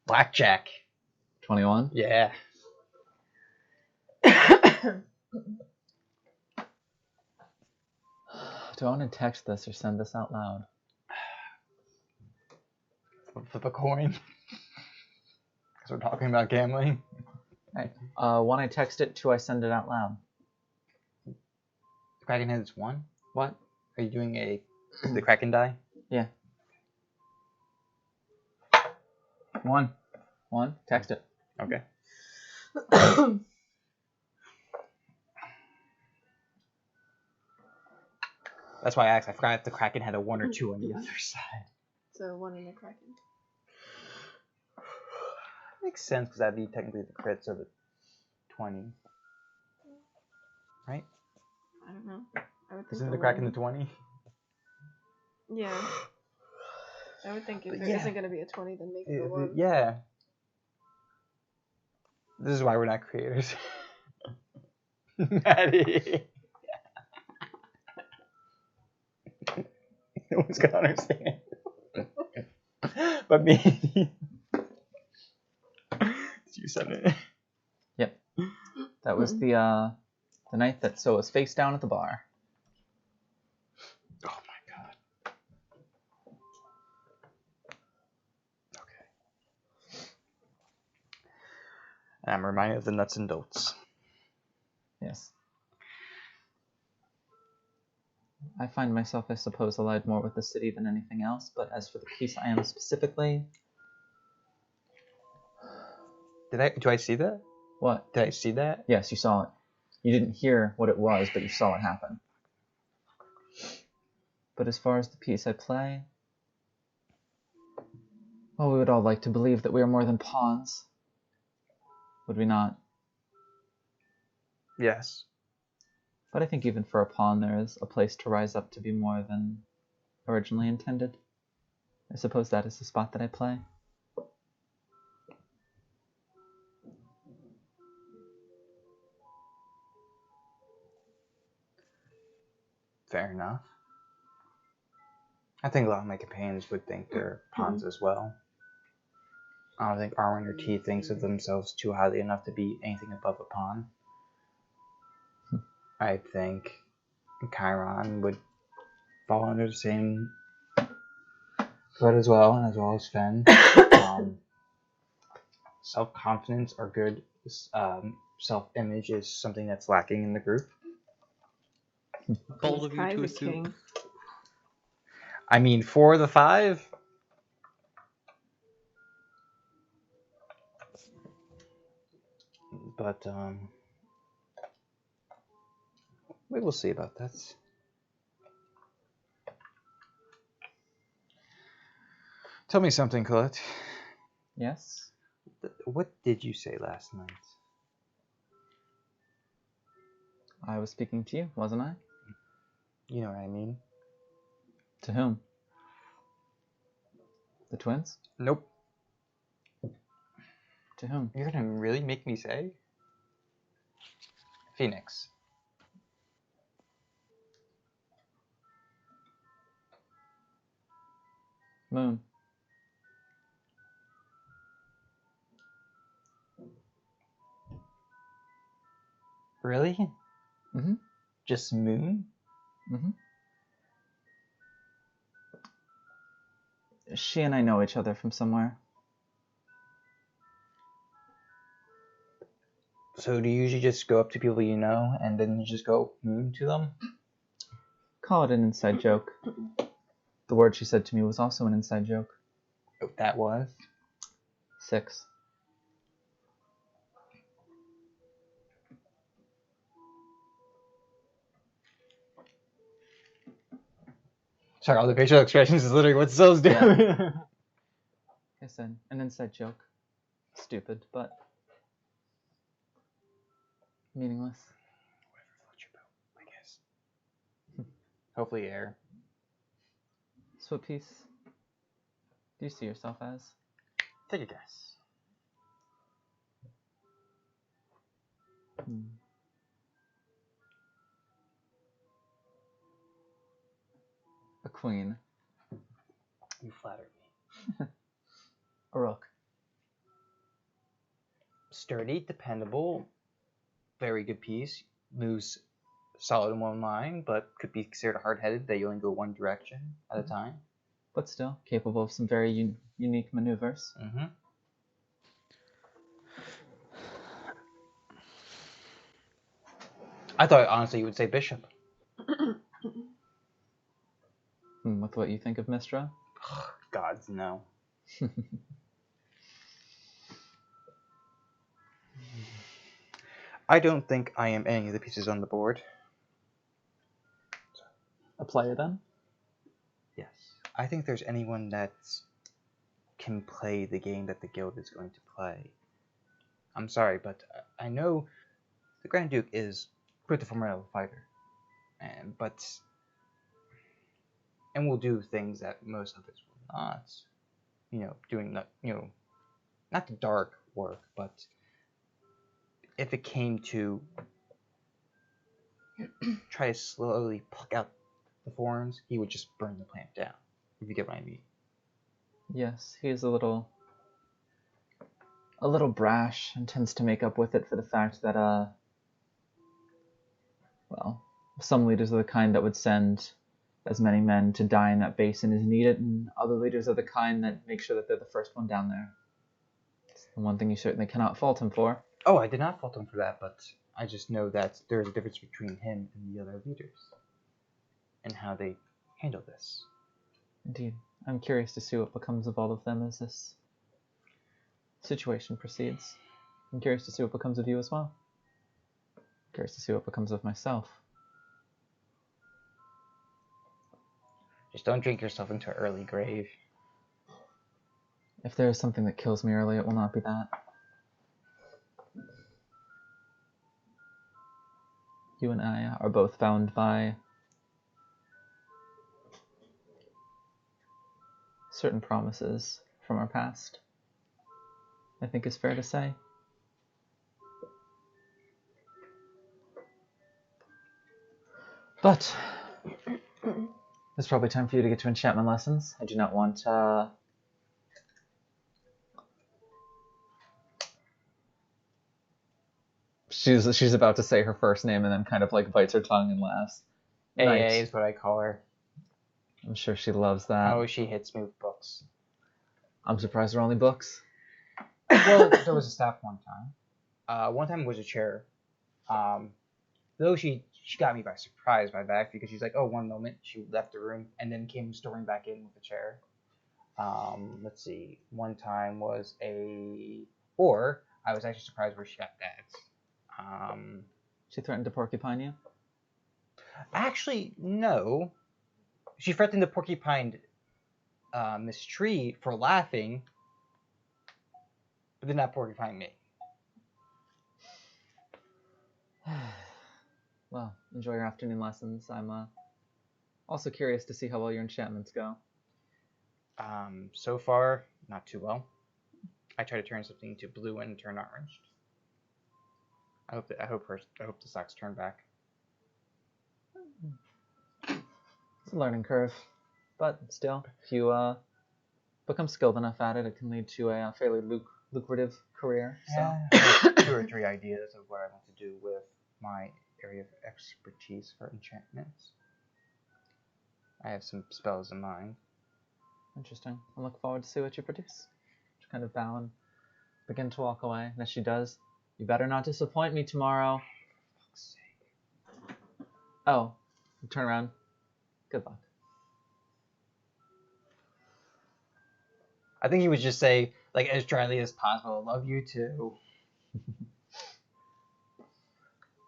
Blackjack. 21? Yeah. Do I want to text this or send this out loud? Flip a coin. Because we're talking about gambling. Right. One, I text it. Two, I send it out loud. The Kraken has 1? What? Are you doing the Kraken die? Yeah. One. Text it. Okay. That's why I asked. I forgot if the Kraken had a 1 or 2 on the other side. So 1 in the Kraken. Makes sense because that'd be technically the crits of a 20. Right? I don't know. I would think Isn't the Kraken the 20? Yeah. I would think if there Yeah. not going to be a 20, then make it a 1. Yeah. This is why we're not creators. Maddie. No one's gonna understand. But me. You said it. Yep. That was the night that So was face down at the bar. Oh my god. Okay. And I'm reminded of the nuts and bolts. Yes. I find myself, I suppose, allied more with the city than anything else, but as for the piece I am specifically... Do I see that? What? Did I see that? Yes, you saw it. You didn't hear what it was, but you saw it happen. But as far as the piece I play... Well, we would all like to believe that we are more than pawns. Would we not? Yes. But I think even for a pawn there is a place to rise up to be more than originally intended. I suppose that is the spot that I play. Fair enough. I think a lot of my companions would think they're pawns as well. I don't think Arwen or T thinks of themselves too highly enough to be anything above a pawn. I think Chiron would fall under the same foot as well as Fen. Self-confidence or good self-image is something that's lacking in the group. Bold of you to assume. I mean, 4 of the 5. But we will see about that. Tell me something, Colette. Yes? What did you say last night? I was speaking to you, wasn't I? You know what I mean. To whom? The twins? Nope. To whom? You're gonna really make me say? Phoenix. Moon. Really? Mm-hmm. Just Moon? Mm-hmm. She and I know each other from somewhere. So do you usually just go up to people you know and then you just go Moon to them? Call it an inside joke. The word she said to me was also an inside joke. Oh, that was? 6. Sorry, all the facial expressions is literally what Zo's doing. Yeah. Like I said, an inside joke. Stupid, but meaningless. Whatever floats your boat, I guess. Hopefully air. So what piece do you see yourself as? Take a guess. A queen. You flatter me. A rook. Sturdy, dependable, very good piece. Moves solid in one line, but could be considered hard-headed that you only go one direction at a time. But still, capable of some very unique maneuvers. Mm-hmm. I thought honestly you would say bishop. With what you think of Mistra? Gods, no. I don't think I am any of the pieces on the board. A player then? Yes. I think there's anyone that can play the game that the guild is going to play. I'm sorry, but I know the Grand Duke is quite the formidable fighter, and will do things that most others will not. Doing not the dark work, but if it came to try to slowly pluck out the forms, he would just burn the plant down. If you get what I mean. Yes, he is a little brash and tends to make up with it for the fact that, well, some leaders are the kind that would send as many men to die in that basin as needed, and other leaders are the kind that make sure that they're the first one down there. It's the one thing you certainly cannot fault him for. Oh, I did not fault him for that, but I just know that there's a difference between him and the other leaders, and how they handle this. Indeed. I'm curious to see what becomes of all of them as this situation proceeds. I'm curious to see what becomes of you as well. Curious to see what becomes of myself. Just don't drink yourself into an early grave. If there is something that kills me early, it will not be that. You and I are both bound by certain promises from our past, I think is fair to say. But it's probably time for you to get to enchantment lessons. I do not want She's about to say her first name and then kind of like bites her tongue and laughs. AA is what I call her. I'm sure she loves that. Oh, she hits me with books. I'm surprised they're only books. Well, there was a staff one time. One time was a chair. Though she got me by surprise by that, because she's like, oh, one moment. She left the room and then came storming back in with a chair. Let's see. One time was or I was actually surprised where she got that. She threatened to porcupine you? Actually, no. She threatened to porcupine Miss Tree for laughing, but did not porcupine me. Well, enjoy your afternoon lessons. I'm also curious to see how well your enchantments go. So far, not too well. I try to turn something to blue and turn orange. I hope the socks turn back. It's a learning curve, but still, if you become skilled enough at it, it can lead to a fairly lucrative career. So. Yeah, I have 2 or 3 ideas of what I want to do with my area of expertise for enchantments. I have some spells in mind. Interesting. I look forward to see what you produce. She kind of bow and begin to walk away. And as she does, you better not disappoint me tomorrow. For fuck's sake. Oh, turn around. Good luck. I think he would just say, like, as dryly as possible, love you too.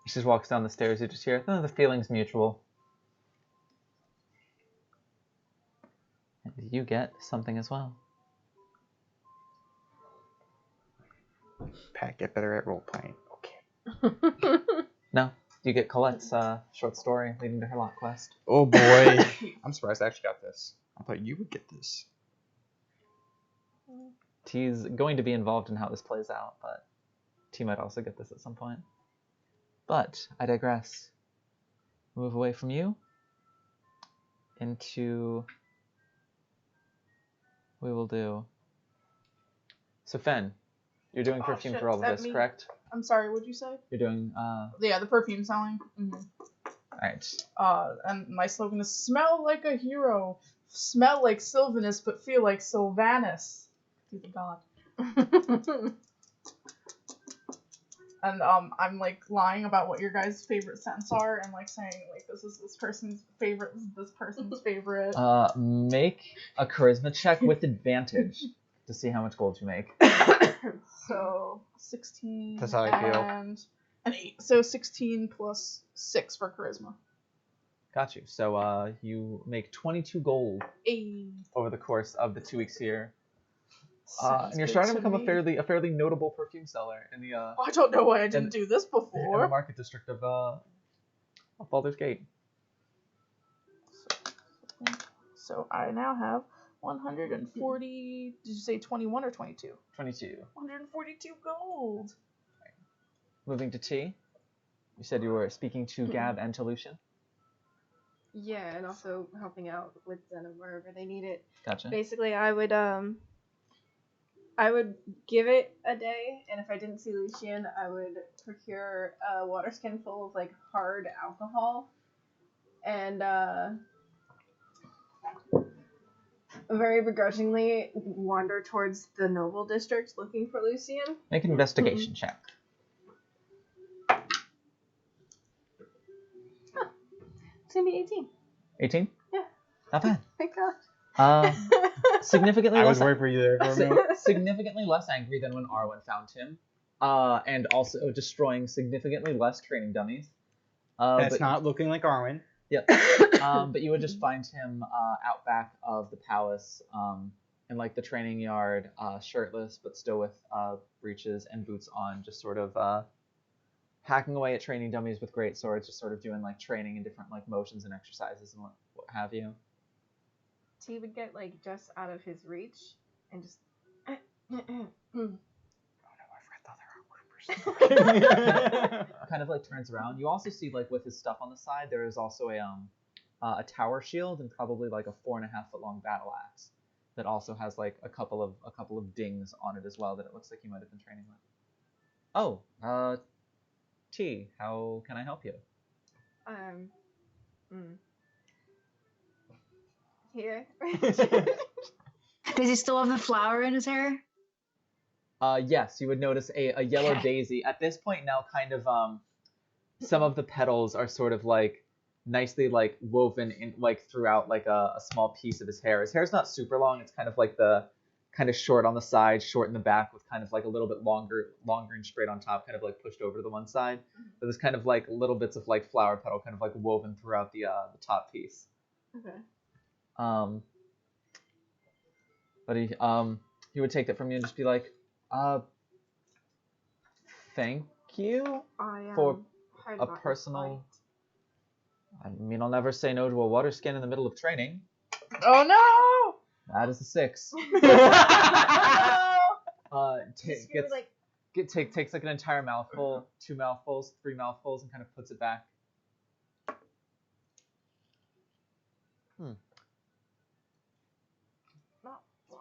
She just walks down the stairs. You just hear, oh, the feeling's mutual. And you get something as well. Pat, get better at role playing. Okay. No, you get Colette's short story leading to her lot quest. Oh boy. I'm surprised I actually got this. I thought you would get this. T's going to be involved in how this plays out, but T might also get this at some point. But I digress. Move away from you into... We will do... So Fen, you're doing perfume for all of this, correct? I'm sorry, what'd you say? You're doing, Yeah, the perfume selling. Mm-hmm. Alright. And my slogan is smell like a hero, smell like Sylvanus but feel like Sylvanus. He's a god. And I'm like lying about what your guys' favorite scents are, and like saying like this is this person's favorite, this is this person's favorite. Make a charisma check with advantage to see how much gold you make. So 16. That's how I feel. And an 8. So 16 plus 6 for charisma. Got you. So you make 22 gold over the course of the 2 weeks here. And you're starting to become a fairly notable perfume seller in the I don't know why I didn't do this in the before. market district of Baldur's Gate. So I now have 140. Did you say 21 or 22? 22. 142 gold. Moving to T. You said you were speaking to Gab and to Lucian. Yeah, and also helping out with Zena wherever they need it. Gotcha. Basically, I would give it a day, and if I didn't see Lucian, I would procure a water skin full of like hard alcohol, and very begrudgingly wander towards the noble district looking for Lucian. Make an investigation check. It's gonna be 18. 18? Yeah. Not bad. Thank God. Significantly I less. was worried for you there for a minute. Significantly less angry than when Arwen found him, and also destroying significantly less training dummies. That's not looking like Arwen. Yeah. But you would just find him out back of the palace, in like the training yard, shirtless but still with breeches and boots on, just sort of hacking away at training dummies with great swords, just sort of doing like training and different like motions and exercises and what have you. He would get like just out of his reach and just. Kind of like turns around. You also see like with his stuff on the side, there is also a tower shield and probably like a 4.5 foot long battle axe that also has like a couple of dings on it as well that it looks like he might have been training with. Oh, T, how can I help you? Here. Does he still have the flower in his hair? Yes, you would notice a yellow daisy. At this point now, kind of some of the petals are sort of like nicely like woven in like throughout like a small piece of his hair. His hair's not super long. It's kind of like the kind of short on the side, short in the back, with kind of like a little bit longer and straight on top, kind of like pushed over to the one side. But there's kind of like little bits of like flower petal kind of like woven throughout the top piece. Okay. But he would take that from you and just be like, thank you for a personal. I mean, I'll never say no to a water skin in the middle of training. Oh no! That is a 6. Takes like an entire mouthful, 2 mouthfuls, 3 mouthfuls, and kind of puts it back.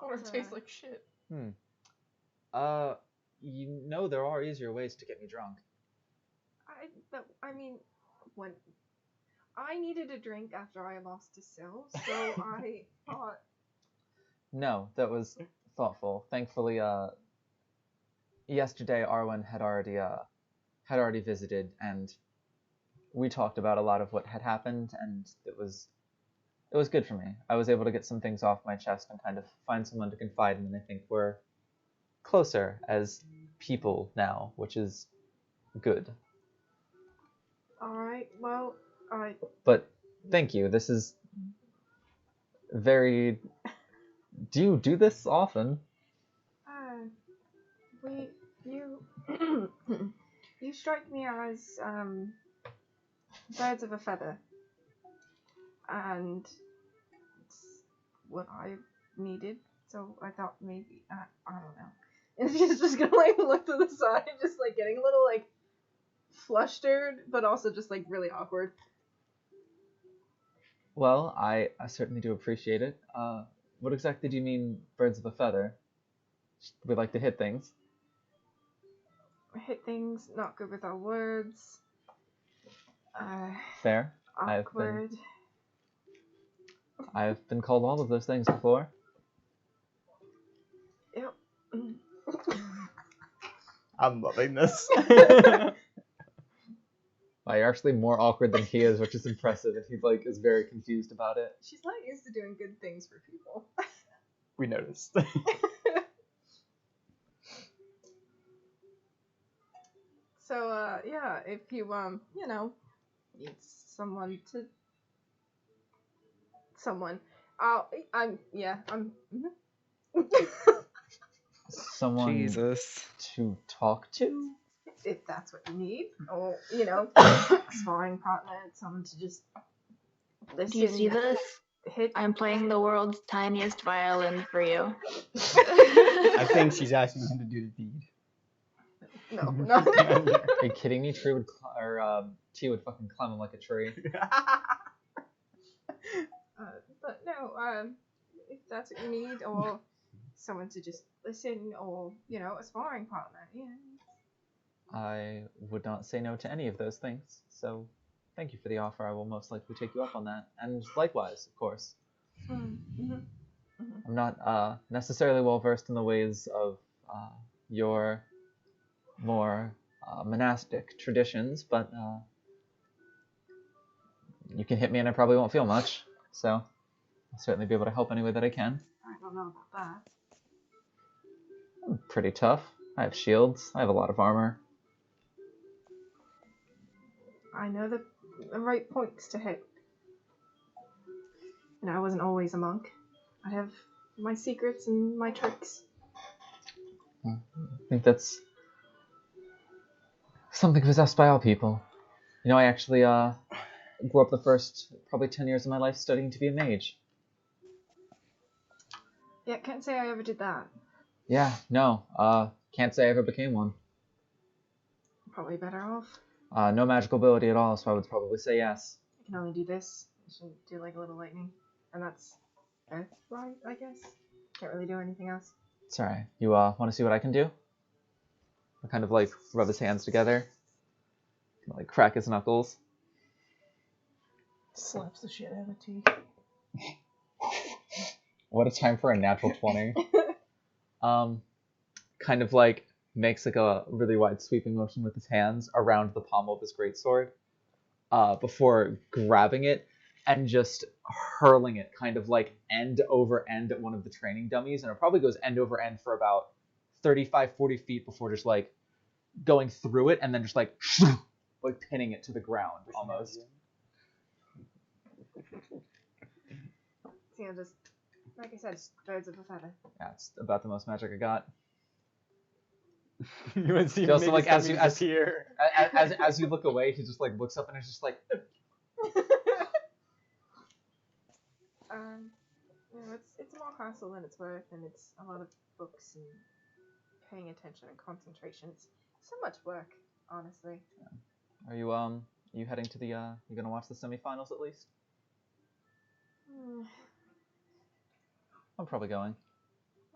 Water tastes like shit. You know there are easier ways to get me drunk. I mean, when I needed a drink after I lost to Sil, so I thought. No, that was thoughtful. Thankfully, yesterday Arwen had already visited, and we talked about a lot of what had happened, and it was good for me. I was able to get some things off my chest and kind of find someone to confide in, and I think we're closer as people now, which is good. Alright, well, But thank you. This is very. Do you do this often? You strike me as birds of a feather, and it's what I needed. So I thought maybe I don't know. And she's just gonna like look to the side, just like getting a little like flustered, but also just like really awkward. Well, I certainly do appreciate it. What exactly do you mean, birds of a feather? We like to hit things. Hit things, not good with our words. Fair. Awkward. I've been called all of those things before. Yep. I'm loving this. Well, you're actually more awkward than he is, which is impressive, and he's like is very confused about it. She's not used to doing good things for people. We noticed. So, yeah, if you, you know, need someone. Someone Jesus. to talk to? If that's what you need, or, you know, sparring partner, someone to just listen. Do you see this? Hit. I'm playing the world's tiniest violin for you. I think she's asking him to do the deed. No, no. Are you kidding me? T would fucking climb him like a tree. But no, if that's what you need, or someone to just listen, or, you know, a sparring partner, yeah. I would not say no to any of those things, so thank you for the offer. I will most likely take you up on that, and likewise, of course. Mm-hmm. I'm not necessarily well versed in the ways of your more monastic traditions, but you can hit me and I probably won't feel much, so I'll certainly be able to help any way that I can. I don't know about that. I'm pretty tough. I have shields. I have a lot of armor. I know the right points to hit. You know, I wasn't always a monk. I have my secrets and my tricks. I think that's something possessed by all people. You know, I actually grew up the first probably 10 years of my life studying to be a mage. Yeah, can't say I ever did that. Yeah, no, can't say I ever became one. Probably better off. No magical ability at all, so I would probably say yes. I can only do this. I should do like a little lightning. And that's right, I guess. Can't really do anything else. It's alright. You want to see what I can do? I kind of like rub his hands together. Like crack his knuckles. Slaps the shit out of T. What a time for a natural 20. Kind of like makes like a really wide sweeping motion with his hands around the pommel of his greatsword, before grabbing it and just hurling it kind of like end over end at one of the training dummies, and it probably goes end over end for about 35-40 feet before just like going through it and then just like pinning it to the ground almost. See, I'm just, like I said, birds of a feather. Yeah, it's about the most magic I got. You would see He also, like, as here. As you look away, he just like looks up and is just like. You know, it's more hassle than it's worth, and it's a lot of books and paying attention and concentration. It's so much work, honestly. Are you heading to the you gonna watch the semifinals at least? I'm probably going.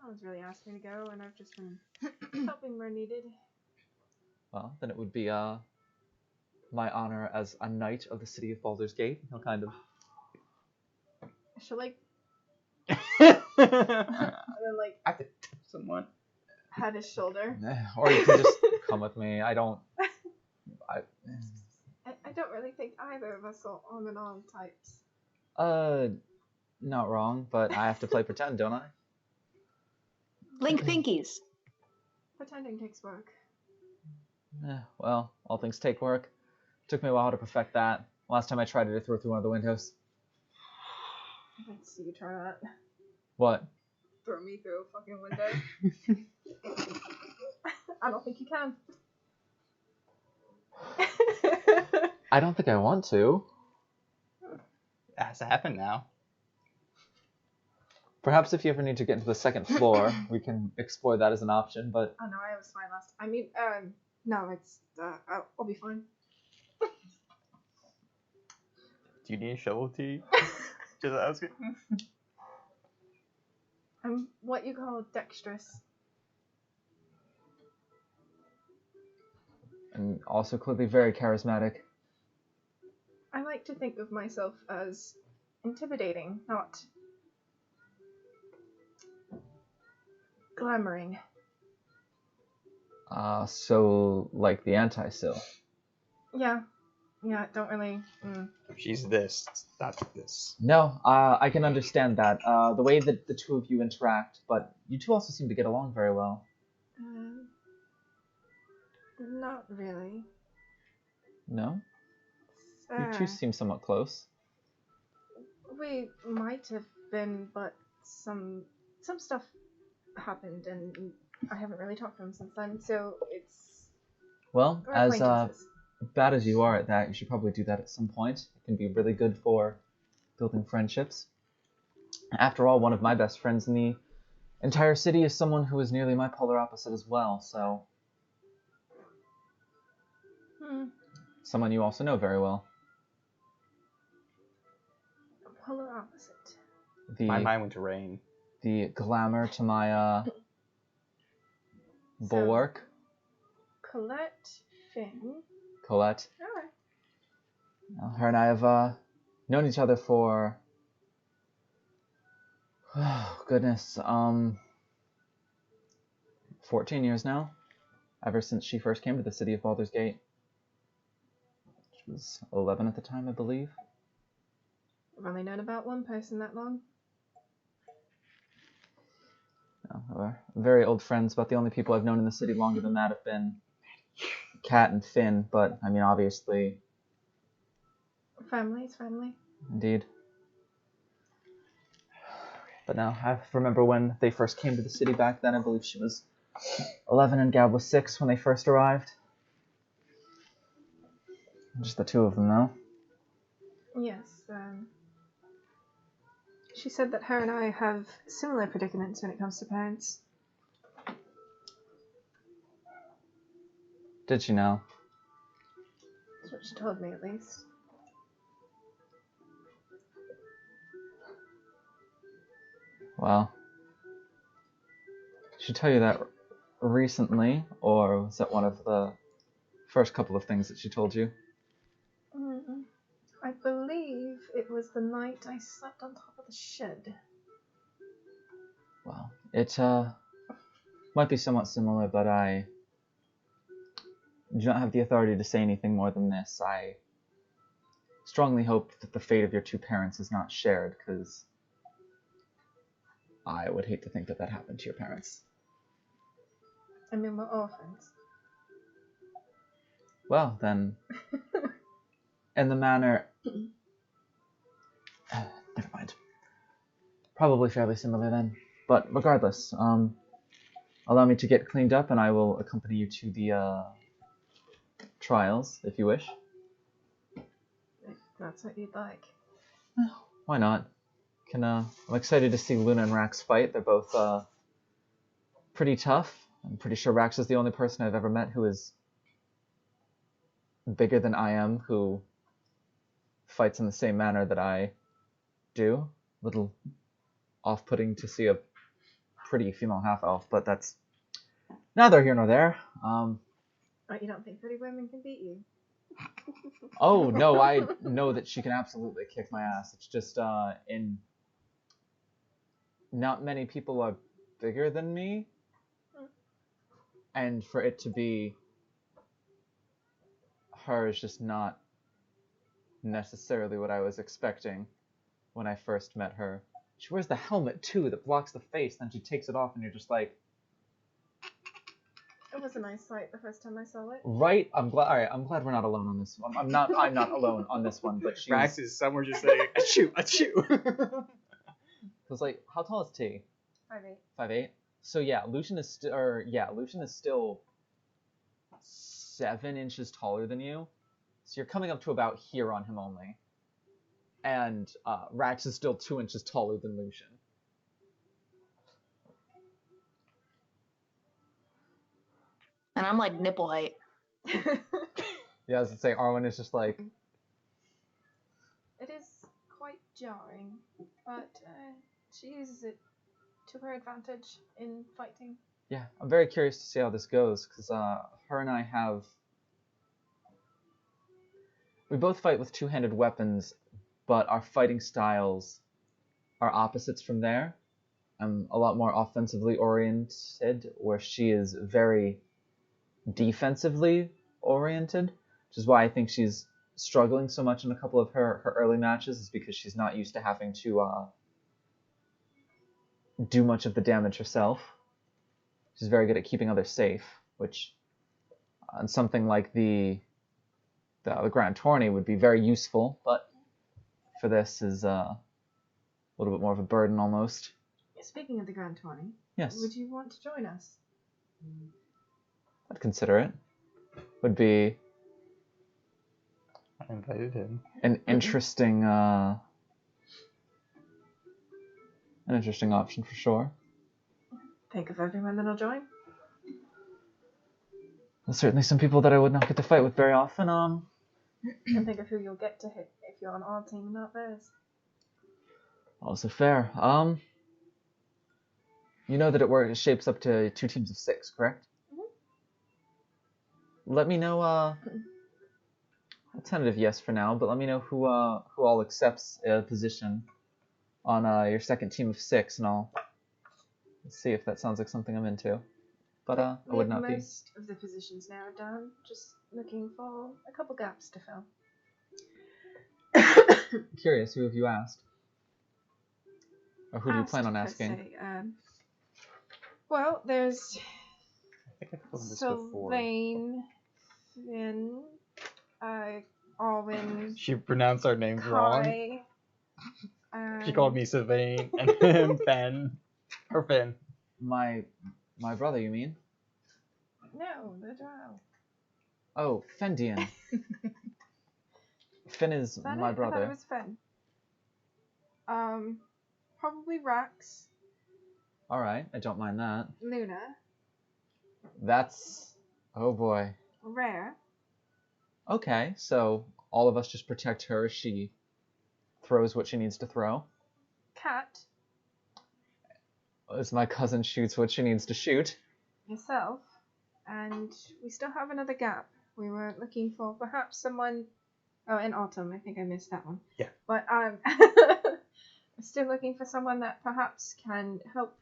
No one's really asked me to go, and I've just been helping where needed. Well, then it would be my honor as a knight of the city of Baldur's Gate. He'll kind of. I should like, and then like I have to tip someone. pat his shoulder. Or you can just come with me. I don't really think either of us are on and on types. not wrong, but I have to play pretend, don't I? Link pinkies. Pretending takes work. Well, all things take work. Took me a while to perfect that. Last time I tried it, I threw it through one of the windows. Let's see you try that. What? Throw me through a fucking window. I don't think you can. I don't think I want to. It has to happen now. Perhaps if you ever need to get into the second floor, we can explore that as an option, but... Oh no, I was fine last. I mean, no, it's, I'll be fine. Do you need a shovel tea? Just asking. I'm what you call dexterous. And also clearly very charismatic. I like to think of myself as intimidating, not glamoring. So like the anti-sil. Yeah, don't really. She's this, not this. No, I can understand that. The way that the two of you interact, but you two also seem to get along very well. Not really. No? You two seem somewhat close. We might have been, but some stuff happened, and I haven't really talked to him since then. So it's Well, we're as acquaintances. bad as you are at that, you should probably do that at some point. It can be really good for building friendships. After all, one of my best friends in the entire city is someone who is nearly my polar opposite as well, so... Someone you also know very well. Polar opposite. My mind went to rain. The glamour to my bulwark. Colette, Finn. Colette. Alright. Well, her and I have known each other for... Oh, goodness. 14 years now. Ever since she first came to the city of Baldur's Gate. She was 11 at the time, I believe. I've only known about one person that long. No, we're very old friends, but the only people I've known in the city longer than that have been Kat and Finn, but, I mean, obviously... Family's family. Indeed. But no, I remember when they first came to the city back then, I believe she was 11 and Gab was 6 when they first arrived. Just the two of them, though. Yes, she said that her and I have similar predicaments when it comes to parents. Did she know? That's what she told me, at least. Well, did she tell you that recently, or was that one of the first couple of things that she told you? I believe it was the night I slept on top of the shed. Well, it might be somewhat similar, but I do not have the authority to say anything more than this. I strongly hope that the fate of your two parents is not shared, because I would hate to think that that happened to your parents. I mean, we're orphans. Well, then, in the manner... Never mind. Probably fairly similar then. But regardless, allow me to get cleaned up and I will accompany you to the trials, if you wish. If that's what you'd like. Why not? I'm excited to see Luna and Rax fight. They're both pretty tough. I'm pretty sure Rax is the only person I've ever met who is bigger than I am, who fights in the same manner that I do. Little off-putting to see a pretty female half-elf, but that's neither here nor there. But you don't think pretty women can beat you? Oh, no, I know that she can absolutely kick my ass. It's just, not many people are bigger than me. And for it to be her is just not necessarily what I was expecting when I first met her. She wears the helmet, too, that blocks the face, then she takes it off and you're just like... It was a nice sight the first time I saw it. Right? I'm glad we're not alone on this one. I'm not alone on this one, but she's... Rax is somewhere just like, achoo, achoo. Because, like, how tall is T? 5'8". 5'8"? So, yeah, Lucian is still 7 inches taller than you. So you're coming up to about here on him only. And Rax is still 2 inches taller than Lucian. And I'm like nipple height. Yeah, I was gonna say, Arwen is just like... It is quite jarring, but she uses it to her advantage in fighting. Yeah, I'm very curious to see how this goes, because her and I have... We both fight with two-handed weapons, but our fighting styles are opposites from there. I'm a lot more offensively oriented, where she is very defensively oriented, which is why I think she's struggling so much in a couple of her early matches, is because she's not used to having to do much of the damage herself. She's very good at keeping others safe, which on something like the Grand Tourney would be very useful, but for this is a little bit more of a burden almost. Speaking of the Grand Tourney, Yes. would you want to join us? I'd consider it. Would be I invited him. an interesting option for sure. Think of everyone that'll join. There's certainly some people that I would not get to fight with very often. And think of who you'll get to hit if you're on our team and not theirs. Also fair. You know that it shapes up to 2 teams of 6, correct? Let me know, a tentative yes for now, but let me know who all accepts a position on your second team of 6, and I'll see if that sounds like something I'm into. But I would not be. Most of the positions narrowed down, just looking for a couple gaps to fill. Curious, who have you asked? Or who do you plan on Asked, per asking? se, well, there's I think I've told this before. Sylvain, Finn, Alwyn, She pronounced our names wrong. Kai. She called me Sylvain and him Finn. Or Finn. My brother, you mean? No, the drow. Oh, Fendian. Finn is my I thought brother. it was Finn. Probably Rax, Alright, I don't mind that. Luna, That's... oh boy. Rare, Okay, so all of us just protect her as she throws what she needs to throw. Cat, As my cousin shoots what she needs to shoot. yourself, and we still have another gap. We were looking for perhaps someone. Oh, in Autumn. I think I missed that one. Yeah. But we're still looking for someone that perhaps can help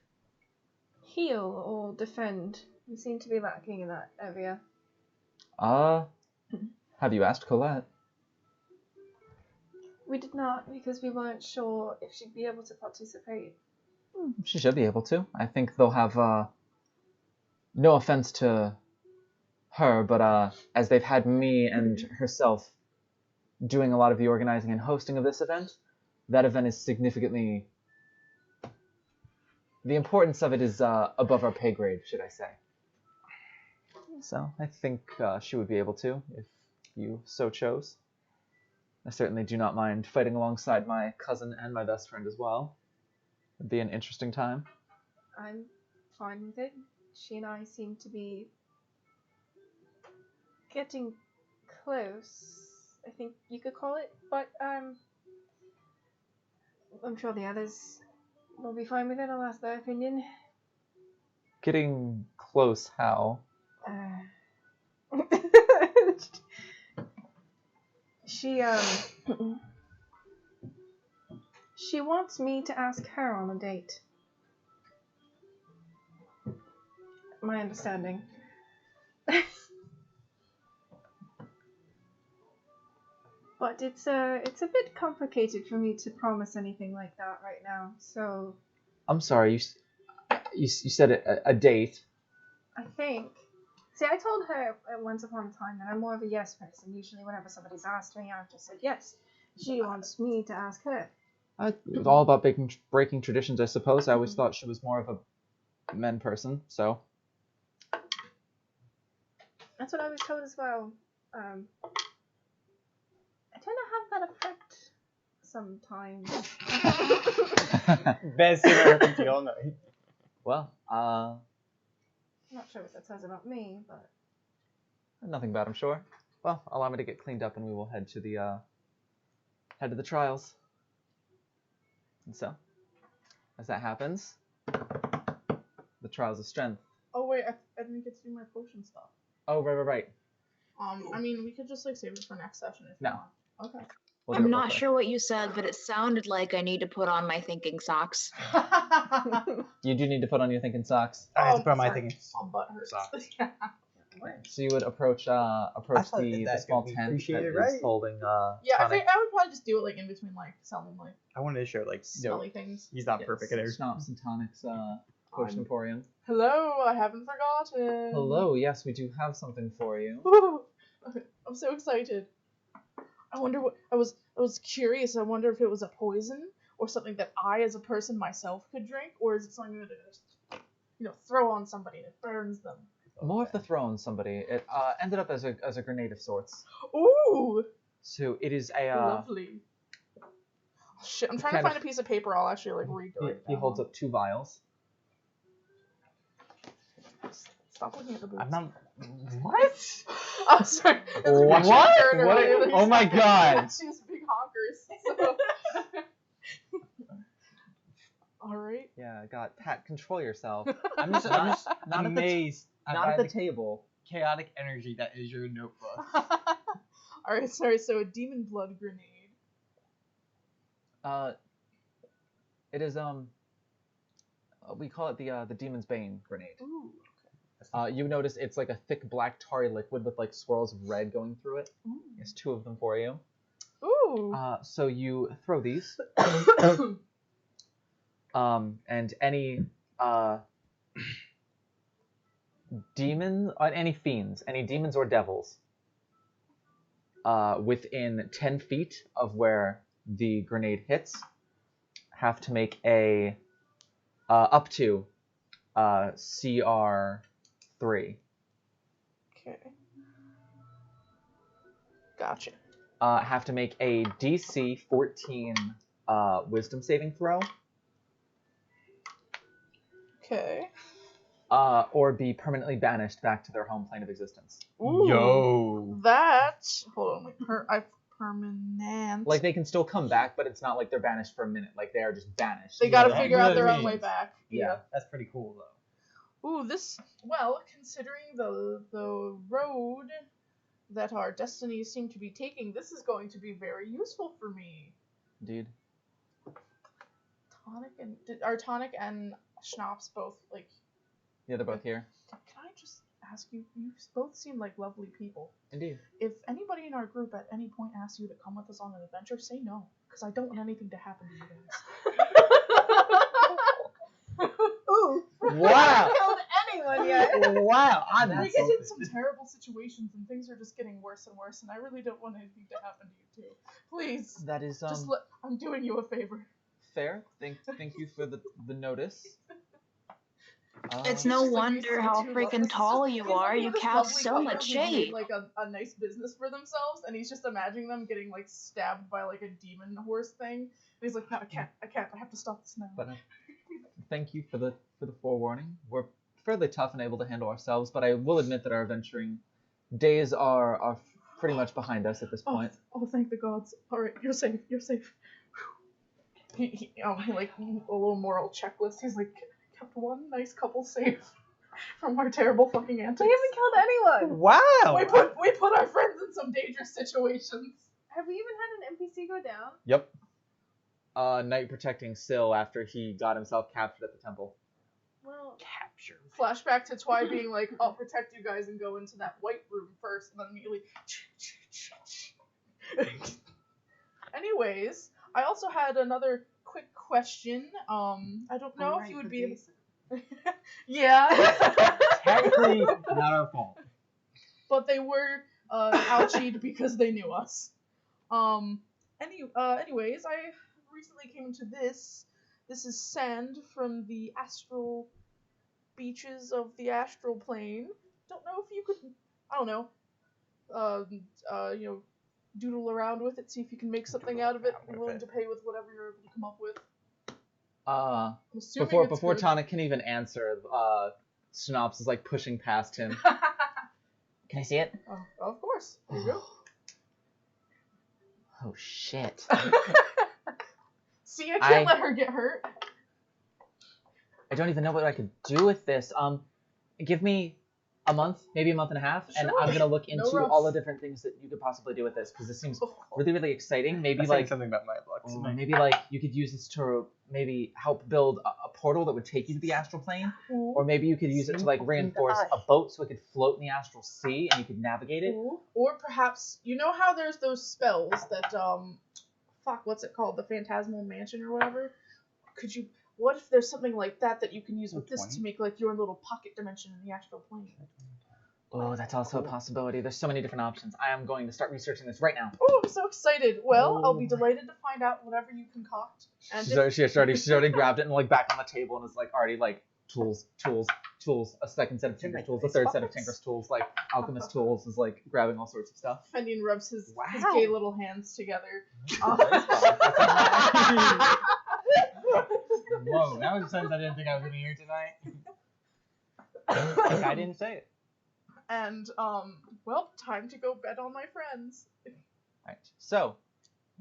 heal or defend. We seem to be lacking in that area. Have you asked Colette? We did not, because we weren't sure if she'd be able to participate. She should be able to. I think they'll have, no offense to her, but as they've had me and herself doing a lot of the organizing and hosting of this event, that event is significantly... the importance of it is above our pay grade, should I say. So I think she would be able to, if you so chose. I certainly do not mind fighting alongside my cousin and my best friend as well. It'd be an interesting time. I'm fine with it. She and I seem to be getting close, I think you could call it, but I'm sure the others will be fine with it. I'll ask their opinion. Getting close, how? She wants me to ask her on a date. My understanding. But it's a bit complicated for me to promise anything like that right now. So I'm sorry, you said a date. I think. See, I told her once upon a time that I'm more of a yes person. Usually, whenever somebody's asked me, I've just said yes. She wants me to ask her. It's all about breaking traditions, I suppose. I always thought she was more of a men person, so. That's what I was told as well. I tend to have that effect sometimes. Best thing that happened to you all night. Well, I'm not sure what that says about me, but nothing bad, I'm sure. Well, allow me to get cleaned up and we will head to the trials. And so, as that happens, the trials of strength. Oh wait, I didn't get to do my potion stuff. Oh, right. I mean, we could just like save it for next session if No. you want. Okay. We'll do I'm it real not quick. sure what you said, but it sounded like I need to put on my thinking socks. You do need to put on your thinking socks. I have to put on my sorry. thing. My butt hurts. Socks. Yeah. So you would approach thought the that's small gonna be tent that appreciated, is right? holding Yeah, I tonic. think I would probably just do it like in between like selling like I wanted to show like smelly things. he's not Yes, perfect at everything. Schnapps and tonics potion emporium. Hello, I haven't forgotten. Hello, yes, we do have something for you. I'm so excited. I wonder what I was curious. I wonder if it was a poison or something that I as a person myself could drink, or is it something that I just throw on somebody and it burns them? More of the throw on somebody. It ended up as a grenade of sorts. Ooh, So it is a lovely. Oh, shit, I'm trying to kind find of- a piece of paper. I'll actually like read it. he holds up 2 vials. Stop looking at the boobs. I'm not. What? Oh, sorry. There's a What? picture of her and What? her- Oh my God. She's big honkers. So. All right. Yeah, Pat, control yourself. I'm just not not amazed. Not at the table. chaotic energy that is your notebook. All right, sorry. So a demon blood grenade. It is we call it the Demon's Bane grenade. Ooh. You notice it's like a thick black tarry liquid with like swirls of red going through it. Ooh. There's 2 of them for you. Ooh. So you throw these, and any any fiends, any demons or devils, within 10 feet of where the grenade hits, have to make a up to CR 3. Okay. Gotcha. Have to make a DC 14 Wisdom saving throw, Okay. or be permanently banished back to their home plane of existence. Ooh. Yo. That. Hold on. I've permanent. Like, they can still come back, but it's not like they're banished for a minute. Like, they are just banished. They gotta Yeah, figure that out their really own way means- back. Yeah. That's pretty cool though. Ooh, this. Well, considering the road that our destinies seem to be taking, this is going to be very useful for me. Dude. Are tonic and schnapps both like? Yeah, they're both here. Can I just ask you? You both seem like lovely people. Indeed. If anybody in our group at any point asks you to come with us on an adventure, say no, because I don't want anything to happen to you guys. Ooh. Wow. Killed anyone yet? Wow. I'm We get in some terrible situations and things are just getting worse and worse, and I really don't want anything to happen to you too. Please, That is just I'm doing you a favor. fair. Thank you for the notice. It's He's no just like, wonder "These how two freaking lovely- tall he's you like, are. "Look You at this cast lovely so couple much who made, shade. like a nice business for themselves, and he's just imagining them getting like stabbed by like a demon horse thing. And he's like, no, I can't, I have to stop this now. But thank you for the forewarning. We're fairly tough and able to handle ourselves, but I will admit that our adventuring days are pretty much behind us at this point. Oh, thank the gods. All right, you're safe. You're safe. He like a little moral checklist. He's like, kept one nice couple safe from our terrible fucking antics. We haven't killed anyone. Wow. We put our friends in some dangerous situations. Have we even had an NPC go down? Yep. Knight protecting Syl after he got himself captured at the temple. Well, Capture. Flashback to Twy being like, I'll protect you guys and go into that white room first, and then immediately. Anyways, I also had another quick question. I don't know if you would be able. Yeah. Technically, not our fault. But they were ouchied because they knew us. Anyways, I recently came to this. This is sand from the astral beaches of the astral plane. Don't know if you could, I don't know, doodle around with it, see if you can make something out of it. I'm willing to pay with whatever you're able to come up with. I'm assuming Before it's good. Tonic can even answer, Synops is like pushing past him. Can I see it? Oh, of course. Here you go. Oh shit. See, I can't let her get hurt. I don't even know what I could do with this. Give me a month, maybe a month and a half, and Sure. I'm gonna look No into rush. all the different things that you could possibly do with this because this seems Of course. really, really exciting. Maybe That's saying like something about my blocks. maybe like you could use this to maybe help build a portal that would take you to the astral plane, or maybe you could use it to like reinforce a boat so it could float in the astral sea and you could navigate it. Or perhaps, you know how there's those spells that, fuck, what's it called? The Phantasmal Mansion or whatever? What if there's something like that you can use with this to make, like, your little pocket dimension in the astral plane? Oh, that's also a possibility. There's so many different options. I am going to start researching this right now. Oh, I'm so excited. Well, I'll be delighted to find out whatever you concoct. And She's already grabbed it and like back on the table and is like already like tools, a second set of Tinker's tools, a third set of Tinker's tools, like alchemist tools, is like grabbing all sorts of stuff. Fendian rubs his gay little hands together. Whoa, that was a sentence I didn't think I was going to hear tonight. I didn't say it. And, well, time to go bet on my friends. Right. So,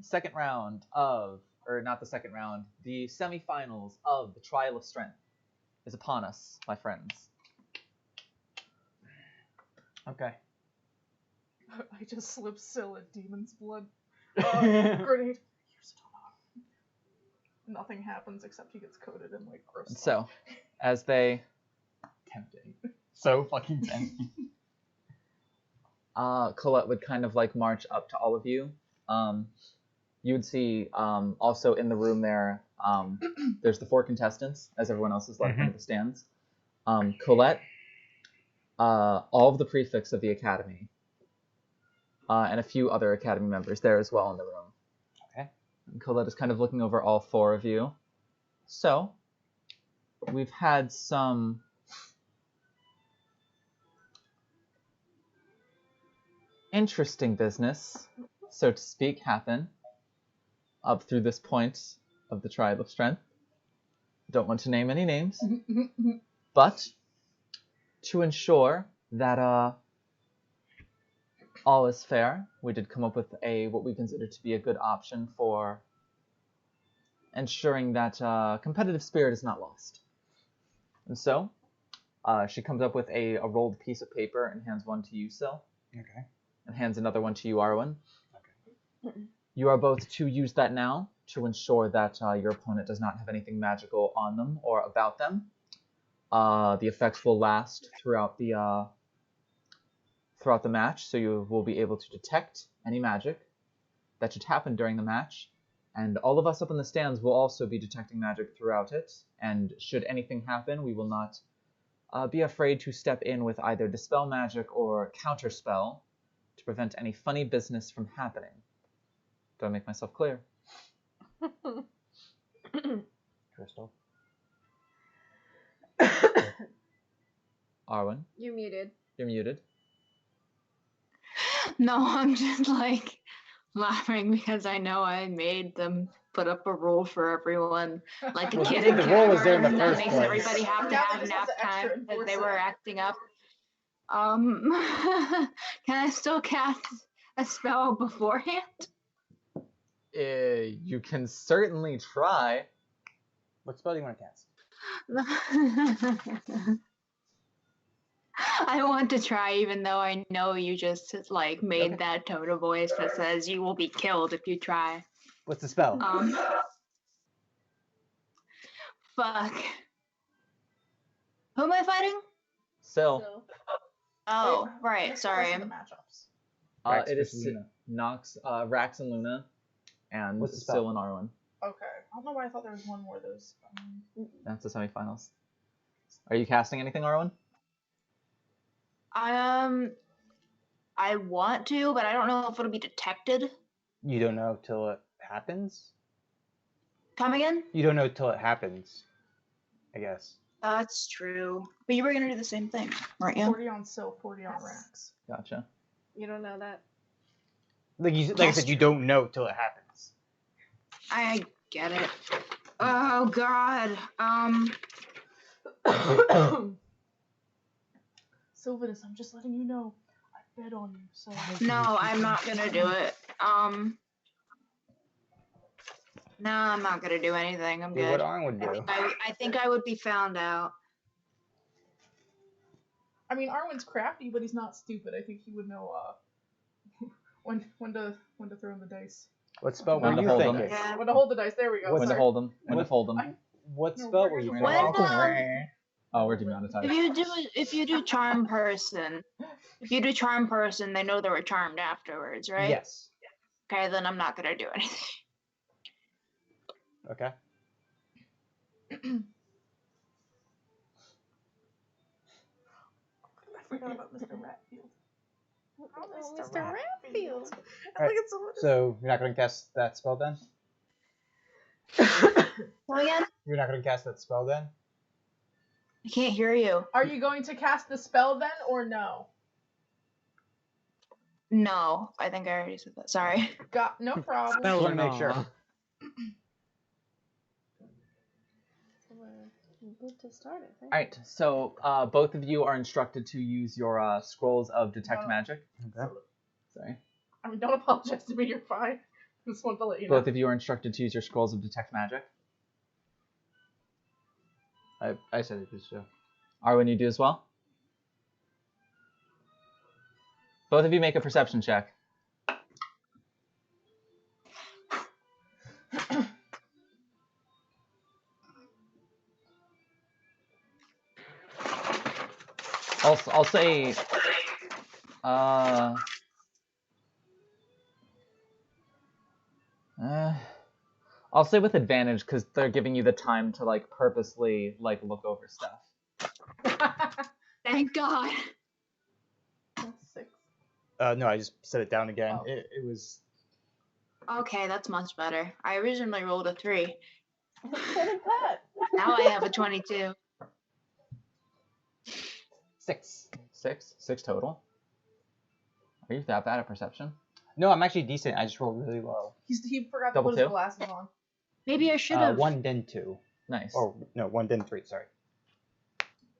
second round of, or not the second round, the semifinals of the Trial of Strength is upon us, my friends. Okay. I just slipped Syl at Demon's Blood. Grenade. Here's it on. Nothing happens except he gets coated in, like, gross stuff. So, as they... Tempting. So fucking tempting. Colette would kind of like march up to all of you. You would see also in the room there, there's the 4 contestants, as everyone else is left in the stands. Colette, all of the prefects of the academy, and a few other academy members there as well in the room. Okay. And Colette is kind of looking over all 4 of you. So, we've had some interesting business, so to speak, happen up through this point of the Trial of Strength. Don't want to name any names, but to ensure that all is fair, we did come up with what we consider to be a good option for ensuring that competitive spirit is not lost. And so, she comes up with a rolled piece of paper and hands one to you, Syl. Okay. And hands another one to you, Arwen. Okay. You are both to use that now to ensure that your opponent does not have anything magical on them or about them. The effects will last throughout the match, so you will be able to detect any magic that should happen during the match. And all of us up in the stands will also be detecting magic throughout it. And should anything happen, we will not be afraid to step in with either dispel magic or counterspell to prevent any funny business from happening. Do I make myself clear? Crystal. Arwen, You muted. you're muted. No, I'm just like laughing because I know I made them put up a rule for everyone, like a Well, kid in the rule was there in the kindergarten that first makes place. everybody have to Now have they just nap have to extra time because they enforce were it. acting up. Can I still cast a spell beforehand? You can certainly try. What spell do you want to cast? I want to try, even though I know you just like made that tone of voice that says you will be killed if you try. What's the spell? Fuck. Who am I fighting? Syl, Oh, Wait, right. what's the Sorry. rest of the matchups? Rax it versus is Luna. Nox, Rax and Luna, and What's the spell? Syl and Arwen. Okay. I don't know why I thought there was one more of those. That's the semifinals. Are you casting anything, Arwen? I want to, but I don't know if it'll be detected. You don't know till it happens? Come again? You don't know till it happens, I guess. That's true. But you were gonna do the same thing, weren't you? 40 on Syl, 40 on Rax. Gotcha. You don't know that. Like I said, you don't know till it happens. I get it. Oh God. Sylvanus, I'm just letting you know. I bet on you, so. No, I'm not gonna do it. No, I'm not gonna do anything. I'm Do what good. Arn would do. I think I would be found out. I mean, Arwen's crafty, but he's not stupid. I think he would know when to throw in the dice. What spell When were to you hold them. thinking? Yeah. When to hold the dice. There we go. When to Sorry. hold them. When to fold them. What No, spell we're were you gonna thinking? When, Oh, we're demonetized. if you do charm person, they know they were charmed afterwards, right? Yes. Okay, then I'm not gonna do anything. Okay. I forgot about Mr. Ratfield. Oh, Mr. Ratfield. Alright, so you're not going to cast that spell then? Well, again, You're not going to cast that spell then? I can't hear you. Are you going to cast the spell then, or no? No, I think I already said that. Sorry. Got no problem. Spell wanna or make not. sure. We're good to start, I think. All right, so both of you are instructed to use your scrolls of detect magic. Okay. Sorry. I mean, don't apologize to me. You're fine. Just wanted to let you know. Both of you are instructed to use your scrolls of detect magic. I said it was so. Arwen, you do as well? Both of you make a perception check. I'll say I'll say with advantage because they're giving you the time to like purposely like look over stuff. Thank God. That's 6. No, I just set it down again. Oh. It was... Okay, that's much better. I originally rolled a 3. So did Pat. Now I have a 22. 6. Six total. Are you that bad at perception? No, I'm actually decent. I just rolled really low. He forgot to Double put his two? glasses on. Maybe I should have. 1 then 2. Nice. Oh, no, 1 then 3, sorry.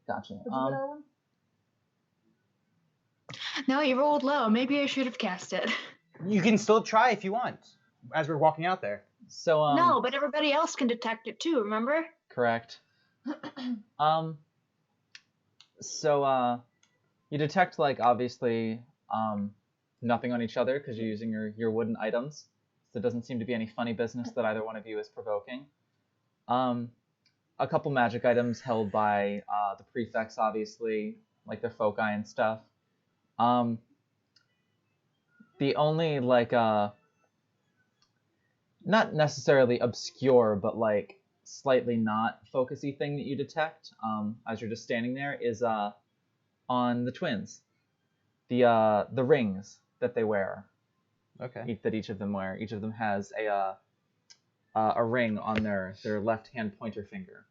Gotcha. Did you get Arwen? No, you rolled low. Maybe I should have cast it. You can still try if you want, as we're walking out there. So No, but everybody else can detect it too, remember? correct. So you detect like obviously nothing on each other because you're using your wooden items. So it doesn't seem to be any funny business that either one of you is provoking. A couple magic items held by the prefects, obviously, like their foci and stuff. The only like not necessarily obscure, but like slightly not focusy thing that you detect as you're just standing there is on the twins, the rings that they wear. Okay. That each of them wear. Each of them has a ring on their left hand pointer finger,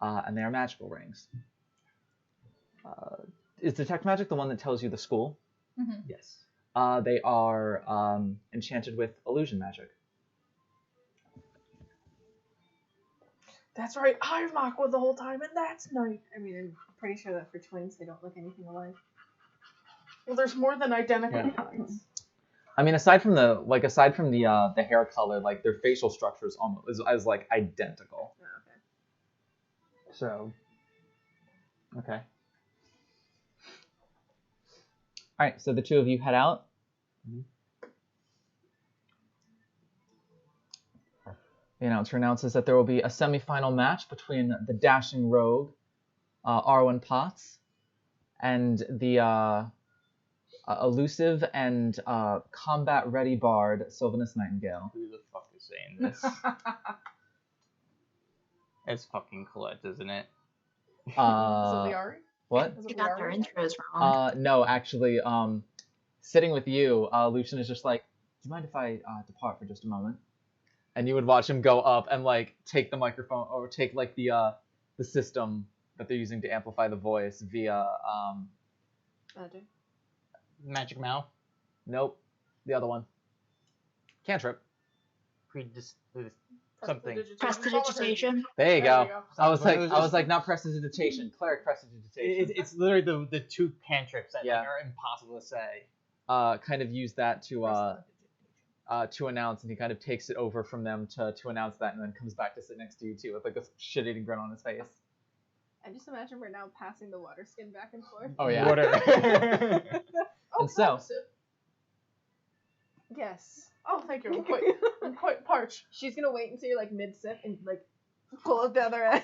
and they are magical rings. Is detect magic the one that tells you the school? Mm-hmm. Yes. They are enchanted with illusion magic. That's right. I was Aqua the whole time, and that's nice. I mean, I'm pretty sure that for twins, they don't look anything alike. Well, there's more than identical Yeah. kinds. I mean, aside from the hair color, like their facial structure is almost is like identical. Oh, okay. So, okay. All right, so the two of you head out. Mhm. The announcer announces that there will be a semifinal match between the dashing rogue, Arwen Potts, and the elusive and combat-ready bard, Sylvanus Nightingale. Who the fuck is saying this? It's fucking Colette, isn't it? Is it Liari? What? Is You it got their Liari? intros wrong. No, actually, sitting with you, Lucian is just like, do you mind if I depart for just a moment? And you would watch him go up and like take the microphone or take like the system that they're using to amplify the voice via Magic. Magic Mouth? nope, the other one. Cantrip. Something. Prestidigitation. There you go. I was What like, was it? not prestidigitation, cleric prestidigitation. It's literally the two cantrips that Yeah. like, are impossible to say. Kind of use that to announce, and he kind of takes it over from them to announce that, and then comes back to sit next to you too with like a shit-eating grin on his face. I just imagine we're now passing the water skin back and forth. Oh yeah. Water. Oh, And so- opposite. Yes. Oh, thank you. I'm quite parched. She's gonna wait until you're like mid sip and like pull up the other end.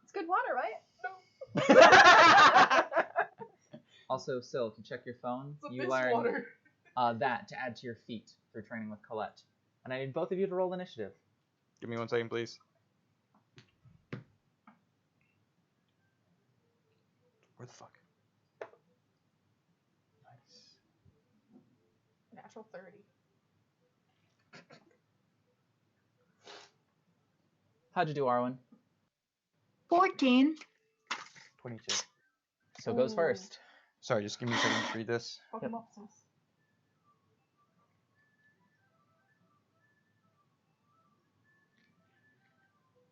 It's good water, right? Also, Sil, if you check your phone, It's a you mist learn water. that to add to your feat for training with Colette. And I need both of you to roll initiative. Give me 1 second, please. Where the fuck? Nice. Natural 30. How'd you do, Arwen? 14. 22. So goes Ooh. first. Sorry, just give me a second to read this. Fuck Yep. him up, sis.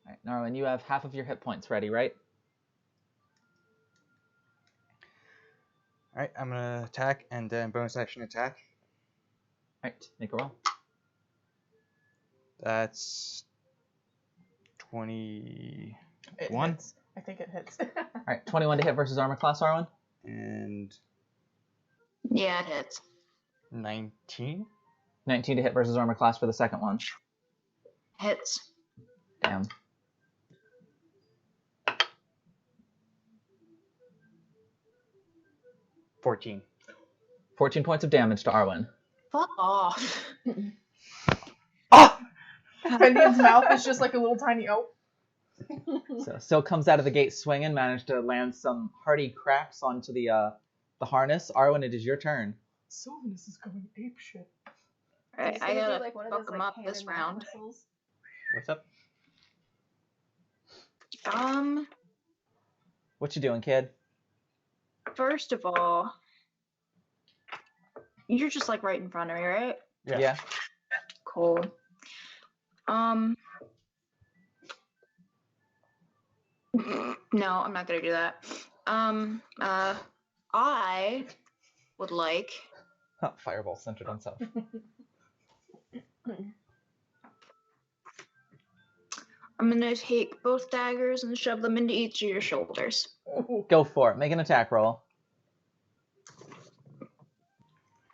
All right, Narwin, you have half of your hit points ready, right? Alright, I'm gonna attack and then bonus action attack. All right, make a roll. That's 21 It hits. I think it hits. All right, 21 to hit versus armor class, Arwen. and Yeah, it hits. 19. 19 to hit versus armor class for the second one. Hits. Damn. $14. 14 points of damage to Arwen. Fuck off. Fendian's mouth is just like a little tiny O. So still comes out of the gate swinging, managed to land some hearty cracks onto the harness. Arwen, it is your turn. Sylvanus is going apeshit. Alright, He's I gonna do, gotta like, one of fuck those, him like, up hand this and mouth round. whistles. What's up? What you doing, kid? First of all, you're just like right in front of me, right? Yeah. Cool. No, I'm not gonna do that. I would like Fireball centered on self. I'm gonna take both daggers and shove them into each of your shoulders. Go for it. Make an attack roll.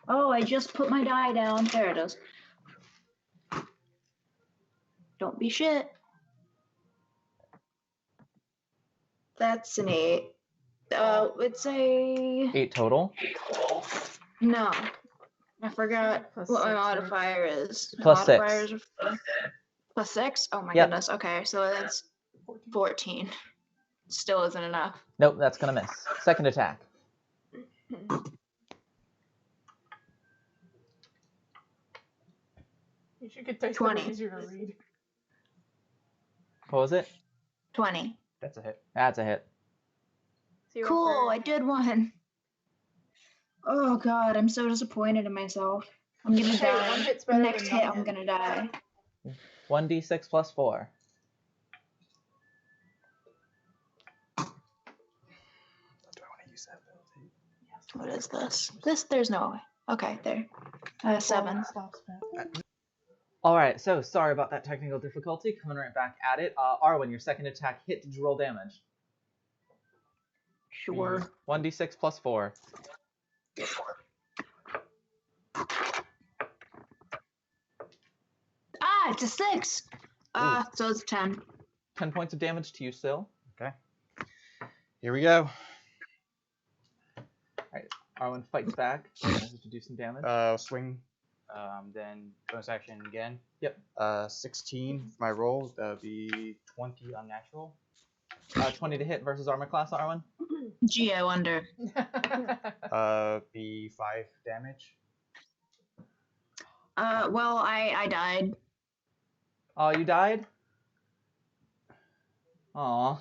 Oh, I just put my die down. There it is. Don't be shit. That's an 8. It's a 8 total. no. I forgot Plus what my 6, right? modifier is. My Plus 6. modifiers are plus 6? Oh my Yep. goodness. Okay, so that's 14. Still isn't enough. Nope, that's gonna miss. Second attack. You should get dice 20. that are easier to read. What was it? 20. That's a hit. That's a hit. So you're Cool, for- I did one. Oh god, I'm so disappointed in myself. I'm gonna Hey, one die. hit's better Next than hit, nothing. I'm gonna die. 1d6 plus 4. Do I want to use that ability? What is this? There's no way. Okay, there. 7. Stops, man. Alright, so sorry about that technical difficulty. Coming right back at it. Arwen, your second attack hit. Did you roll damage? Sure. 1d6 plus 4. Ah, it's a 6. So it's 10. 10 points of damage to you still. Here we go. Arwen fights back. Manages to do some damage. Swing. Then bonus action again. Yep. 16 for my roll. That would be 20 unnatural. 20 to hit versus armor class, Arwen. Geo under. Be 5 damage. Well, I died. Oh, you died? Aw.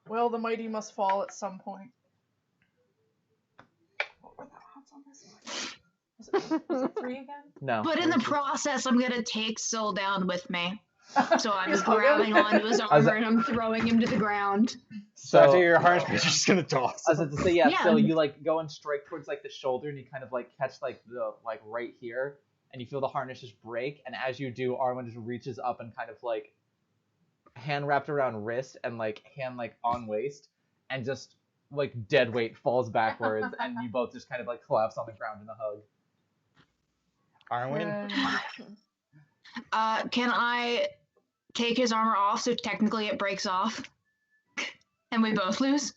Well, the mighty must fall at some point. What were the odds on this one? Was it 3 again? No. But in the process, I'm gonna take Sil down with me. So I'm Just hug him. grabbing onto his armor and I'm throwing him to the ground. So after So, your harness, you're just gonna toss. I was about to say, yeah, Yeah. so you like go and strike towards like the shoulder and you kind of like catch like the like right here and you feel the harness just break. And as you do, Arwen just reaches up and kind of like hand wrapped around wrist and like hand like on waist, and just like dead weight falls backwards, and you both just kind of like collapse on the ground in a hug. Arwen? Can I take his armor off so technically it breaks off? And we both lose?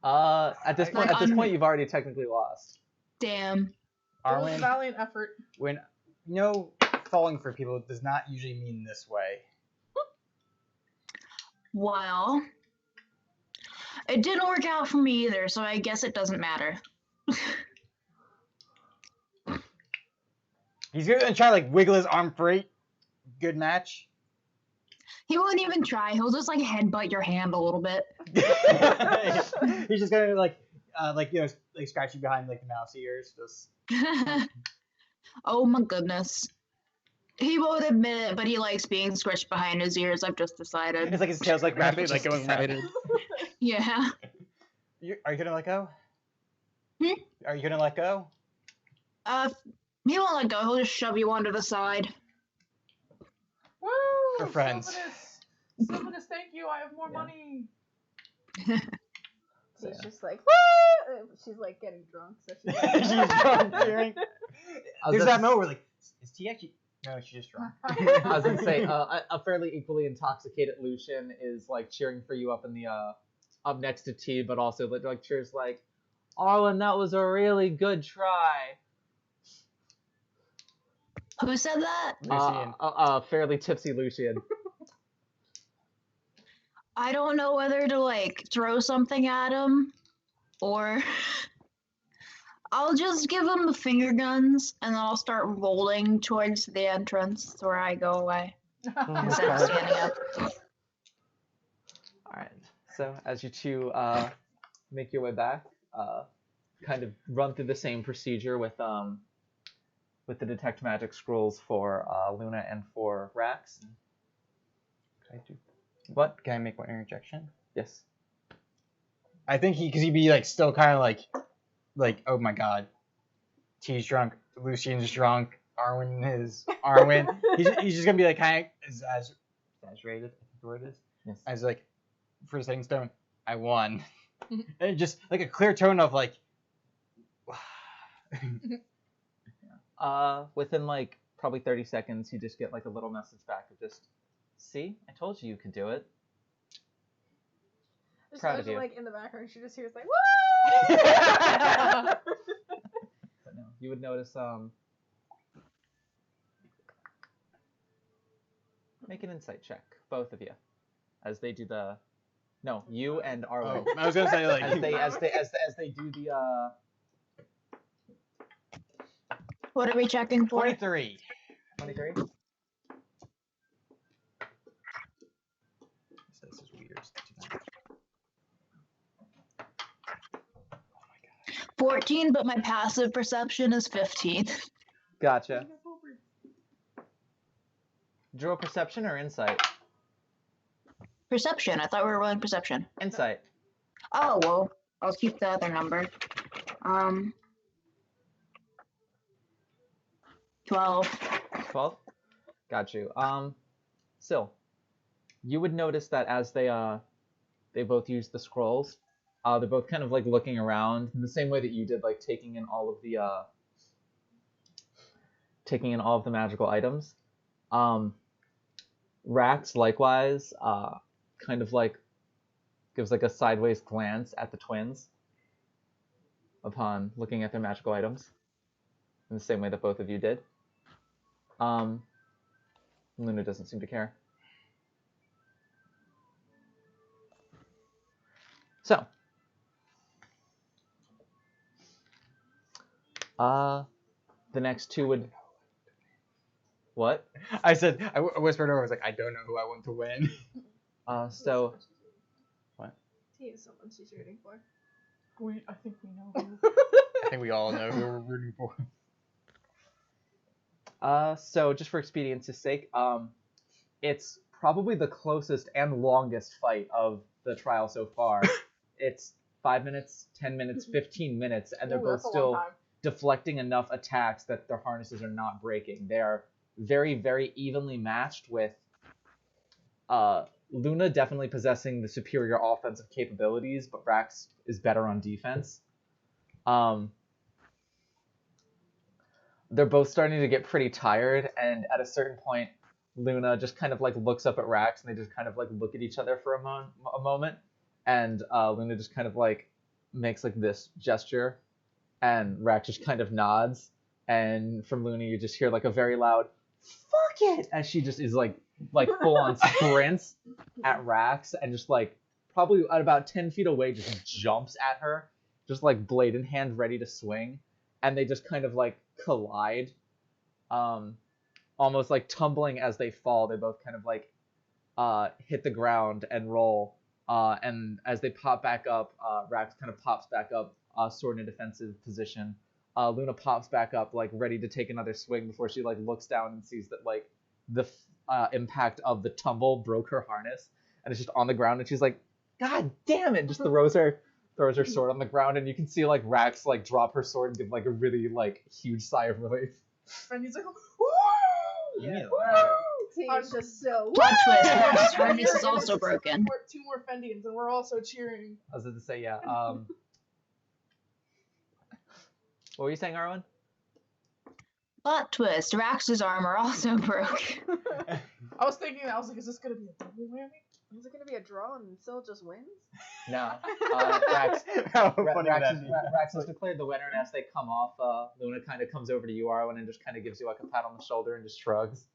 At this point, you've already technically lost. Damn. It was a Arwen, valiant effort. when falling for people does not usually mean this way. Well, it didn't work out for me either, so I guess it doesn't matter. He's gonna try like wiggle his arm free. Good match. He won't even try. He'll just like headbutt your hand a little bit. He's just gonna like scratch you behind like the mouse ears. Just Oh my goodness. He won't admit it, but he likes being scratched behind his ears, I've just decided. it's like his tail's like rapidly like going Decided. Yeah. Are you gonna let go? Hmm? Are you gonna let go? He won't let go. He'll just shove you onto the side. Woo! We're friends. Sylvanus, thank you. I have more money. She's just like, woo! She's like getting drunk, so she's like, She's drunk, cheering. There's that moment where like, is T actually? No, she's just drunk. I was gonna say a fairly equally intoxicated Lucian is like cheering for you up in the up next to T, but also like cheers like, Arwen, that was a really good try. Who said that? Lucian. Fairly tipsy Lucian. I don't know whether to like throw something at him or I'll just give him the finger guns and then I'll start rolling towards the entrance where I go away instead of standing up. Alright, so as you two make your way back, kind of run through the same procedure with the detect magic scrolls for Luna and for Rax. Can I do? What? Can I make one interjection? Yes. I think because he'd be like still kind of like oh my god, T's drunk, Lucian's drunk, Arwen. He's just gonna be like kind of as exaggerated. I think the word is. Yes. As like for a setting stone, I won. And just like a clear tone of like. Within like probably 30 seconds, you just get like a little message back of just, see, I told you could do it. just Proud of imagine, you. like in the background, she just hears like, woo! But no, you would notice make an insight check, both of you, as they do the. No, you and Arwen. Oh, I was gonna say like As they do the What are we checking for? 23. 23. This is weird. 14, but my passive perception is 15. Gotcha. Draw perception or insight? Perception. I thought we were rolling perception. Insight. Oh, well, I'll keep the other number. 12. 12? Got you. Still, you would notice that as they both use the scrolls, they're both kind of like looking around in the same way that you did, like taking in all of the magical items. Rax likewise kind of like gives like a sideways glance at the twins upon looking at their magical items in the same way that both of you did. Luna doesn't seem to care. So, the next two would. What? I said, I whispered over, I was like, I don't know who I want to win. So. What? T is someone she's rooting for. I think we know who. I think we all know who we're rooting for. So just for expediency's sake, it's probably the closest and longest fight of the trial so far. It's 5 minutes, 10 minutes, 15 minutes, and they're Ooh, both that's a long still time. deflecting enough attacks that their harnesses are not breaking. They are very, very evenly matched, with Luna definitely possessing the superior offensive capabilities, but Rax is better on defense. They're both starting to get pretty tired, and at a certain point, Luna just kind of like looks up at Rax, and they just kind of like look at each other for a moment, and Luna just kind of like makes like this gesture, and Rax just kind of nods, and from Luna you just hear like a very loud "fuck it" as she just is like full on sprints at Rax, and just like probably at about 10 feet away just jumps at her, just like blade in hand ready to swing, and they just kind of like collide, almost like tumbling as they fall. They both kind of like hit the ground and roll, and as they pop back up, Rax kind of pops back up, sword in a defensive position. Luna pops back up, like ready to take another swing before she like looks down and sees that like the impact of the tumble broke her harness, and it's just on the ground, and she's like, "God damn it!" Just throws her sword on the ground, and you can see like Rax like drop her sword and give like a really like huge sigh of relief. And he's like, "Woo!" Yeah. He's just so. Plot twist, Rax's harness is also broken. Two more Fendians, and we're also cheering. I was going to say, yeah. What were you saying, Arwen? Plot twist, Rax's armor also broke. I was thinking, I was like, is this gonna be a double whammy? Is it gonna be a draw and Syl just wins? No. Rax Rax has declared the winner, and as they come off, Luna kind of comes over to you, Arwen, and just kind of gives you like a pat on the shoulder and just shrugs.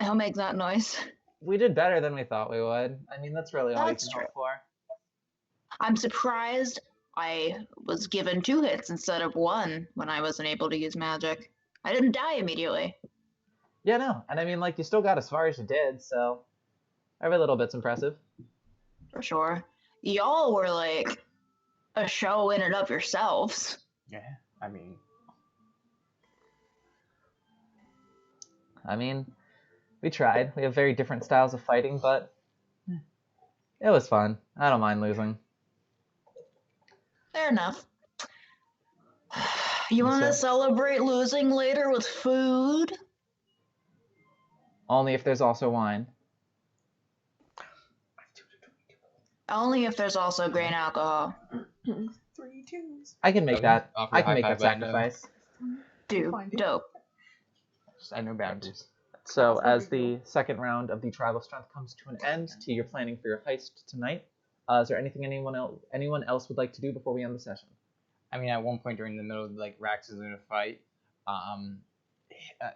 He'll make that noise. We did better than we thought we would. I mean, that's really all That's you can hope for. I'm surprised I was given 2 hits instead of 1 when I wasn't able to use magic. I didn't die immediately. Yeah, no. And I mean, like, you still got as far as you did, so every little bit's impressive. For sure. Y'all were like a show in and of yourselves. Yeah, I mean, We tried. We have very different styles of fighting, but it was fun. I don't mind losing. Fair enough. You want to celebrate losing later with food? Only if there's also wine. Only if there's also grain alcohol. 3 2s. I can make that. offer I a can make high that five window. sacrifice. Dude, Fine, dude. dope. I know boundaries. So, That's no as big the deal. second round of the tribal strength comes to an end, to your planning for your heist tonight, is there anything anyone else would like to do before we end the session? I mean, at one point during the middle of like Rax is in a fight,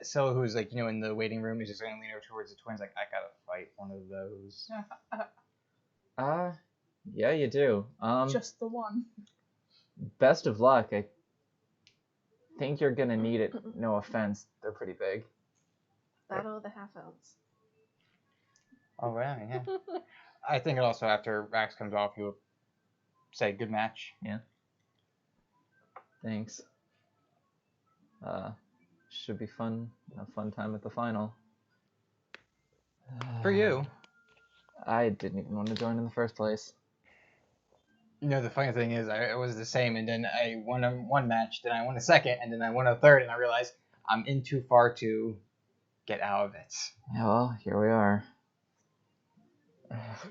Scylla, who's like in the waiting room, is just gonna lean over towards the twins, like, I gotta fight one of those. Yeah, you do. Just the one. Best of luck. I think you're gonna need it. No offense, they're pretty big. Battle of the half elves. Oh right, yeah. I think also after Rax comes off, you'll say good match. Thanks. Should be fun. A fun time at the final. For you. I didn't even want to join in the first place. The funny thing is, I was the same, and then I won one match, then I won a second, and then I won a third, and I realized I'm in too far to get out of it. Yeah, well, here we are.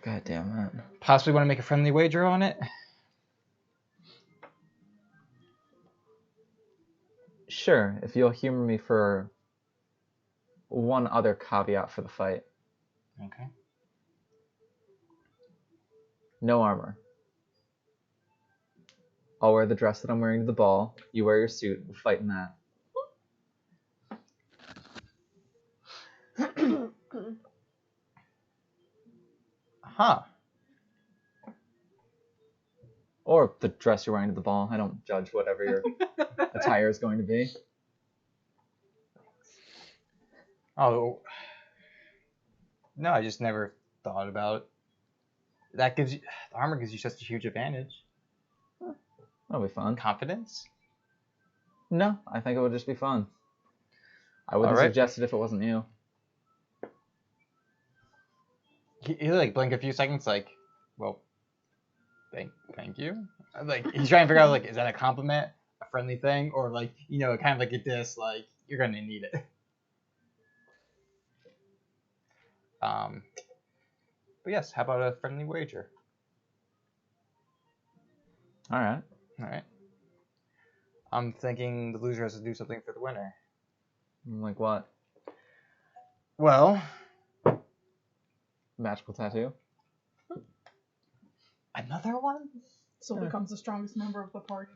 God damn it. Possibly want to make a friendly wager on it? Sure, if you'll humor me for one other caveat for the fight. Okay. No armor. I'll wear the dress that I'm wearing to the ball. You wear your suit. We'll fight in that. Huh. Or the dress you're wearing to the ball. I don't judge whatever your attire is going to be. Oh. No, I just never thought about it. That gives you, the armor gives you such a huge advantage. That'll be fun. Confidence? No, I think it would just be fun. I wouldn't Alright. suggest it if it wasn't you. You like blink a few seconds, like, well, thank you. Like he's trying to figure out like, is that a compliment, a friendly thing, or like kind of like a diss, like you're gonna need it. But yes, how about a friendly wager? All right. All right. I'm thinking the loser has to do something for the winner. Like what? Well, Magical tattoo. another one? So becomes the strongest member of the party.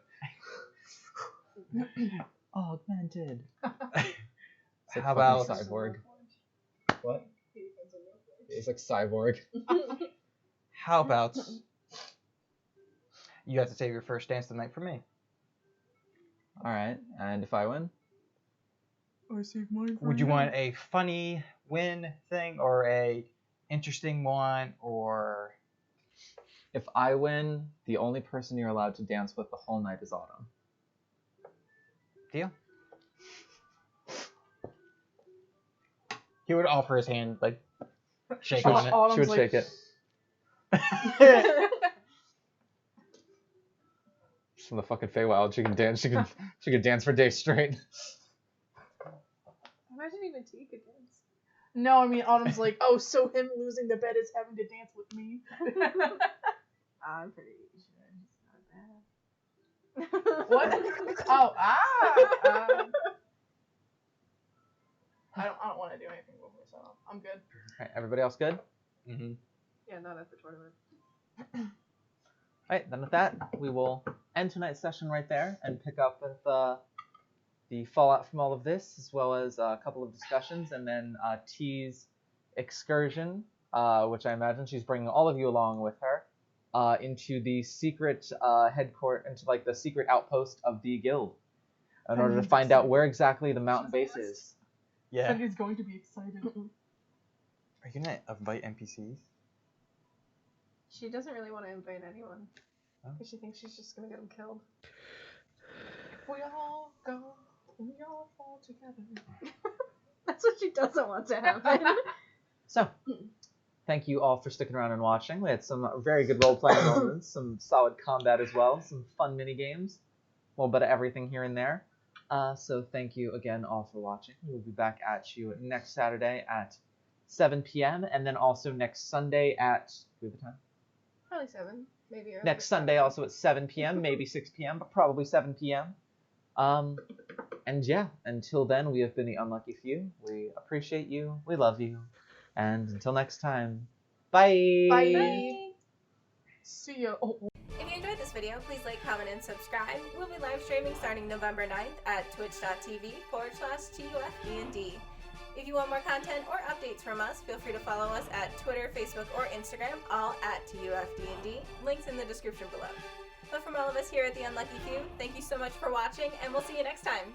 Augmented. How about cyborg? What? It's like cyborg. How about you have to save your first dance tonight for me? All right. And if I win? I saved mine for Would you want a funny win thing or a interesting one or If I win, the only person you're allowed to dance with the whole night is Autumn. deal? He would offer his hand, like shake on it. Autumn's She would like, shake it. She's from the fucking Feywild. She can dance. She can dance for days straight. Imagine even T could dance. No, I mean Autumn's like, oh, so him losing the bet is having to dance with me. I'm pretty sure he's not bad. What? Oh, I don't want to do anything before, so I'm good. Alright, everybody else good? Mm-hmm. Yeah, not at the tournament. Alright, then with that, we will end tonight's session right there and pick up with the fallout from all of this, as well as a couple of discussions, and then T's excursion, which I imagine she's bringing all of you along with her, into the secret into like the secret outpost of the guild, in order to find out where exactly the mountain base is. Yeah. Sandy's going to be excited. Are you gonna invite NPCs? She doesn't really want to invite anyone. Oh. Because she thinks she's just going to get them killed. We all go, we all fall together. That's what she doesn't want to happen. So, thank you all for sticking around and watching. We had some very good role-playing moments, some solid combat as well, some fun mini-games, a little bit of everything here and there. So thank you again all for watching. We will be back at you next Saturday at 7 p.m. and then also next Sunday at... Do we have a time? Probably 7, maybe. Next Sunday also at 7 p.m., maybe 6 p.m., but probably 7 p.m. And yeah, until then, we have been the Unlucky Few. We appreciate you, we love you, and until next time, bye! Bye. See ya. Oh. If you enjoyed this video, please like, comment, and subscribe. We'll be live streaming starting November 9th at twitch.tv/TUFD&D. If you want more content or updates from us, feel free to follow us at Twitter, Facebook, or Instagram, all at TUFD&D. Links in the description below. But from all of us here at The Unlucky Few, thank you so much for watching, and we'll see you next time.